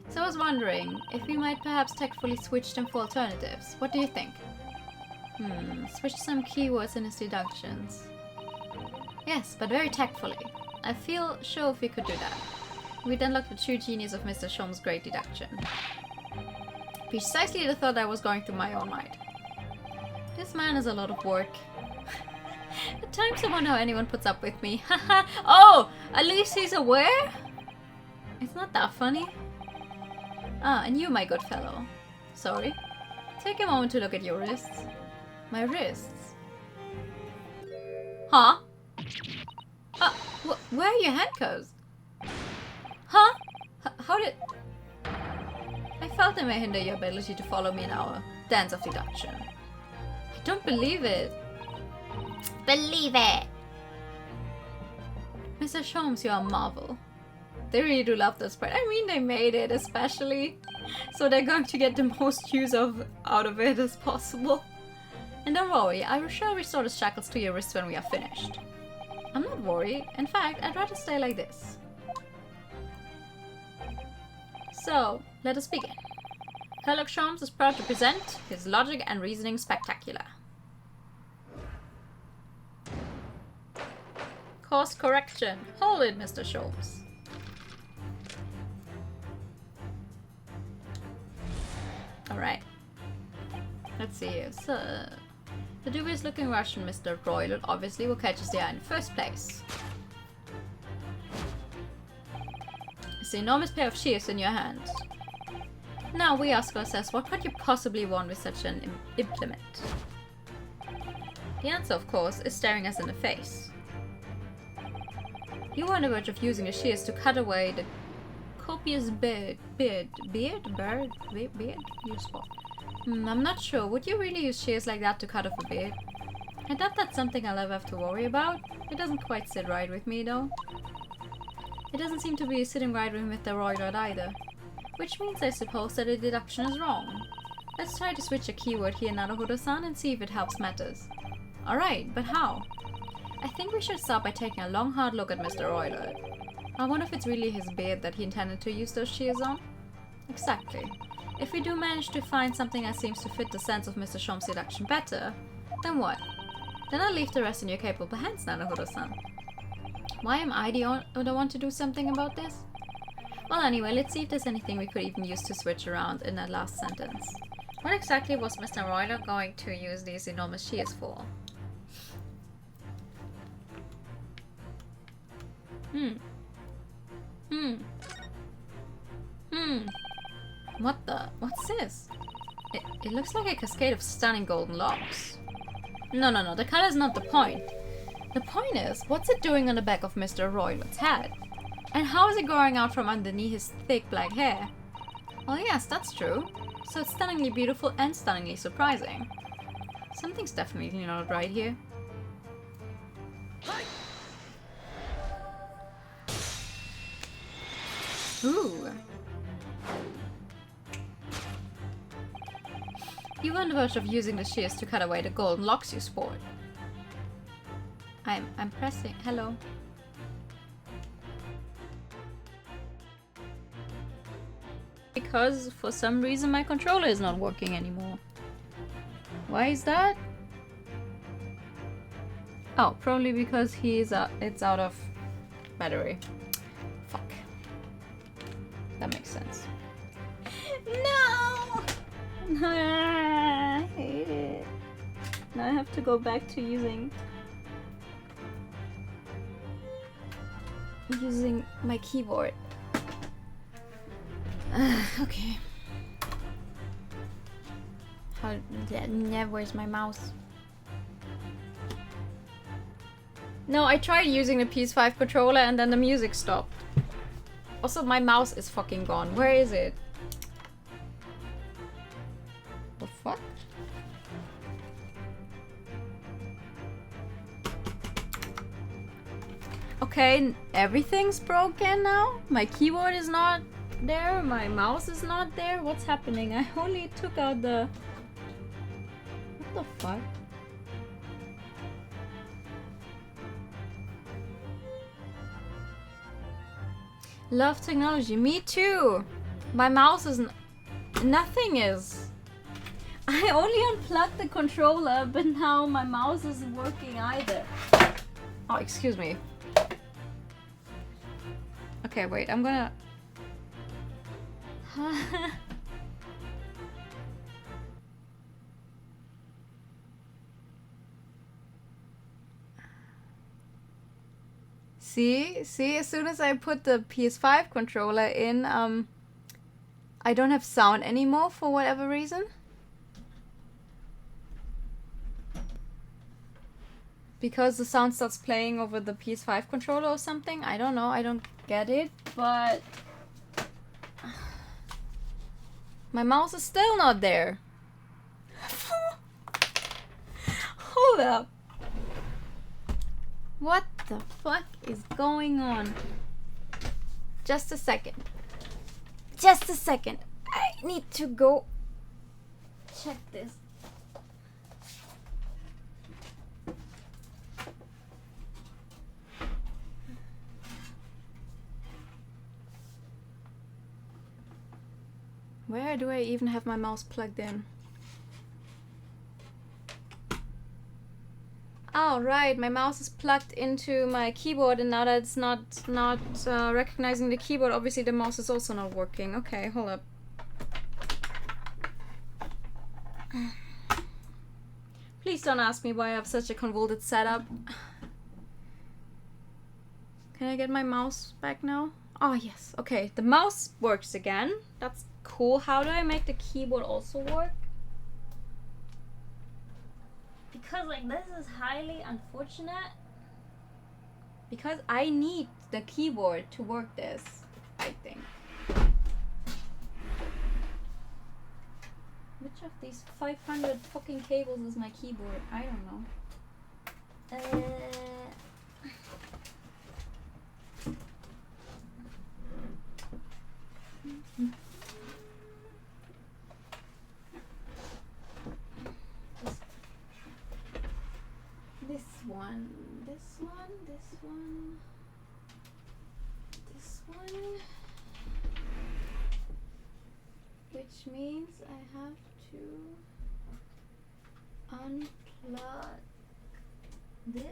Speaker 1: So I was wondering if we might perhaps tactfully switch them for alternatives. What do you think? Switch some keywords in his deductions. Yes, but very tactfully. I feel sure if we could do that, we'd unlock the true genius of Mr. Sholmes' great deduction. Precisely the thought I was going through my own mind. This man is a lot of work. At times I wonder how anyone puts up with me. Haha! Oh! At least he's aware? It's not that funny. Ah, and you, my good fellow. Sorry. Take a moment to look at your wrists. My wrists? Huh? Where are your handcuffs? Huh? How did... I felt they may hinder your ability to follow me in our dance of deduction. I don't believe it.
Speaker 5: Believe it!
Speaker 1: Mr. Sholmes, you are a marvel. They really do love this part. I mean, they made it especially. So they're going to get the most use out of it as possible. And don't worry, I shall restore the shackles to your wrists when we are finished. I'm not worried. In fact, I'd rather stay like this. So, let us begin. Herlock Sholmes is proud to present his logic and reasoning spectacular. Course correction. Hold it, Mr. Sholmes. Alright. Let's see. So, the dubious looking Russian Mr. Royal obviously will catch his eye in the first place. It's the enormous pair of shears in your hand. Now we ask ourselves, what could you possibly want with such an implement? The answer, of course, is staring us in the face. You are on the verge of using the shears to cut away the copious beard, you spot. I'm not sure. Would you really use shears like that to cut off a beard? I doubt that's something I'll ever have to worry about. It doesn't quite sit right with me, though. It doesn't seem to be sitting right with Mr. Roylord either. Which means I suppose that the deduction is wrong. Let's try to switch a keyword here, Naruhodo-san, and see if it helps matters. Alright, but how? I think we should start by taking a long hard look at Mr. Roylott. I wonder if it's really his beard that he intended to use those shears on? Exactly. If we do manage to find something that seems to fit the sense of Mr. Shom's deduction better, then what? Then I'll leave the rest in your capable hands, Naruhodo-san. Why am I the one to do something about this? Well, anyway, let's see if there's anything we could even use to switch around in that last sentence. What exactly was Mr. Roylott going to use these enormous shears for? What's this? It looks like a cascade of stunning golden locks. No, the color's not the point. The point is, what's it doing on the back of Mr. Roylott's head? And how is it growing out from underneath his thick black hair? Well, yes, that's true. So it's stunningly beautiful and stunningly surprising. Something's definitely not right here. Ooh. You were on the verge of using the shears to cut away the golden locks you sport. I'm pressing. Hello. Because for some reason my controller is not working anymore. Why is that? Oh, probably because it's out of battery. Fuck. That makes sense. No! I hate it. Now I have to go back to using my keyboard. Okay. Where's my mouse? No, I tried using the PS5 controller and then the music stopped. Also, my mouse is fucking gone. Where is it? The fuck? Okay, everything's broken now. My keyboard is not there. My mouse is not there. What's happening? I only took out the... What the fuck? Love technology. Me too. My mouse is... Nothing is. I only unplugged the controller, but now my mouse isn't working either. Oh, excuse me. Okay, wait, I'm gonna... See, as soon as I put the PS5 controller in, I don't have sound anymore for whatever reason. Because the sound starts playing over the PS5 controller or something. I don't know, I don't get it, but... My mouse is still not there. Hold up. What the fuck is going on? Just a second. Just a second. I need to go check this. Where do I even have my mouse plugged in? Oh, right, my mouse is plugged into my keyboard, and now that it's not recognizing the keyboard, obviously the mouse is also not working. Okay, hold up. Please don't ask me why I have such a convoluted setup. Can I get my mouse back now? Oh, yes. Okay, the mouse works again. That's cool. How do I make the keyboard also work? Because, like, this is highly unfortunate. Because I need the keyboard to work this, I think. Which of these 500 fucking cables is my keyboard? I don't know. one. This one. Which means I have to unplug this.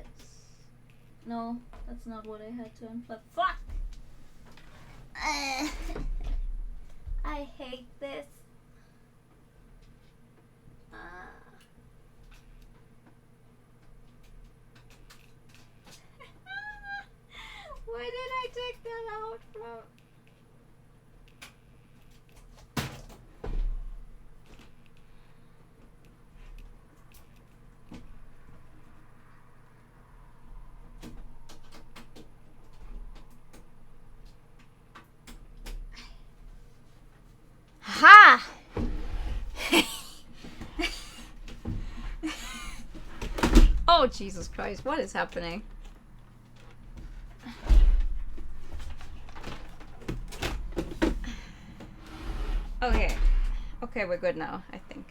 Speaker 1: No, that's not what I had to unplug. Fuck! I hate this. Where did I take that out from? Ha! Oh, Jesus Christ, what is happening? Okay. Okay, we're good now, I think.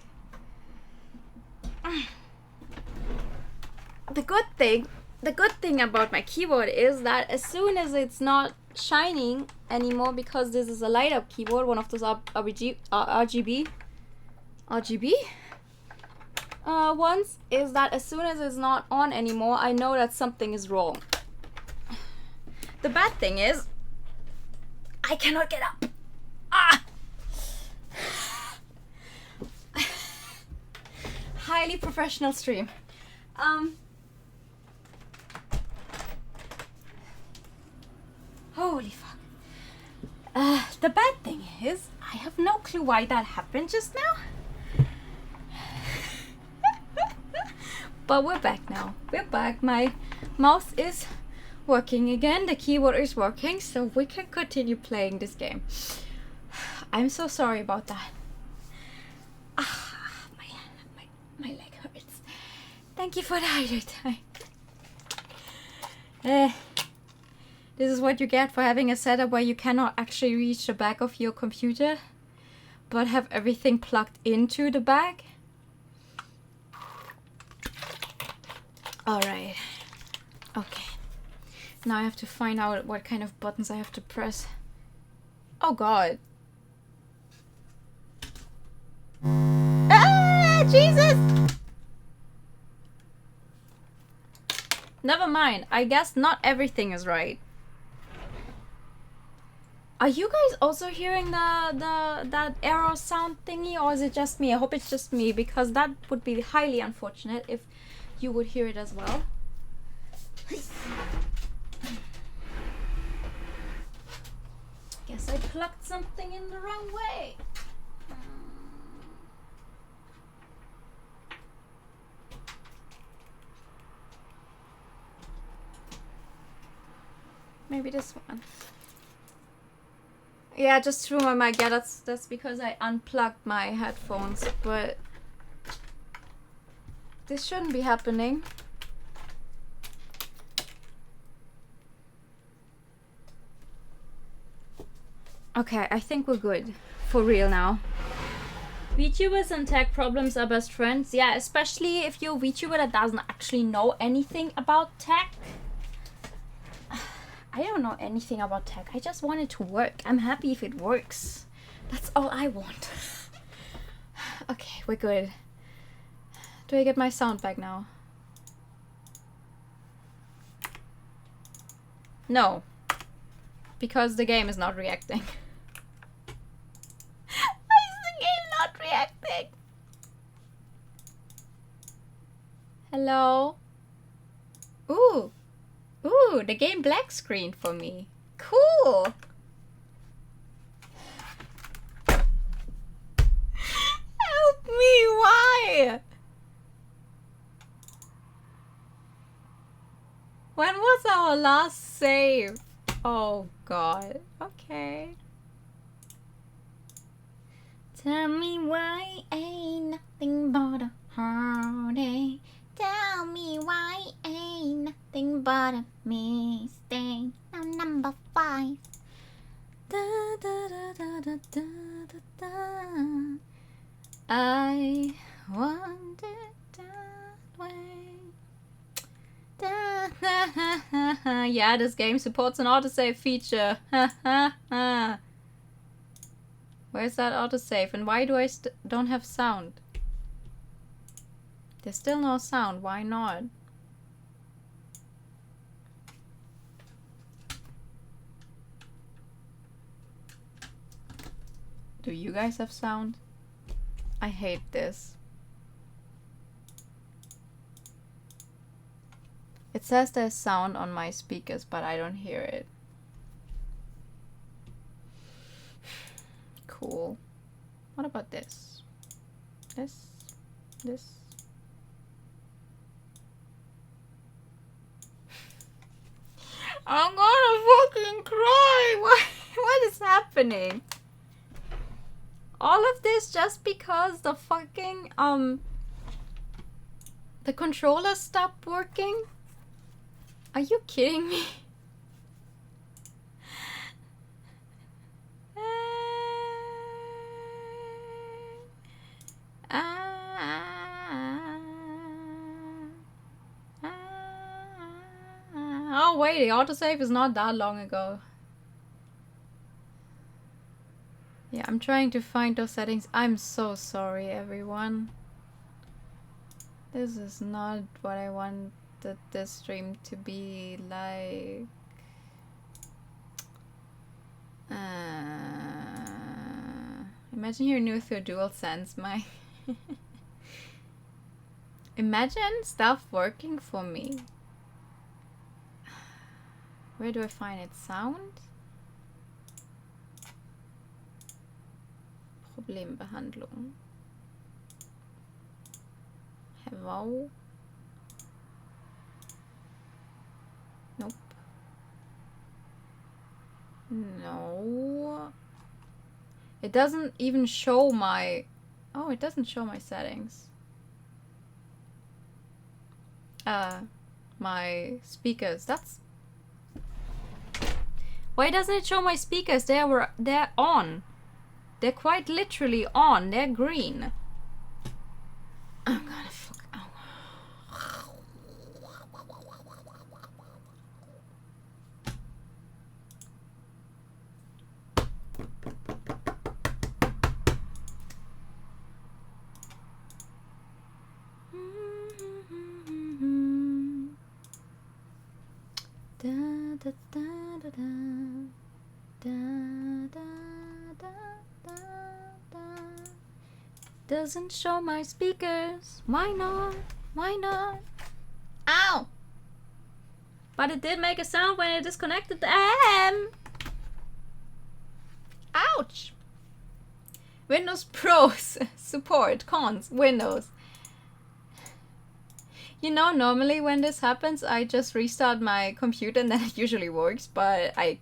Speaker 1: The good thing about my keyboard is that as soon as it's not shining anymore, because this is a light up keyboard, one of those RGB ones, is that as soon as it's not on anymore, I know that something is wrong. The bad thing is I cannot get up. Ah! Highly professional stream. Holy fuck. The bad thing is I have no clue why that happened just now. But we're back now. We're back. My mouse is working again. The keyboard is working, so we can continue playing this game. I'm so sorry about that. My leg hurts. Thank you for the hydrate time. This is what you get for having a setup where you cannot actually reach the back of your computer, but have everything plugged into the back. Alright. Okay. Now I have to find out what kind of buttons I have to press. Oh god. Ah, Jesus! Never mind. I guess not everything is right. Are you guys also hearing that arrow sound thingy, or is it just me? I hope it's just me, because that would be highly unfortunate if you would hear it as well. Guess I plugged something in the wrong way. Maybe this one. Yeah, just through my mic. Yeah, that's because I unplugged my headphones, but this shouldn't be happening. Okay, I think we're good. For real now. VTubers and tech problems are best friends. Yeah, especially if you're a VTuber that doesn't actually know anything about tech. I don't know anything about tech. I just want it to work. I'm happy if it works. That's all I want. Okay, we're good. Do I get my sound back now? No. Because the game is not reacting. Why is the game not reacting? Hello? Ooh. Ooh, the game black screened for me. Cool. Help me, why? When was our last save? Oh god. Okay. Tell me why ain't nothing but a heartache. Tell me why ain't nothing but a mistake. Now number 5. Da, da, da, da, da, da, da, da. I want it that way. Da, Yeah, this game supports an autosave feature. Where's that autosave? And why do I don't have sound? There's still no sound. Why not? Do you guys have sound? I hate this. It says there's sound on my speakers, but I don't hear it. Cool. What about this? This? I'm gonna fucking cry! What is happening? All of this just because the fucking, the controller stopped working? Are you kidding me? Oh wait, the autosave is not that long ago. Yeah, I'm trying to find those settings. I'm so sorry, everyone. This is not what I wanted this stream to be like. Imagine hearing new through DualSense, my... Imagine stuff working for me. Where do I find it? Sound? Problembehandlung. Hello? Nope. No. It doesn't even show my... Oh, it doesn't show my settings. My speakers. That's... Why doesn't it show my speakers? They're on. They're quite literally on. They're green. I'm gonna fuck. Oh. Da, da, da, da, da. Da, da, da, da, da. Doesn't show my speakers. Why not? Why not? Ow! But it did make a sound when I disconnected them. Ouch! Windows Pro support cons. Windows. You know, normally when this happens, I just restart my computer and then it usually works, but I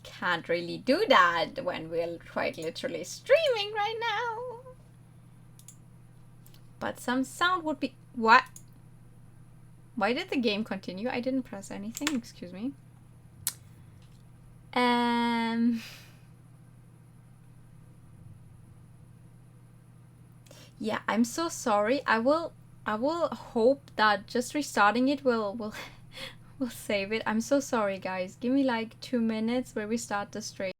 Speaker 1: can't really do that when we're quite literally streaming right now. But some sound would be... What? Why did the game continue? I didn't press anything, excuse me. Yeah, I'm so sorry. I will hope that just restarting it will save it. I'm so sorry, guys. Give me like 2 minutes where we start the stream.